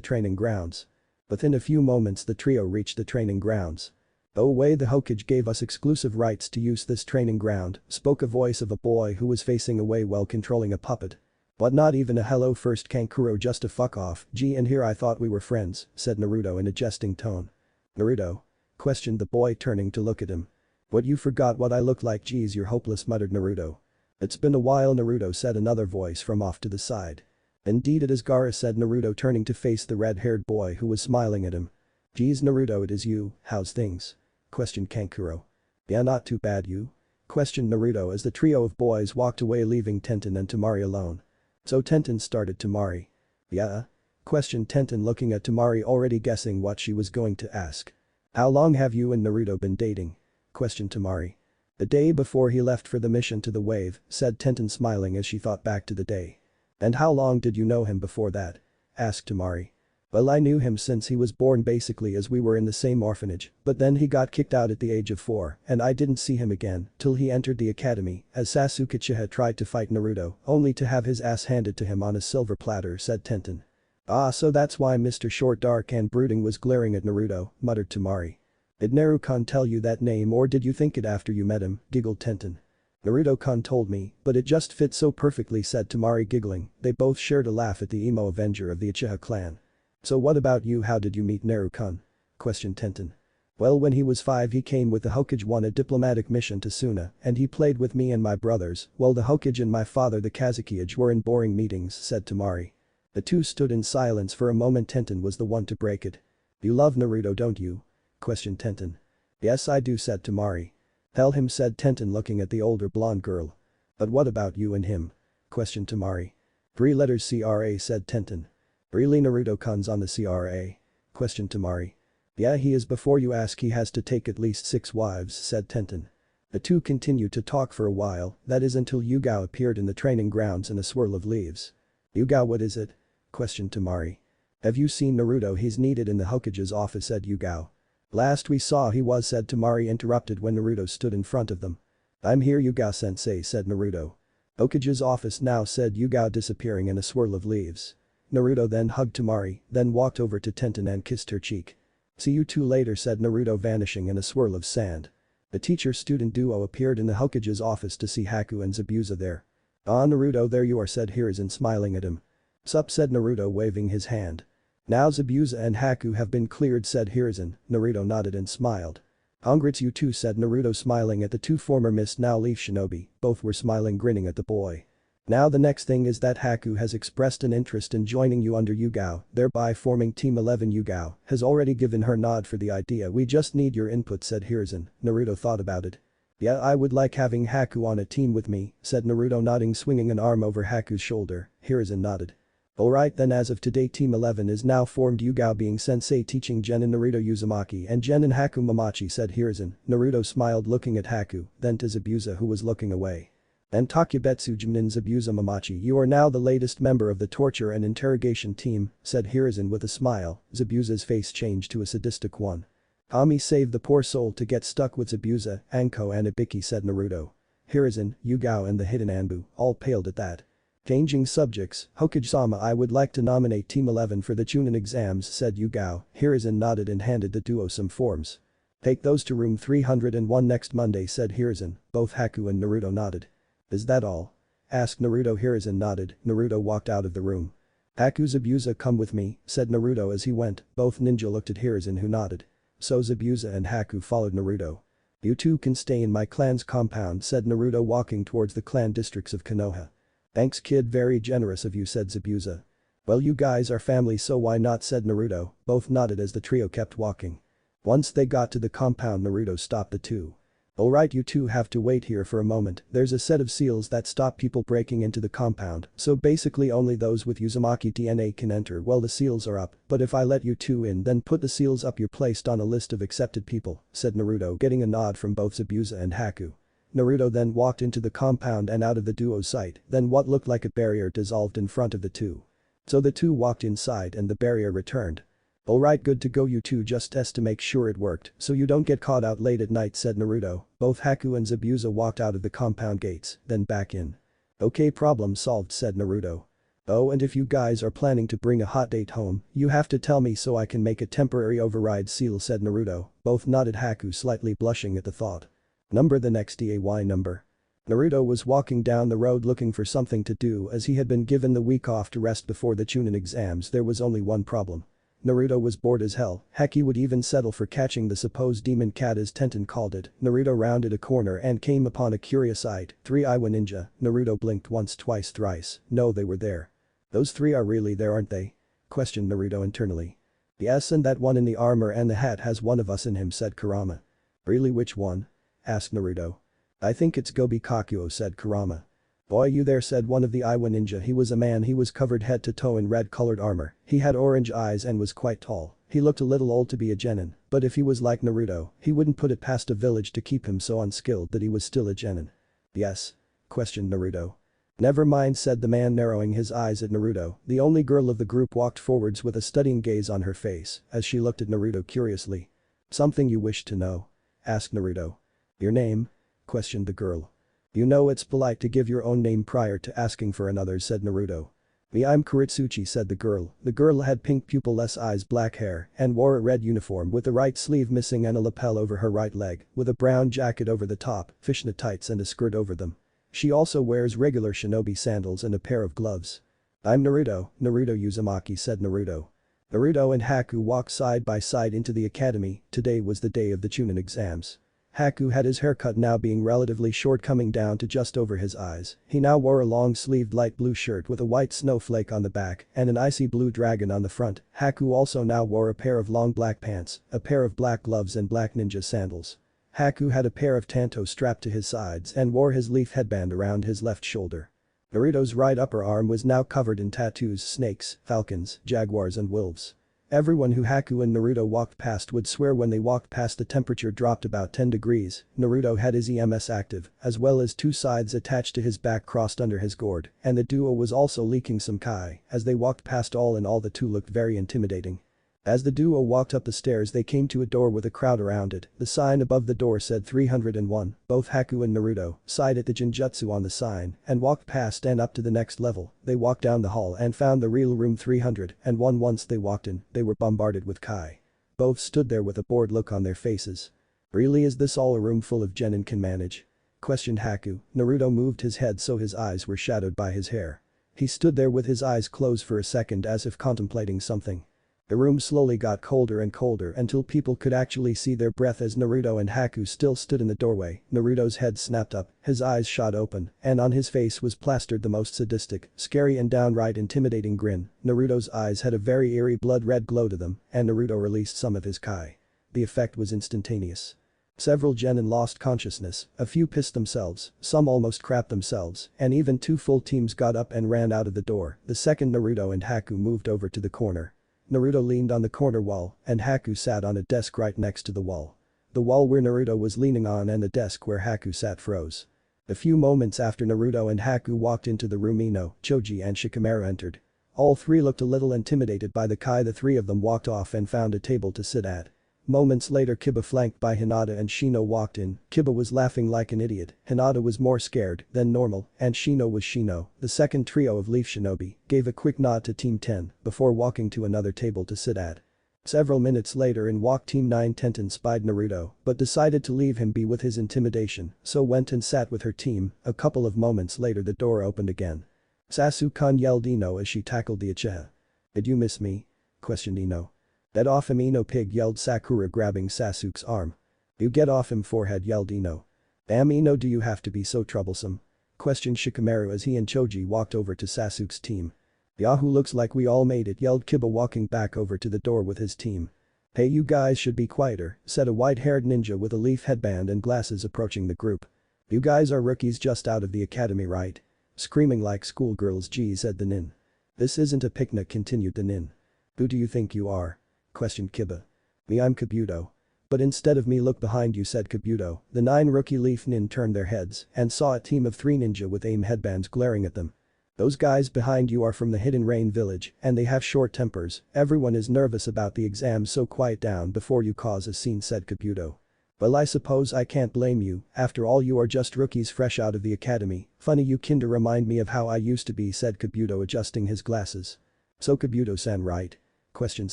training grounds. Within a few moments the trio reached the training grounds. "Oh wait, the Hokage gave us exclusive rights to use this training ground," spoke a voice of a boy who was facing away while controlling a puppet. "What, not even a hello first, Kankuro, just a fuck off, gee, and here I thought we were friends," said Naruto in a jesting tone. "Naruto?" questioned the boy, turning to look at him. "What, you forgot what I look like? Geez, you're hopeless," muttered Naruto. "It's been a while, Naruto," said another voice from off to the side. "Indeed it is, Gaara," said Naruto, turning to face the red-haired boy who was smiling at him. "Geez Naruto, it is you, how's things?" questioned Kankuro. "Yeah, not too bad, you?" questioned Naruto as the trio of boys walked away, leaving Tenten and Temari alone. "So Tenten," started Temari. "Yeah?" questioned Tenten, looking at Temari, already guessing what she was going to ask. "How long have you and Naruto been dating?" questioned Temari. "The day before he left for the mission to the wave," said Tenten, smiling as she thought back to the day. "And how long did you know him before that?" asked Temari. "Well, I knew him since he was born, basically, as we were in the same orphanage, but then he got kicked out at the age of 4 and I didn't see him again till he entered the academy as Sasuke Uchiha tried to fight Naruto only to have his ass handed to him on a silver platter," said Tenten. "Ah, so that's why Mr. Short, Dark and Brooding was glaring at Naruto," muttered Temari. "Did Naru-kun tell you that name or did you think it after you met him?" giggled Tenten. "Naruto-kun told me, but it just fits so perfectly," said Temari, giggling. They both shared a laugh at the emo avenger of the Uchiha clan. "So what about you, how did you meet Naru-kun?" questioned Tenten. "Well, when he was 5 he came with the Hokage on a diplomatic mission to Suna and he played with me and my brothers while the Hokage and my father the Kazekage were in boring meetings," said Temari. The two stood in silence for a moment. Tenten was the one to break it. You love Naruto, don't you? Questioned Tenten. Yes, I do, said Tamari. Tell him, said Tenten, looking at the older blonde girl. But what about you and him? Questioned Tamari. 3 letters CRA, said Tenten. Really, Naruto-kun's on the CRA? Questioned Tamari. Yeah, he is. Before you ask, he has to take at least 6 wives, said Tenten. The two continued to talk for a while, that is until Yugao appeared in the training grounds in a swirl of leaves. Yugao, what is it? Questioned Tamari. Have you seen Naruto? He's needed in the Hokage's office, said Yugao. Last we saw he was, said Tamari, interrupted when Naruto stood in front of them. I'm here, Yugao-sensei, said Naruto. Hokage's office now, said Yugao, disappearing in a swirl of leaves. Naruto then hugged Tamari, then walked over to Tenten and kissed her cheek. See you two later, said Naruto, vanishing in a swirl of sand. The teacher-student duo appeared in the Hokage's office to see Haku and Zabuza there. Ah, Naruto, there you are, said Hiruzen, smiling at him. Sup, said Naruto, waving his hand. Now Zabuza and Haku have been cleared, said Hiruzen. Naruto nodded and smiled. Congrats you two, said Naruto, smiling at the two former Mist Now Leaf shinobi. Both were smiling, grinning at the boy. Now the next thing is that Haku has expressed an interest in joining you under Yugao, thereby forming Team 11. Yugao has already given her nod for the idea. We just need your input, said Hiruzen. Naruto thought about it. Yeah, I would like having Haku on a team with me, said Naruto, nodding, swinging an arm over Haku's shoulder. Hiruzen nodded. Alright then, as of today Team 11 is now formed, Yugao being sensei teaching Jen and Naruto Uzumaki and Jen and Haku Mamachi, said Hiruzen. Naruto smiled, looking at Haku, then to Zabuza, who was looking away. And Takubetsu Jimnin. Zabuza Mamachi, you are now the latest member of the torture and interrogation team, said Hiruzen with a smile. Zabuza's face changed to a sadistic one. Kami saved the poor soul to get stuck with Zabuza, Anko and Ibiki, said Naruto. Hiruzen, Yugao and the hidden Anbu all paled at that. Changing subjects, Hokage-sama, I would like to nominate Team 11 for the Chunin exams, said Yugao. Hiruzen nodded and handed the duo some forms. Take those to room 301 next Monday, said Hiruzen. Both Haku and Naruto nodded. Is that all? Asked Naruto. Hiruzen nodded. Naruto walked out of the room. Haku, Zabuza, come with me, said Naruto as he went. Both ninja looked at Hiruzen, who nodded. So Zabuza and Haku followed Naruto. You two can stay in my clan's compound, said Naruto, walking towards the clan districts of Konoha. Thanks kid, very generous of you, said Zabuza. Well, you guys are family, so why not, said Naruto. Both nodded as the trio kept walking. Once they got to the compound, Naruto stopped the two. Alright, you two have to wait here for a moment. There's a set of seals that stop people breaking into the compound, so basically only those with Uzumaki DNA can enter. Well, the seals are up, but if I let you two in, then put the seals up, you're placed on a list of accepted people, said Naruto, getting a nod from both Zabuza and Haku. Naruto then walked into the compound and out of the duo's sight, then what looked like a barrier dissolved in front of the two. So the two walked inside and the barrier returned. Alright, good to go, you two, just test to make sure it worked so you don't get caught out late at night, said Naruto. Both Haku and Zabuza walked out of the compound gates, then back in. Okay, problem solved, said Naruto. Oh, and if you guys are planning to bring a hot date home, you have to tell me so I can make a temporary override seal, said Naruto. Both nodded, Haku slightly blushing at the thought. Number the next DAY number. Naruto was walking down the road looking for something to do as he had been given the week off to rest before the Chunin exams. There was only one problem. Naruto was bored as hell. Heck, he would even settle for catching the supposed demon cat, as Tenten called it. Naruto rounded a corner and came upon a curious sight. 3 Iwa ninja. Naruto blinked once, twice, thrice. No, they were there. Those 3 are really there, aren't they? Questioned Naruto internally. Yes, and that one in the armor and the hat has one of us in him, said Kurama. Really, which one? Asked Naruto. I think it's Gobi Kakuo, said Kurama. Boy, you there, said one of the Iwa ninja. He was a man. He was covered head to toe in red-colored armor. He had orange eyes and was quite tall. He looked a little old to be a genin, but if he was like Naruto, he wouldn't put it past a village to keep him so unskilled that he was still a genin. Yes? Questioned Naruto. Never mind, said the man, narrowing his eyes at Naruto. The only girl of the group walked forwards with a studying gaze on her face as she looked at Naruto curiously. Something you wish to know? Asked Naruto. Your name? Questioned the girl. You know it's polite to give your own name prior to asking for another's, said Naruto. Me, I'm Kuritsuchi, said the girl. The girl had pink pupil-less eyes, black hair, and wore a red uniform with the right sleeve missing and a lapel over her right leg, with a brown jacket over the top, fishnet tights and a skirt over them. She also wears regular shinobi sandals and a pair of gloves. I'm Naruto Uzumaki, said Naruto. Naruto and Haku walked side by side into the academy. Today was the day of the Chunin exams. Haku had his haircut now being relatively short coming down to just over his eyes. He now wore a long-sleeved light blue shirt with a white snowflake on the back and an icy blue dragon on the front. Haku also now wore a pair of long black pants, a pair of black gloves and black ninja sandals. Haku had a pair of tanto strapped to his sides and wore his leaf headband around his left shoulder. Naruto's right upper arm was now covered in tattoos, snakes, falcons, jaguars and wolves. Everyone who Haku and Naruto walked past would swear when they walked past the temperature dropped about 10 degrees. Naruto had his EMS active, as well as two scythes attached to his back crossed under his gourd, and the duo was also leaking some kai. As they walked past all in all the two looked very intimidating. As the duo walked up the stairs they came to a door with a crowd around it. The sign above the door said 301. Both Haku and Naruto sighed at the jinjutsu on the sign and walked past and up to the next level. They walked down the hall and found the real room 301. Once they walked in, they were bombarded with kai. Both stood there with a bored look on their faces. Really, is this all a room full of genin can manage? Questioned Haku. Naruto moved his head so his eyes were shadowed by his hair. He stood there with his eyes closed for a second as if contemplating something. The room slowly got colder and colder until people could actually see their breath as Naruto and Haku still stood in the doorway. Naruto's head snapped up, his eyes shot open, and on his face was plastered the most sadistic, scary and downright intimidating grin. Naruto's eyes had a very eerie blood-red glow to them, and Naruto released some of his kai. The effect was instantaneous. Several genin lost consciousness, a few pissed themselves, some almost crapped themselves, and even two full teams got up and ran out of the door. The second Naruto and Haku moved over to the corner. Naruto leaned on the corner wall and Haku sat on a desk right next to the wall. The wall where Naruto was leaning on and the desk where Haku sat froze. A few moments after Naruto and Haku walked into the room, Ino, Choji and Shikamaru entered. All three looked a little intimidated by the kai. The three of them walked off and found a table to sit at. Moments later, Kiba flanked by Hinata and Shino walked in. Kiba was laughing like an idiot, Hinata was more scared than normal, and Shino was Shino. The second trio of Leaf Shinobi gave a quick nod to Team 10 before walking to another table to sit at. Several minutes later in walked Team 9. Tenten spied Naruto but decided to leave him be with his intimidation, so went and sat with her team. A couple of moments later the door opened again. Sasuke yelled Ino as she tackled the Uchiha. "Did you miss me?" questioned Ino. "Get off him, Ino pig," yelled Sakura grabbing Sasuke's arm. "You get off him, forehead," yelled Ino. "Damn Ino, do you have to be so troublesome?" questioned Shikamaru as he and Choji walked over to Sasuke's team. "Yahoo, looks like we all made it," yelled Kiba walking back over to the door with his team. "Hey, you guys should be quieter," said a white-haired ninja with a leaf headband and glasses approaching the group. "You guys are rookies just out of the academy, right? Screaming like schoolgirls, gee," said the nin. "This isn't a picnic," continued the nin. "Who do you think you are?" questioned Kiba. "Me, I'm Kabuto." "But instead of me, look behind you," said Kabuto. The 9 rookie leaf nin turned their heads and saw a team of 3 ninja with aim headbands glaring at them. "Those guys behind you are from the Hidden Rain village and they have short tempers. Everyone is nervous about the exam, so quiet down before you cause a scene," said Kabuto. "Well, I suppose I can't blame you, after all you are just rookies fresh out of the academy. Funny you kinda remind me of how I used to be," said Kabuto adjusting his glasses. "So Kabuto-san, right?" questioned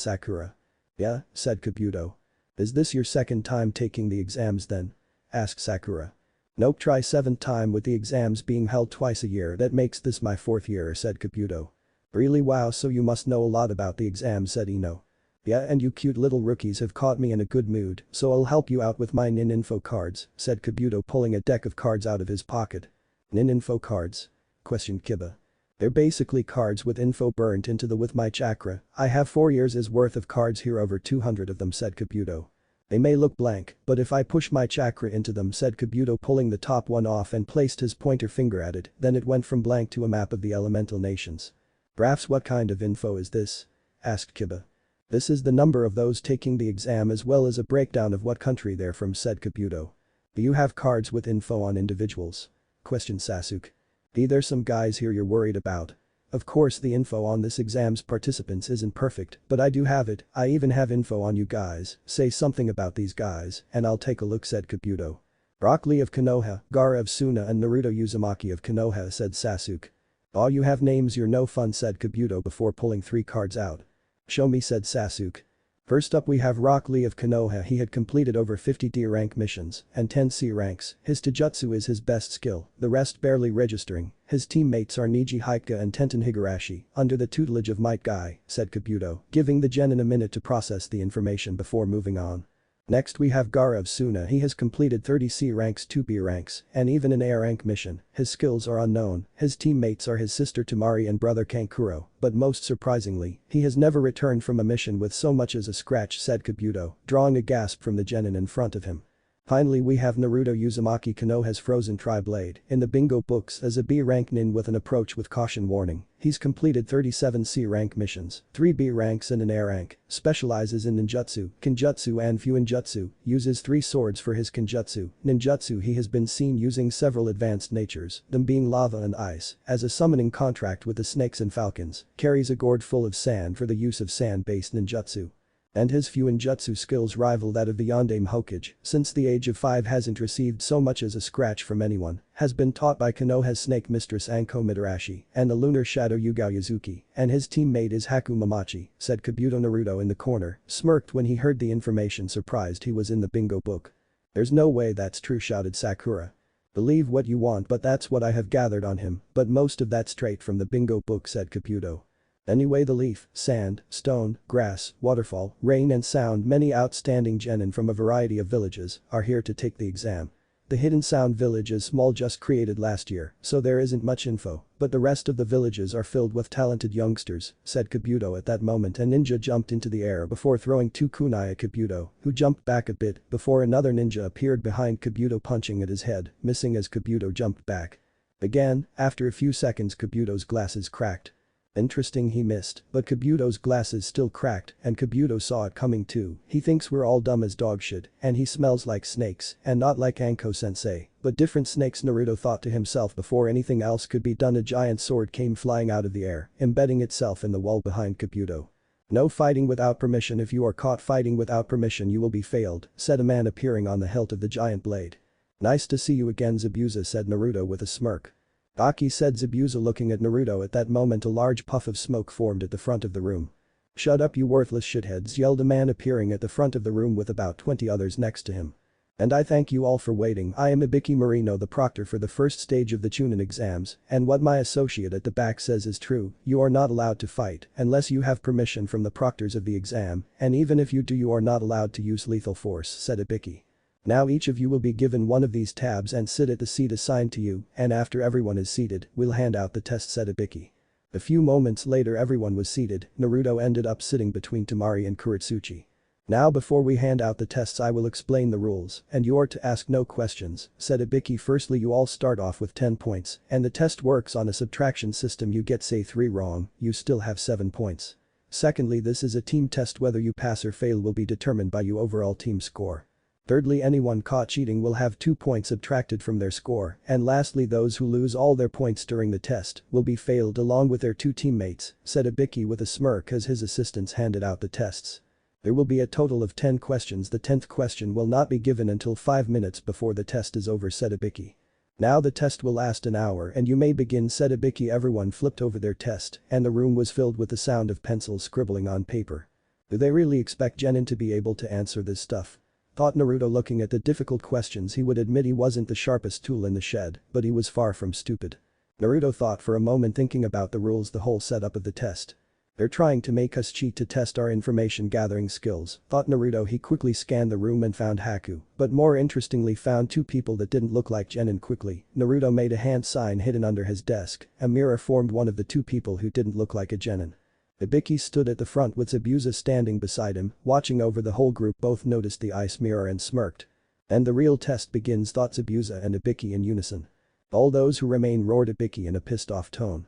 Sakura. "Yeah," said Kabuto. "Is this your second time taking the exams then?" asked Sakura. "Nope, try 7th time with the exams being held twice a year, that makes this my 4th year," said Kabuto. "Really, wow, so you must know a lot about the exams," said Ino. "Yeah, and you cute little rookies have caught me in a good mood, so I'll help you out with my nin info cards," said Kabuto pulling a deck of cards out of his pocket. "Nin info cards?" questioned Kiba. "They're basically cards with info burnt into the with my chakra. I have 4 years' worth of cards here, over 200 of them," said Kabuto. "They may look blank, but if I push my chakra into them," said Kabuto pulling the top one off and placed his pointer finger at it, then it went from blank to a map of the elemental nations. "Braffs, what kind of info is this?" asked Kiba. "This is the number of those taking the exam as well as a breakdown of what country they're from," said Kabuto. "Do you have cards with info on individuals?" questioned Sasuke. "There's some guys here you're worried about. Of course the info on this exam's participants isn't perfect, but I do have it. I even have info on you guys. Say something about these guys and I'll take a look," said Kabuto. "Rock Lee of Konoha, Gaara of Suna and Naruto Uzumaki of Konoha," said Sasuke. "Oh, you have names, you're no fun," said Kabuto before pulling 3 cards out. "Show me," said Sasuke. First up we have Rock Lee of Konoha. He had completed over 50 D rank missions and 10 C ranks. His taijutsu is his best skill, the rest barely registering. His teammates are Niji Hyuga and Tenten Higurashi, under the tutelage of Might Guy, said Kabuto, giving the genin a minute to process the information before moving on. Next we have Gaara of Suna. He has completed 30 C ranks, 2 B ranks, and even an A rank mission. His skills are unknown. His teammates are his sister Tamari and brother Kankuro, but most surprisingly, he has never returned from a mission with so much as a scratch, said Kabuto, drawing a gasp from the genin in front of him. Finally we have Naruto. Uzumaki Kano has frozen Tri-Blade in the bingo books as a B rank nin with an approach with caution warning. He's completed 37 C rank missions, 3 B ranks and an A rank, specializes in ninjutsu, kenjutsu and fuinjutsu, uses 3 swords for his kenjutsu. Ninjutsu he has been seen using several advanced natures, them being lava and ice, as a summoning contract with the snakes and falcons, carries a gourd full of sand for the use of sand-based ninjutsu. And his fuinjutsu skills rival that of the Yondaime Hokage, since the age of 5 hasn't received so much as a scratch from anyone, has been taught by Konoha's snake mistress Anko Mitarashi and the lunar shadow Yugao Yazuki, and his teammate is Haku Mamachi, said Kabuto. Naruto in the corner smirked when he heard the information, surprised he was in the bingo book. There's no way that's true, shouted Sakura. Believe what you want, but that's what I have gathered on him, but most of that's straight from the bingo book, said Kabuto. Anyway, the leaf, sand, stone, grass, waterfall, rain and sound, many outstanding genin from a variety of villages are here to take the exam. The Hidden Sound village is small, just created last year, so there isn't much info, but the rest of the villages are filled with talented youngsters, said Kabuto. At that moment a ninja jumped into the air before throwing 2 kunai at Kabuto, who jumped back a bit before another ninja appeared behind Kabuto punching at his head, missing as Kabuto jumped back. Again, after a few seconds Kabuto's glasses cracked. Interesting, he missed, but Kabuto's glasses still cracked and Kabuto saw it coming too. He thinks we're all dumb as dog shit and he smells like snakes and not like Anko-sensei, but different snakes, Naruto thought to himself before anything else could be done. A giant sword came flying out of the air, embedding itself in the wall behind Kabuto. No fighting without permission. If you are caught fighting without permission you will be failed, said a man appearing on the hilt of the giant blade. Nice to see you again, Zabuza, said Naruto with a smirk. Aki, said Zabuza looking at Naruto. At that moment a large puff of smoke formed at the front of the room. Shut up, you worthless shitheads, yelled a man appearing at the front of the room with about 20 others next to him. And I thank you all for waiting. I am Ibiki Marino, the proctor for the first stage of the Chunin exams, and what my associate at the back says is true. You are not allowed to fight unless you have permission from the proctors of the exam, and even if you do you are not allowed to use lethal force, said Ibiki. Now each of you will be given one of these tabs and sit at the seat assigned to you, and after everyone is seated, we'll hand out the test, said Ibiki. A few moments later everyone was seated. Naruto ended up sitting between Tamari and Kuretsuchi. Now before we hand out the tests I will explain the rules, and you are to ask no questions, said Ibiki. Firstly, you all start off with 10 points, and the test works on a subtraction system. You get say 3 wrong, you still have 7 points. Secondly, this is a team test. Whether you pass or fail will be determined by your overall team score. Thirdly, anyone caught cheating will have 2 points subtracted from their score, and lastly those who lose all their points during the test will be failed along with their 2 teammates, said Ibiki with a smirk as his assistants handed out the tests. There will be a total of 10 questions. The 10th question will not be given until 5 minutes before the test is over, said Ibiki. Now the test will last an hour and you may begin, said Ibiki. Everyone flipped over their test and the room was filled with the sound of pencils scribbling on paper. Do they really expect Genin to be able to answer this stuff? Thought Naruto looking at the difficult questions. He would admit he wasn't the sharpest tool in the shed, but he was far from stupid. Naruto thought for a moment, thinking about the rules, the whole setup of the test. They're trying to make us cheat to test our information gathering skills, thought Naruto. He quickly scanned the room and found Haku, but more interestingly found 2 people that didn't look like Genin. Quickly, Naruto made a hand sign hidden under his desk. A mirror formed one of the 2 people who didn't look like a Genin. Ibiki stood at the front with Zabuza standing beside him, watching over the whole group. Both noticed the ice mirror and smirked. And the real test begins, thought Zabuza and Ibiki in unison. All those who remain, roared Ibiki in a pissed off tone.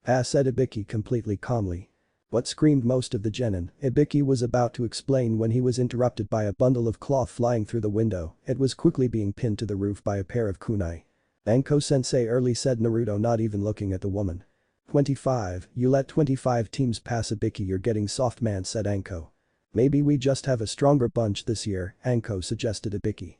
Ah, said Ibiki completely calmly. What, screamed most of the Genin. Ibiki was about to explain when he was interrupted by a bundle of cloth flying through the window. It was quickly being pinned to the roof by a pair of kunai. Anko-sensei early, said Naruto, not even looking at the woman. 25, you let 25 teams pass Ibiki, you're getting soft, man, said Anko. Maybe we just have a stronger bunch this year, Anko suggested Ibiki.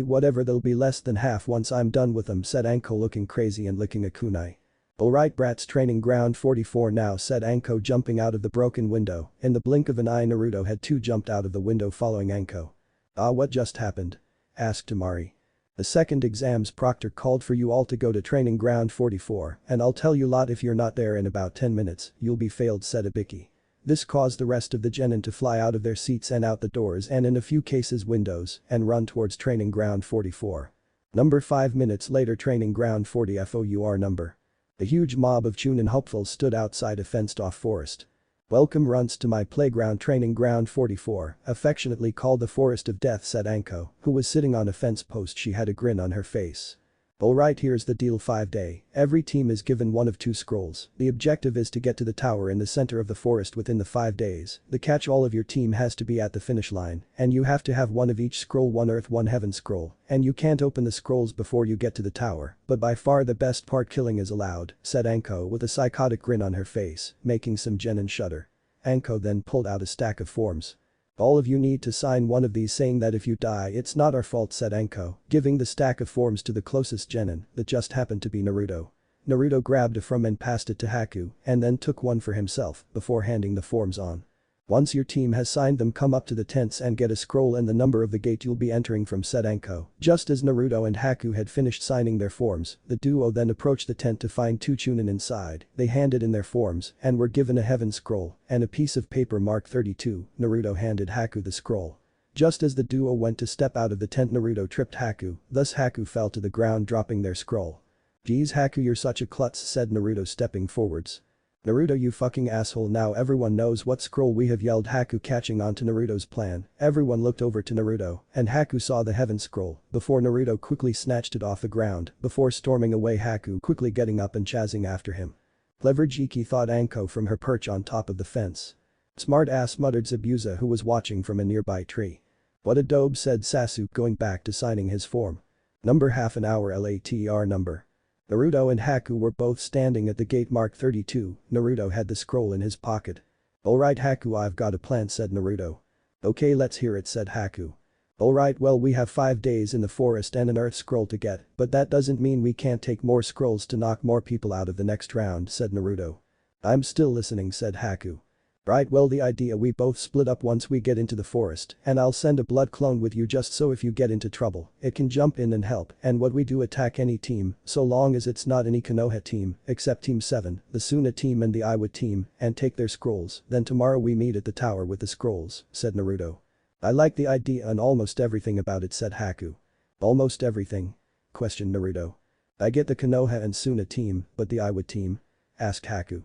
Whatever, they'll be less than half once I'm done with them, said Anko looking crazy and licking a kunai. Alright brats, training ground 44 now, said Anko jumping out of the broken window. In the blink of an eye Naruto had 2 jumped out of the window following Anko. What just happened? Asked Tamari. The second exams proctor called for you all to go to training ground 44, and I'll tell you lot, if you're not there in about 10 minutes, you'll be failed, said Ibiki. This caused the rest of the genin to fly out of their seats and out the doors and in a few cases windows and run towards training ground 44. Number 5 minutes later training ground 40 FOUR number. A huge mob of Chunin hopefuls stood outside a fenced-off forest. "Welcome runts to my playground training ground 44, affectionately called the Forest of Death," said Anko, who was sitting on a fence post. She had a grin on her face. "Alright, here's the deal. 5-day. Every team is given one of 2 scrolls. The objective is to get to the tower in the center of the forest within the 5 days. The catch: all of your team has to be at the finish line, and you have to have one of each scroll: 1 earth 1 heaven scroll, and you can't open the scrolls before you get to the tower, but by far the best part, killing is allowed," said Anko with a psychotic grin on her face, making some genin shudder. Anko then pulled out a stack of forms. "All of you need to sign one of these saying that if you die it's not our fault," said Anko, giving the stack of forms to the closest genin, that just happened to be Naruto. Naruto grabbed a from and passed it to Haku and then took one for himself before handing the forms on. "Once your team has signed them, come up to the tents and get a scroll and the number of the gate you'll be entering from," said Anko. Just as Naruto and Haku had finished signing their forms, the duo then approached the tent to find 2 Chunin inside. They handed in their forms and were given a heaven scroll and a piece of paper marked 32. Naruto handed Haku the scroll. Just as the duo went to step out of the tent, Naruto tripped Haku, thus Haku fell to the ground, dropping their scroll. "Geez Haku, you're such a klutz," said Naruto stepping forwards. "Naruto, you fucking asshole, now everyone knows what scroll we have," yelled Haku, catching on to Naruto's plan. Everyone looked over to Naruto and Haku saw the heaven scroll before Naruto quickly snatched it off the ground before storming away, Haku quickly getting up and chasing after him. "Clever Jiki," thought Anko from her perch on top of the fence. "Smart ass," muttered Zabuza, who was watching from a nearby tree. "What a dope," said Sasuke, going back to signing his form. Number half an hour later number. Naruto and Haku were both standing at the gate marked 32. Naruto had the scroll in his pocket. "Alright Haku, I've got a plan," said Naruto. "Okay, let's hear it," said Haku. "Alright, well, we have 5 days in the forest and an earth scroll to get, but that doesn't mean we can't take more scrolls to knock more people out of the next round," said Naruto. "I'm still listening," said Haku. "Right, well, the idea: we both split up once we get into the forest and I'll send a blood clone with you just so if you get into trouble it can jump in and help, and what we do, attack any team so long as it's not any Konoha team except team 7, the Suna team and the Iwa team, and take their scrolls. Then tomorrow we meet at the tower with the scrolls," said Naruto. "I like the idea and almost everything about it," said Haku. "Almost everything?" questioned Naruto. "I get the Konoha and Suna team, but the Iwa team?" asked Haku.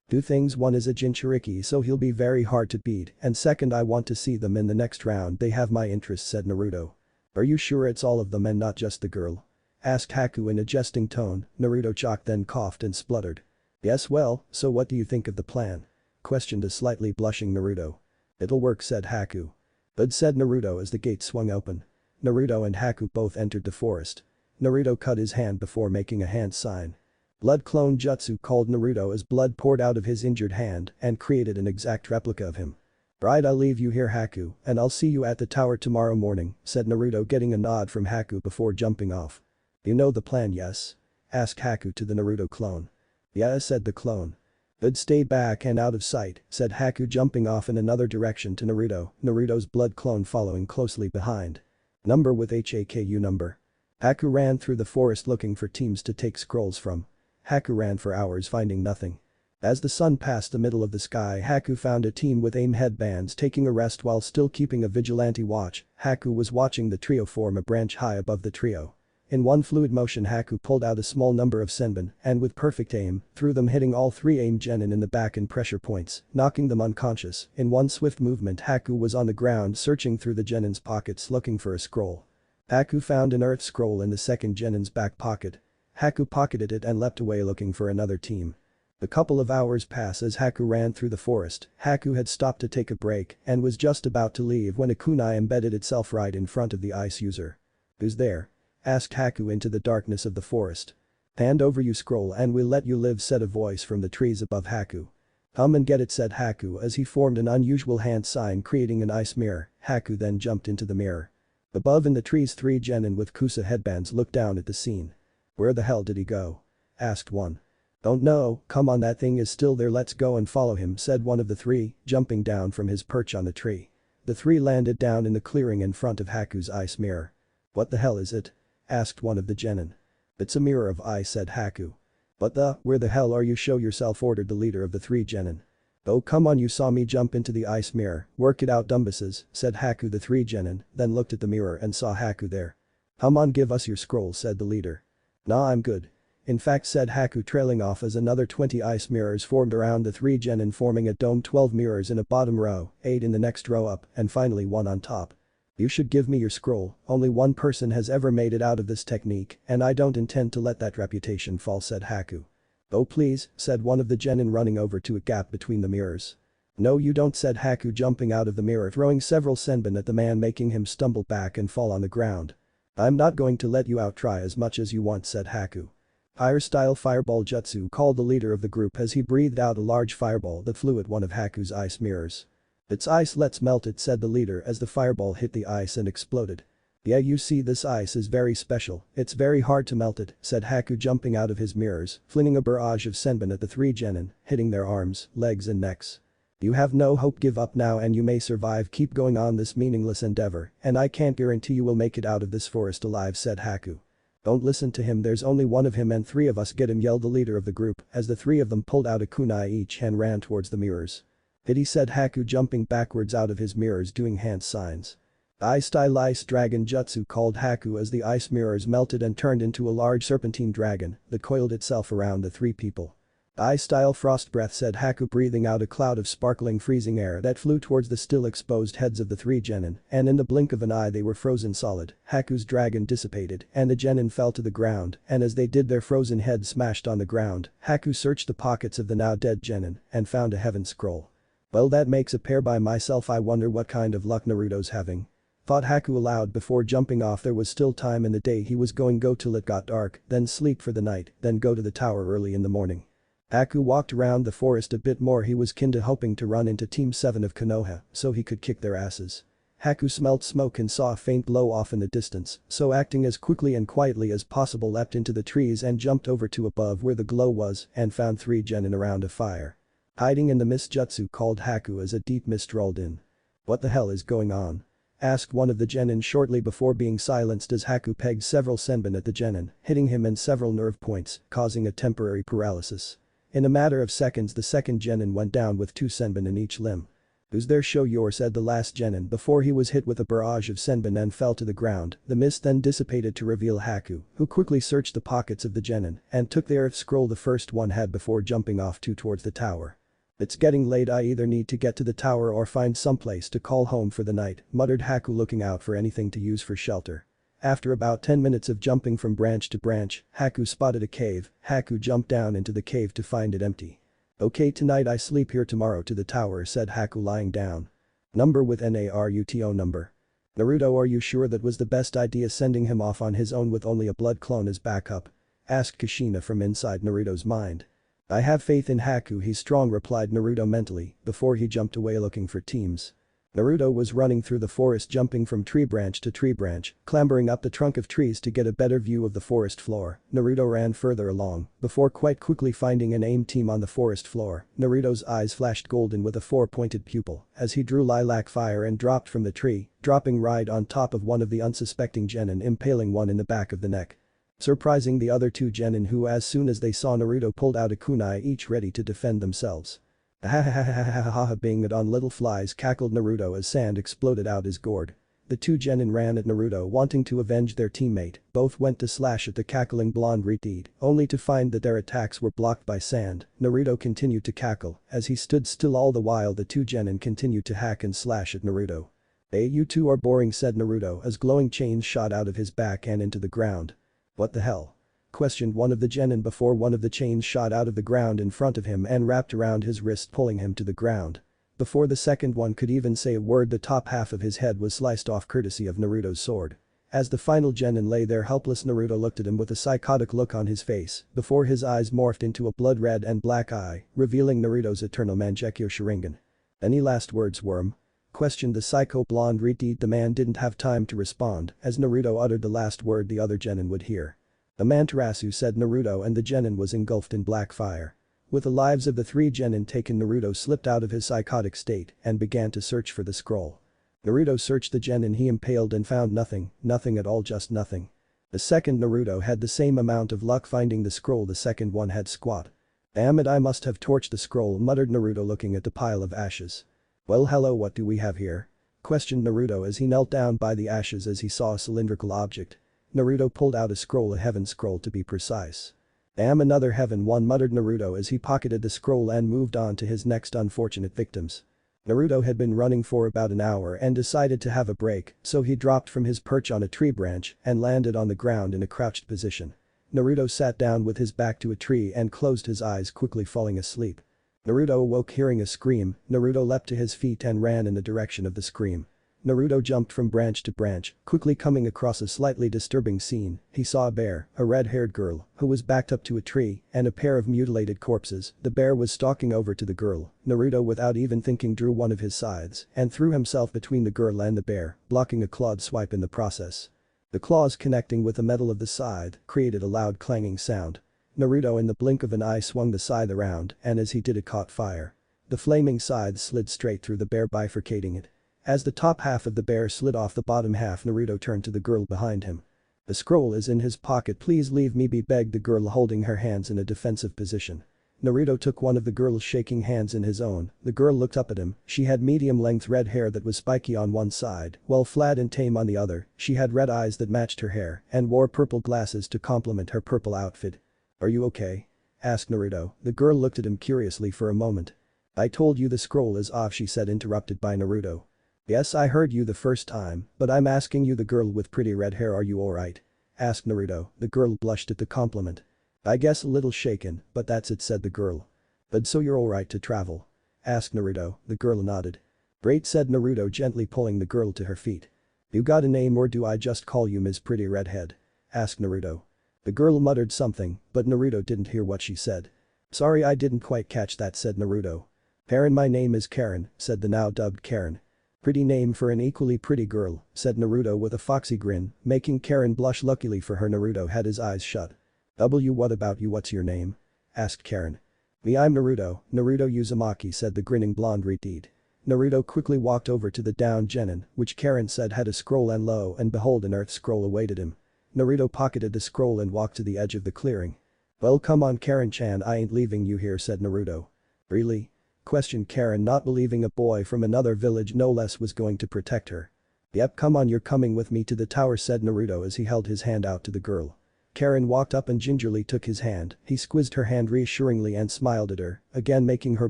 "Two things: one is a jinchuuriki, so he'll be very hard to beat, and second, I want to see them in the next round. They have my interest," said Naruto. "Are you sure it's all of them and not just the girl?" asked Haku in a jesting tone. Naruto choked, then coughed and spluttered. "Yes, well, so what do you think of the plan?" questioned a slightly blushing Naruto. "It'll work," said Haku. "Good," said Naruto as the gate swung open. Naruto and Haku both entered the forest. Naruto cut his hand before making a hand sign. Blood clone jutsu, called Naruto as blood poured out of his injured hand and created an exact replica of him. "Right, I'll leave you here, Haku, and I'll see you at the tower tomorrow morning," said Naruto, getting a nod from Haku before jumping off. "You know the plan, yes?" asked Haku to the Naruto clone. "Yeah," said the clone. "Good, stay back and out of sight," said Haku, jumping off in another direction to Naruto, Naruto's blood clone following closely behind. Number with HAKU number. Haku ran through the forest looking for teams to take scrolls from. Haku ran for hours finding nothing. As the sun passed the middle of the sky, Haku found a team with aim headbands taking a rest while still keeping a vigilante watch. Haku was watching the trio form a branch high above the trio. In one fluid motion, Haku pulled out a small number of senbon and with perfect aim, threw them, hitting all 3 aim genin in the back and pressure points, knocking them unconscious. In one swift movement, Haku was on the ground searching through the genin's pockets looking for a scroll. Haku found an earth scroll in the second genin's back pocket. Haku pocketed it and leapt away looking for another team. A couple of hours passed as Haku ran through the forest. Haku had stopped to take a break and was just about to leave when a kunai embedded itself right in front of the ice user. "Who's there?" asked Haku into the darkness of the forest. "Hand over you scroll and we'll let you live," said a voice from the trees above Haku. "Come and get it," said Haku as he formed an unusual hand sign creating an ice mirror. Haku then jumped into the mirror. Above in the trees, 3 genin with Kusa headbands looked down at the scene. "Where the hell did he go?" asked one. "Don't know, come on, that thing is still there, let's go and follow him," said one of the 3, jumping down from his perch on the tree. The 3 landed down in the clearing in front of Haku's ice mirror. "What the hell is it?" asked one of the genin. "It's a mirror of ice," said Haku. "Where the hell are you? Show yourself," ordered the leader of the 3 genin. "Oh come on, you saw me jump into the ice mirror, work it out dumbuses," said Haku the 3 genin, then looked at the mirror and saw Haku there. "Come on, give us your scroll," said the leader. "Nah, I'm good." In fact, said Haku, trailing off as another 20 ice mirrors formed around the 3 genin, forming a dome. 12 mirrors in a bottom row, 8 in the next row up, and finally 1 on top. "You should give me your scroll, only one person has ever made it out of this technique and I don't intend to let that reputation fall," said Haku. "Oh please," said one of the genin, running over to a gap between the mirrors. "No you don't," said Haku, jumping out of the mirror, throwing several senbon at the man, making him stumble back and fall on the ground. "I'm not going to let you out, try as much as you want," said Haku. "Fire style fireball jutsu," called the leader of the group as he breathed out a large fireball that flew at one of Haku's ice mirrors. "It's ice, let's melt it," said the leader as the fireball hit the ice and exploded. "Yeah, you see, this ice is very special, it's very hard to melt it," said Haku, jumping out of his mirrors, flinging a barrage of senbon at the 3 genin, hitting their arms, legs and necks. "You have no hope, give up now and you may survive, keep going on this meaningless endeavor, and I can't guarantee you will make it out of this forest alive," said Haku. "Don't listen to him, there's only one of him and 3 of us get him," yelled the leader of the group as the 3 of them pulled out a kunai each and ran towards the mirrors. "Pity," said Haku, jumping backwards out of his mirrors, doing hand signs. "Ice style ice dragon jutsu," called Haku as the ice mirrors melted and turned into a large serpentine dragon that coiled itself around the 3 people. "Ice style frost breath," said Haku, breathing out a cloud of sparkling freezing air that flew towards the still exposed heads of the 3 genin, and in the blink of an eye they were frozen solid. Haku's dragon dissipated and the genin fell to the ground, and as they did, their frozen heads smashed on the ground. Haku searched the pockets of the now dead genin and found a heaven scroll. "Well, that makes a pair by myself, I wonder what kind of luck Naruto's having," thought Haku aloud before jumping off. There was still time in the day, he was going go till it got dark, then sleep for the night, then go to the tower early in the morning. Haku walked around the forest a bit more. He was kinda hoping to run into Team 7 of Konoha so he could kick their asses. Haku smelled smoke and saw a faint glow off in the distance, so acting as quickly and quietly as possible leapt into the trees and jumped over to above where the glow was and found 3 genin around a fire. "Hiding in the mist jutsu," called Haku as a deep mist rolled in. "What the hell is going on?" asked one of the genin shortly before being silenced as Haku pegged several senbon at the genin, hitting him in several nerve points, causing a temporary paralysis. In a matter of seconds the second genin went down with 2 senbon in each limb. "Who's there, show your," said the last genin before he was hit with a barrage of senbon and fell to the ground. The mist then dissipated to reveal Haku, who quickly searched the pockets of the genin and took the earth scroll the first one had before jumping off towards the tower. "It's getting late, I either need to get to the tower or find someplace to call home for the night," muttered Haku, looking out for anything to use for shelter. After about 10 minutes of jumping from branch to branch, Haku spotted a cave. Haku jumped down into the cave to find it empty. "Okay, tonight I sleep here, tomorrow to the tower," said Haku, lying down. "Number with Naruto number." "Naruto, are you sure that was the best idea, sending him off on his own with only a blood clone as backup?" asked Kushina from inside Naruto's mind. "I have faith in Haku, he's strong," replied Naruto mentally before he jumped away looking for teams. Naruto was running through the forest, jumping from tree branch to tree branch, clambering up the trunk of trees to get a better view of the forest floor. Naruto ran further along before quite quickly finding an aim team on the forest floor. Naruto's eyes flashed golden with a 4-pointed pupil as he drew lilac fire and dropped from the tree, dropping right on top of one of the unsuspecting genin, impaling one in the back of the neck, surprising the other 2 genin, who as soon as they saw Naruto pulled out a kunai each ready to defend themselves. "Ha being it on little flies," cackled Naruto as sand exploded out his gourd. The 2 genin ran at Naruto wanting to avenge their teammate. Both went to slash at the cackling blonde retard, only to find that their attacks were blocked by sand. Naruto continued to cackle as he stood still, all the while the 2 genin continued to hack and slash at Naruto. "Hey, you 2 are boring," said Naruto as glowing chains shot out of his back and into the ground. "What the hell?" questioned one of the genin before one of the chains shot out of the ground in front of him and wrapped around his wrist, pulling him to the ground. Before the second one could even say a word, the top half of his head was sliced off courtesy of Naruto's sword. As the final genin lay there helpless, Naruto looked at him with a psychotic look on his face before his eyes morphed into a blood red and black eye, revealing Naruto's eternal Mangekyo Sharingan. "Any last words, worm?" questioned the psycho blonde retard. The man didn't have time to respond as Naruto uttered the last word the other genin would hear. "Amaterasu," said Naruto, and the genin was engulfed in black fire. With the lives of the 3 genin taken, Naruto slipped out of his psychotic state and began to search for the scroll. Naruto searched the genin he impaled and found nothing, nothing at all, just nothing. The second Naruto had the same amount of luck finding the scroll the second one had, squat. Damn it, I must have torched the scroll, muttered Naruto looking at the pile of ashes. Well, hello, what do we have here? Questioned Naruto as he knelt down by the ashes as he saw a cylindrical object. Naruto pulled out a scroll, a heaven scroll to be precise. Damn, another heaven one, muttered Naruto as he pocketed the scroll and moved on to his next unfortunate victims. Naruto had been running for about an hour and decided to have a break, so he dropped from his perch on a tree branch and landed on the ground in a crouched position. Naruto sat down with his back to a tree and closed his eyes, quickly falling asleep. Naruto awoke hearing a scream. Naruto leapt to his feet and ran in the direction of the scream. Naruto jumped from branch to branch, quickly coming across a slightly disturbing scene. He saw a bear, a red-haired girl, who was backed up to a tree, and a pair of mutilated corpses. The bear was stalking over to the girl. Naruto, without even thinking, drew one of his scythes and threw himself between the girl and the bear, blocking a clawed swipe in the process. The claws connecting with the metal of the scythe created a loud clanging sound. Naruto in the blink of an eye swung the scythe around, and as he did it caught fire. The flaming scythe slid straight through the bear, bifurcating it. As the top half of the bear slid off the bottom half, Naruto turned to the girl behind him. The scroll is in his pocket, please leave me be, begged the girl, holding her hands in a defensive position. Naruto took one of the girl's shaking hands in his own. The girl looked up at him. She had medium-length red hair that was spiky on one side, while flat and tame on the other. She had red eyes that matched her hair and wore purple glasses to complement her purple outfit. "Are you okay?" asked Naruto. The girl looked at him curiously for a moment. "I told you the scroll is off," she said, interrupted by Naruto. "Yes, I heard you the first time, but I'm asking you, the girl with pretty red hair, are you alright?" asked Naruto. The girl blushed at the compliment. "I guess a little shaken, but that's it," said the girl. "But so you're alright to travel?" asked Naruto. The girl nodded. "Great," said Naruto, gently pulling the girl to her feet. "You got a name, or do I just call you Ms. Pretty Redhead?" asked Naruto. The girl muttered something, but Naruto didn't hear what she said. "Sorry, I didn't quite catch that," said Naruto. "Karen, my name is Karen," said the now dubbed Karen. "Pretty name for an equally pretty girl," said Naruto with a foxy grin, making Karen blush. Luckily for her, Naruto had his eyes shut. What about you, what's your name?" asked Karen. "Me, I'm Naruto Uzumaki," said the grinning blonde redhead. Naruto quickly walked over to the downed genin, which Karen said had a scroll, and lo and behold, an earth scroll awaited him. Naruto pocketed the scroll and walked to the edge of the clearing. "Well, come on, Karen-chan, I ain't leaving you here," said Naruto. "Really?" questioned Karen, not believing a boy from another village no less was going to protect her. "Yep, come on, you're coming with me to the tower," said Naruto as he held his hand out to the girl. Karen walked up and gingerly took his hand. He squeezed her hand reassuringly and smiled at her, again making her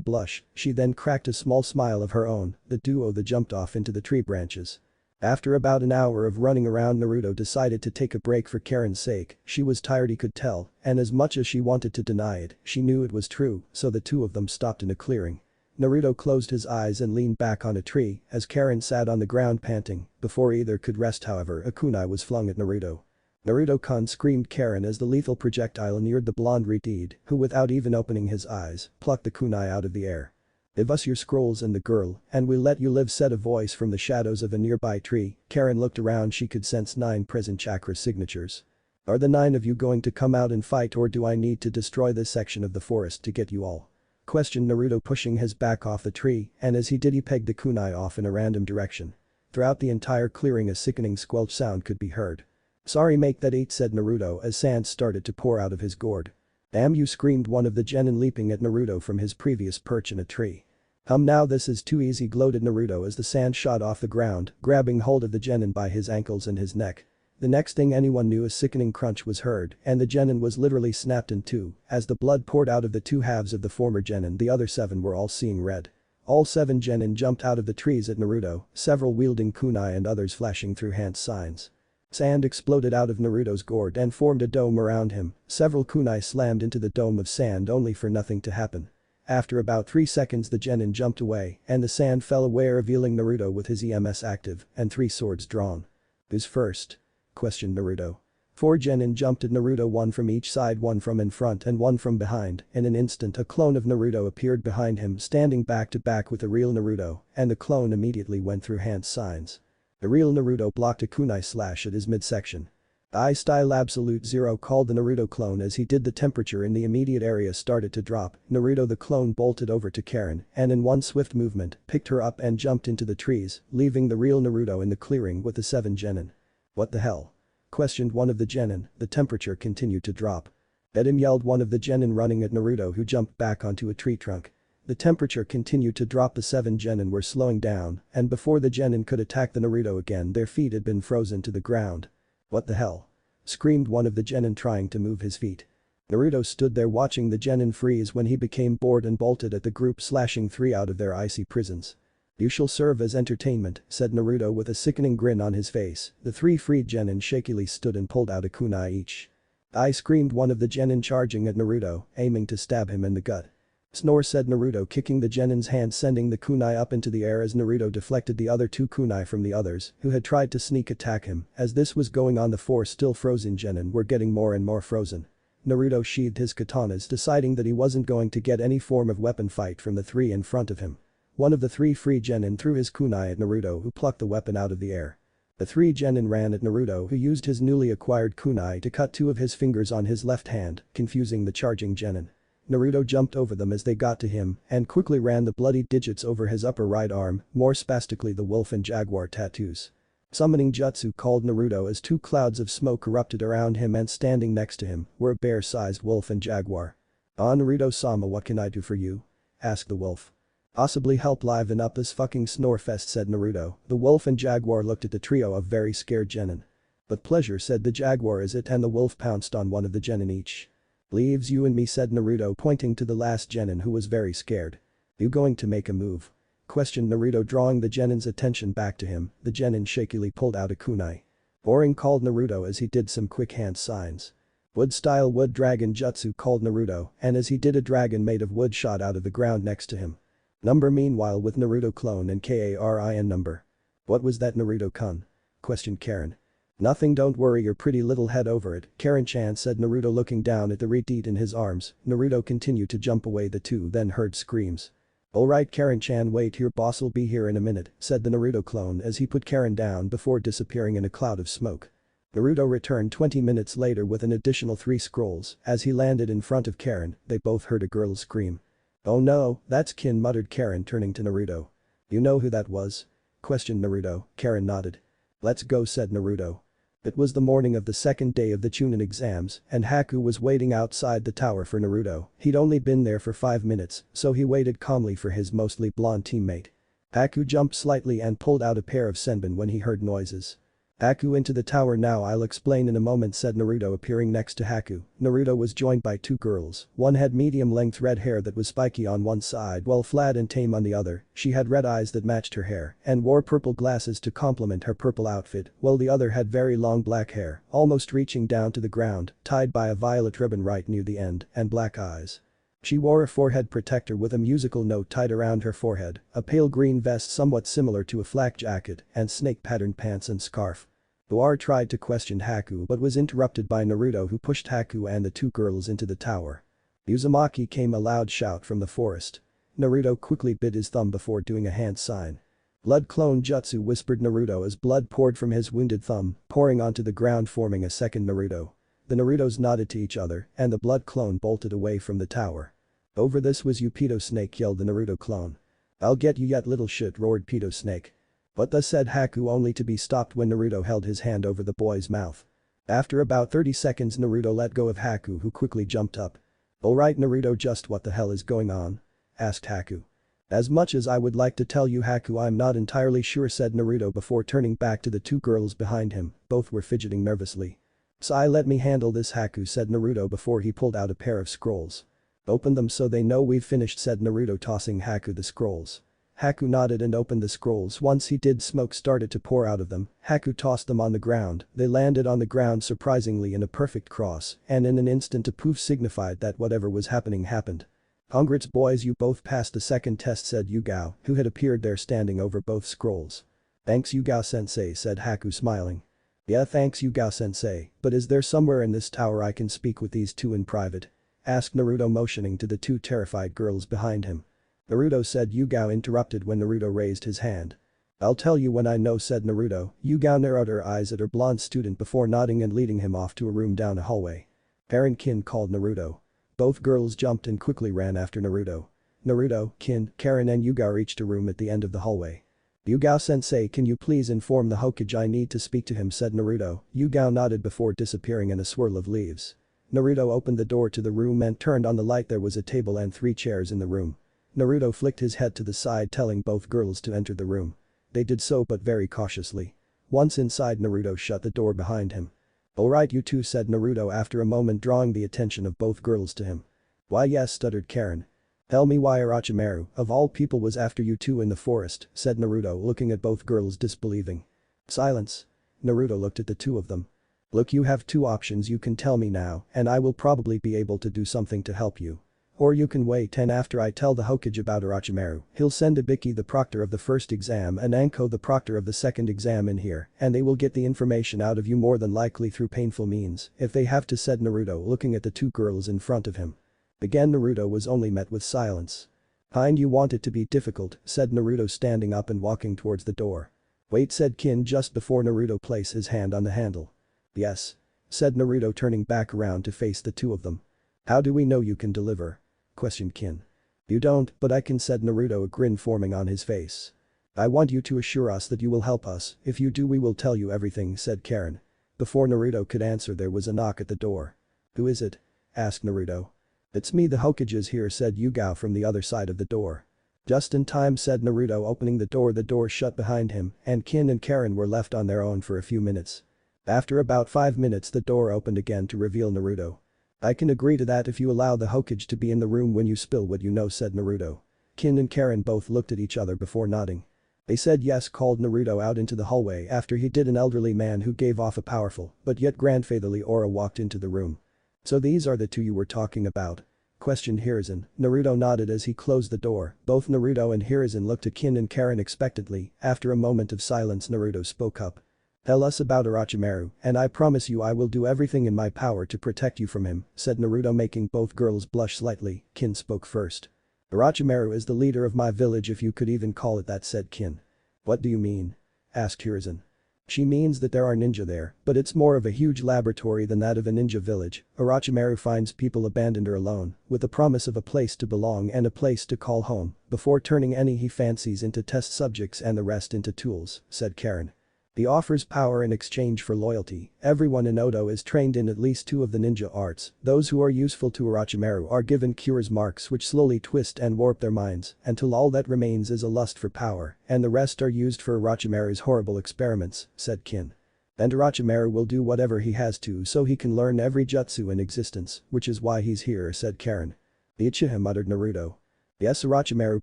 blush. She then cracked a small smile of her own. The duo then jumped off into the tree branches. After about an hour of running around, Naruto decided to take a break for Karen's sake. She was tired, he could tell, and as much as she wanted to deny it, she knew it was true, so the two of them stopped in a clearing. Naruto closed his eyes and leaned back on a tree as Karen sat on the ground panting. Before either could rest, however, a kunai was flung at Naruto. "Naruto-kun," screamed Karen as the lethal projectile neared the blonde redhead, who without even opening his eyes, plucked the kunai out of the air. "Give us your scrolls and the girl, and we'll let you live," said a voice from the shadows of a nearby tree. Karen looked around, she could sense 9 present chakra signatures. "Are the 9 of you going to come out and fight, or do I need to destroy this section of the forest to get you all?" questioned Naruto, pushing his back off the tree, and as he did he pegged the kunai off in a random direction. Throughout the entire clearing a sickening squelch sound could be heard. "Sorry, make that 8," said Naruto as sand started to pour out of his gourd. "Damn you," screamed one of the genin, leaping at Naruto from his previous perch in a tree. Now this is too easy," gloated Naruto as the sand shot off the ground, grabbing hold of the genin by his ankles and his neck. The next thing anyone knew, a sickening crunch was heard and the genin was literally snapped in two. As the blood poured out of the two halves of the former genin, the other 7 were all seeing red. All 7 genin jumped out of the trees at Naruto, several wielding kunai and others flashing through hand signs. Sand exploded out of Naruto's gourd and formed a dome around him. Several kunai slammed into the dome of sand only for nothing to happen. After about 3 seconds the genin jumped away and the sand fell away, revealing Naruto with his EMS active and 3 swords drawn. "Who's first?" questioned Naruto. 4 genin jumped at Naruto, 1 from each side, 1 from in front and 1 from behind. In an instant a clone of Naruto appeared behind him, standing back to back with the real Naruto, and the clone immediately went through hand signs. The real Naruto blocked a kunai slash at his midsection. "I style absolute zero," called the Naruto clone as he did. The temperature in the immediate area started to drop. Naruto the clone bolted over to Karen and in one swift movement picked her up and jumped into the trees, leaving the real Naruto in the clearing with the 7 genin. "What the hell?" questioned one of the genin. The temperature continued to drop. At him, yelled one of the genin running at Naruto, who jumped back onto a tree trunk. The temperature continued to drop. The 7 genin were slowing down, and before the genin could attack the Naruto again, their feet had been frozen to the ground. "What the hell?" screamed one of the genin, trying to move his feet. Naruto stood there watching the genin freeze when he became bored and bolted at the group, slashing 3 out of their icy prisons. "You shall serve as entertainment," said Naruto with a sickening grin on his face. The 3 freed genin shakily stood and pulled out a kunai each. "I," screamed one of the genin, charging at Naruto, aiming to stab him in the gut. "Snore," said Naruto, kicking the genin's hand, sending the kunai up into the air as Naruto deflected the other 2 kunai from the others, who had tried to sneak attack him. As this was going on, the 4 still frozen genin were getting more and more frozen. Naruto sheathed his katanas, deciding that he wasn't going to get any form of weapon fight from the 3 in front of him. One of the 3 free genin threw his kunai at Naruto, who plucked the weapon out of the air. The 3 genin ran at Naruto, who used his newly acquired kunai to cut 2 of his fingers on his left hand, confusing the charging genin. Naruto jumped over them as they got to him and quickly ran the bloody digits over his upper right arm, more spastically the wolf and jaguar tattoos. Summoning jutsu, called Naruto as 2 clouds of smoke erupted around him, and standing next to him were a bear-sized wolf and jaguar. "Ah, Naruto-sama, what can I do for you?" asked the wolf. "Possibly help liven up this fucking snore fest," said Naruto. The wolf and jaguar looked at the trio of very scared genin. "But pleasure," said the jaguar as it and the wolf pounced on one of the genin each. "Leaves you and me," said Naruto, pointing to the last genin, who was very scared. "You going to make a move?" questioned Naruto, drawing the genin's attention back to him. The genin shakily pulled out a kunai. "Boring," called Naruto as he did some quick hand signs. "Wood-style wood dragon jutsu," called Naruto, and as he did, a dragon made of wood shot out of the ground next to him. Number, meanwhile, with Naruto clone and Karin number. "What was that, Naruto-kun?" questioned Karen. "Nothing, don't worry your pretty little head over it, Karen-chan," said Naruto, looking down at the redeed in his arms. Naruto continued to jump away. The 2 then heard screams. "Alright Karen-chan, wait here, boss'll be here in a minute," said the Naruto clone as he put Karen down before disappearing in a cloud of smoke. Naruto returned 20 minutes later with an additional 3 scrolls. As he landed in front of Karen, they both heard a girl scream. "Oh no, that's Kin," muttered Karen, turning to Naruto. "You know who that was?" questioned Naruto. Karen nodded. "Let's go," said Naruto. It was the morning of the 2nd day of the Chunin exams, and Haku was waiting outside the tower for Naruto. He'd only been there for 5 minutes, so he waited calmly for his mostly blonde teammate. Haku jumped slightly and pulled out a pair of senbon when he heard noises. "Haku, into the tower now, I'll explain in a moment," said Naruto, appearing next to Haku. Naruto was joined by 2 girls. One had medium-length red hair that was spiky on one side while flat and tame on the other. She had red eyes that matched her hair and wore purple glasses to complement her purple outfit, while the other had very long black hair, almost reaching down to the ground, tied by a violet ribbon right near the end, and black eyes. She wore a forehead protector with a musical note tied around her forehead, a pale green vest somewhat similar to a flak jacket, and snake-patterned pants and scarf. Noir tried to question Haku but was interrupted by Naruto, who pushed Haku and the 2 girls into the tower. "Uzumaki," came a loud shout from the forest. Naruto quickly bit his thumb before doing a hand sign. "Blood clone jutsu," whispered Naruto as blood poured from his wounded thumb, pouring onto the ground, forming a second Naruto. The Narutos nodded to each other and the blood clone bolted away from the tower. "Over this was you, Pedo Snake," yelled the Naruto clone. "I'll get you yet, little shit," roared Pedo Snake. "What the," said Haku, only to be stopped when Naruto held his hand over the boy's mouth. After about 30 seconds, Naruto let go of Haku, who quickly jumped up. "Alright Naruto, just what the hell is going on?" asked Haku. "As much as I would like to tell you, Haku, I'm not entirely sure," said Naruto before turning back to the 2 girls behind him. Both were fidgeting nervously. "Sai, let me handle this, Haku," said Naruto before he pulled out a pair of scrolls. "Open them so they know we've finished," said Naruto, tossing Haku the scrolls. Haku nodded and opened the scrolls. Once he did, smoke started to pour out of them. Haku tossed them on the ground. They landed on the ground surprisingly in a perfect cross, and in an instant a poof signified that whatever was happening happened. "Congrats boys, you both passed the 2nd test," said Yugao, who had appeared there standing over both scrolls. "Thanks Yugao-sensei," said Haku, smiling. "Yeah, thanks Yugao-sensei, but is there somewhere in this tower I can speak with these 2 in private?" asked Naruto, motioning to the 2 terrified girls behind him. "Naruto," said Yugao, interrupted when Naruto raised his hand. "I'll tell you when I know," said Naruto. Yugao narrowed her eyes at her blonde student before nodding and leading him off to a room down a hallway. "Parent Kin," called Naruto. Both girls jumped and quickly ran after Naruto. Naruto, Kin, Karen and Yugao reached a room at the end of the hallway. "Yugao-sensei, can you please inform the Hokage I need to speak to him?" said Naruto. Yugao nodded before disappearing in a swirl of leaves. Naruto opened the door to the room and turned on the light. There was a table and 3 chairs in the room. Naruto flicked his head to the side telling both girls to enter the room. They did so but very cautiously. Once inside Naruto shut the door behind him. "Alright you two," said Naruto after a moment, drawing the attention of both girls to him. "Why yes," stuttered Karen. "Tell me why Orochimaru, of all people, was after you two in the forest," said Naruto, looking at both girls disbelieving. Silence. Naruto looked at the two of them. "Look, you have 2 options. You can tell me now and I will probably be able to do something to help you. Or you can wait and after I tell the Hokage about Orochimaru, he'll send Ibiki the proctor of the first exam and Anko the proctor of the second exam in here and they will get the information out of you more than likely through painful means if they have to," said Naruto, looking at the 2 girls in front of him. Again Naruto was only met with silence. "Kind, you want it to be difficult," said Naruto, standing up and walking towards the door. "Wait," said Kin just before Naruto placed his hand on the handle. "Yes," said Naruto, turning back around to face the 2 of them. "How do we know you can deliver?" questioned Kin. "You don't, but I can," said Naruto, a grin forming on his face. "I want you to assure us that you will help us. If you do, we will tell you everything," said Karen. Before Naruto could answer, there was a knock at the door. "Who is it?" asked Naruto. "It's me, the Hokage is here," said Yugao from the other side of the door. "Just in time," said Naruto, opening the door. The door shut behind him and Kin and Karen were left on their own for a few minutes. After about 5 minutes the door opened again to reveal Naruto. "I can agree to that if you allow the Hokage to be in the room when you spill what you know," said Naruto. Kin and Karen both looked at each other before nodding. They said yes, called Naruto out into the hallway after he did. An elderly man who gave off a powerful but yet grandfatherly aura walked into the room. "So these are the 2 you were talking about?" questioned Hiruzen. Naruto nodded as he closed the door. Both Naruto and Hiruzen looked at Kin and Karen expectantly. After a moment of silence Naruto spoke up. "Tell us about Orochimaru and I promise you I will do everything in my power to protect you from him," said Naruto, making both girls blush slightly. Kin spoke first. "Orochimaru is the leader of my village, if you could even call it that," said Kin. "What do you mean?" asked Hiruzen. "She means that there are ninja there, but it's more of a huge laboratory than that of a ninja village. Orochimaru finds people abandoned or alone, with the promise of a place to belong and a place to call home, before turning any he fancies into test subjects and the rest into tools," said Karen. "He offers power in exchange for loyalty. Everyone in Odo is trained in at least 2 of the ninja arts. Those who are useful to Orochimaru are given cures marks which slowly twist and warp their minds until all that remains is a lust for power and the rest are used for Orochimaru's horrible experiments," said Kin. "And Orochimaru will do whatever he has to so he can learn every jutsu in existence, which is why he's here," said Karen. "The Uchiha," muttered Naruto. "Yes, Orochimaru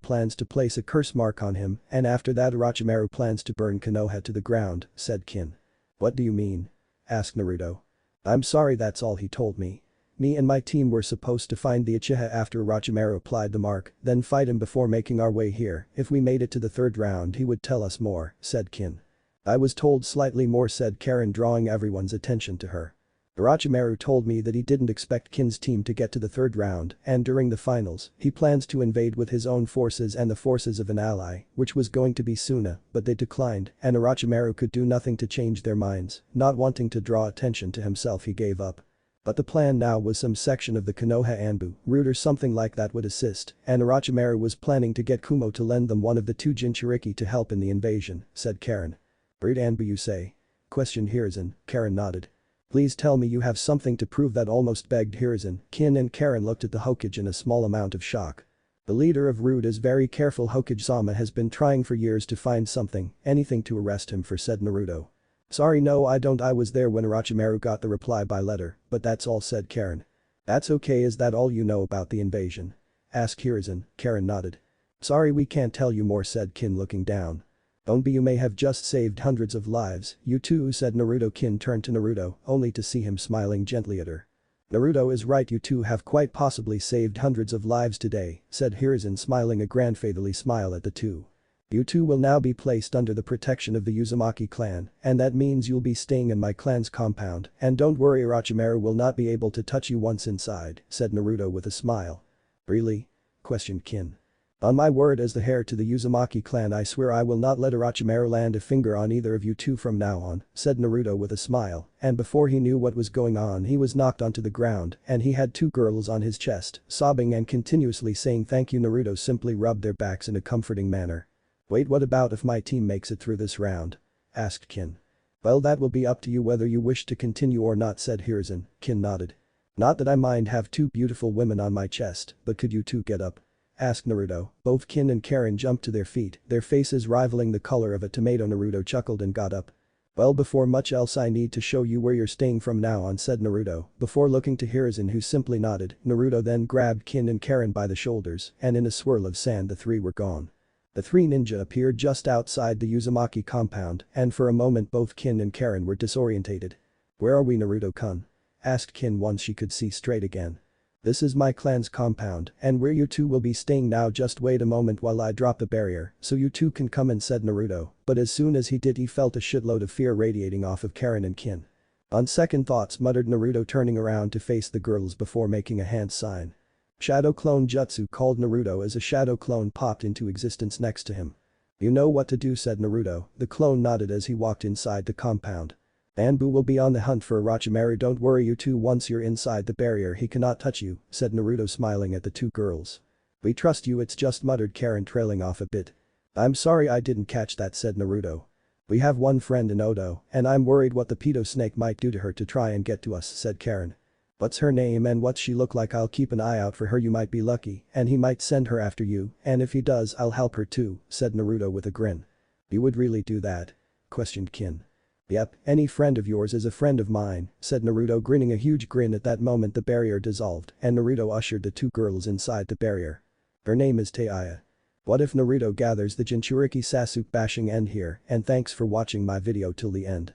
plans to place a curse mark on him and after that Orochimaru plans to burn Konoha to the ground," said Kin. "What do you mean?" asked Naruto. "I'm sorry, that's all he told me. Me and my team were supposed to find the Uchiha after Orochimaru applied the mark, then fight him before making our way here. If we made it to the 3rd round he would tell us more," said Kin. "I was told slightly more," said Karen, drawing everyone's attention to her. "Orochimaru told me that he didn't expect Kin's team to get to the 3rd round and during the finals, he plans to invade with his own forces and the forces of an ally, which was going to be Suna, but they declined and Orochimaru could do nothing to change their minds, not wanting to draw attention to himself he gave up. But the plan now was some section of the Konoha Anbu route or something like that would assist and Orochimaru was planning to get Kumo to lend them one of the 2 jinchuuriki to help in the invasion," said Karen. "Route Anbu you say?" questioned Hiruzen. Karen nodded. "Please tell me you have something to prove that," almost begged Hiruzen. Kin and Karen looked at the Hokage in a small amount of shock. "The leader of Root is very careful. Hokage-sama has been trying for years to find something, anything to arrest him for," said Naruto. "Sorry, no I don't. I was there when Orochimaru got the reply by letter, but that's all," said Karen. "That's okay. Is that all you know about the invasion?" asked Hiruzen. Karen nodded. "Sorry, we can't tell you more," said Kin, looking down. "Don't be, you may have just saved hundreds of lives, you too," said Naruto. Kin turned to Naruto, only to see him smiling gently at her. "Naruto is right, you two have quite possibly saved hundreds of lives today," said Hiruzen, smiling a grandfatherly smile at the 2. "You two will now be placed under the protection of the Uzumaki clan and that means you'll be staying in my clan's compound and don't worry, Orochimaru will not be able to touch you once inside," said Naruto with a smile. "Really?" questioned Kin. "On my word as the heir to the Uzumaki clan, I swear I will not let Orochimaru land a finger on either of you two from now on," said Naruto with a smile, and before he knew what was going on he was knocked onto the ground and he had 2 girls on his chest, sobbing and continuously saying thank you. Naruto simply rubbed their backs in a comforting manner. "Wait, what about if my team makes it through this round?" asked Kin. "Well, that will be up to you whether you wish to continue or not," said Hiruzen. Kin nodded. Not that I mind have two beautiful women on my chest, but could you two get up? Asked Naruto. Both Kin and Karen jumped to their feet, their faces rivaling the color of a tomato. Naruto chuckled and got up. Well, before much else I need to show you where you're staying from now on, said Naruto, before looking to Hiruzen, who simply nodded. Naruto then grabbed Kin and Karen by the shoulders, and in a swirl of sand the three were gone. The three ninja appeared just outside the Uzumaki compound, and for a moment both Kin and Karen were disorientated. Where are we, Naruto-kun? Asked Kin once she could see straight again. This is my clan's compound, and where you two will be staying now. Just wait a moment while I drop the barrier, so you two can come in, said Naruto, but as soon as he did he felt a shitload of fear radiating off of Karen and Kin. On second thoughts, muttered Naruto, turning around to face the girls before making a hand sign. Shadow clone jutsu, called Naruto as a shadow clone popped into existence next to him. You know what to do, said Naruto. The clone nodded as he walked inside the compound. Anbu will be on the hunt for Orochimaru. Don't worry, you two, once you're inside the barrier he cannot touch you, said Naruto, smiling at the two girls. We trust you, it's just, muttered Karen, trailing off a bit. I'm sorry I didn't catch that, said Naruto. We have one friend in Odo, and I'm worried what the pedo snake might do to her to try and get to us, said Karen. What's her name and what's she look like? I'll keep an eye out for her. You might be lucky, and he might send her after you, and if he does I'll help her too, said Naruto with a grin. You would really do that? Questioned Kin. Yep, any friend of yours is a friend of mine, said Naruto, grinning a huge grin. At that moment the barrier dissolved and Naruto ushered the two girls inside the barrier. Her name is Taiya. What if Naruto gathers the Jinchuuriki? Sasuke bashing end here, and thanks for watching my video till the end.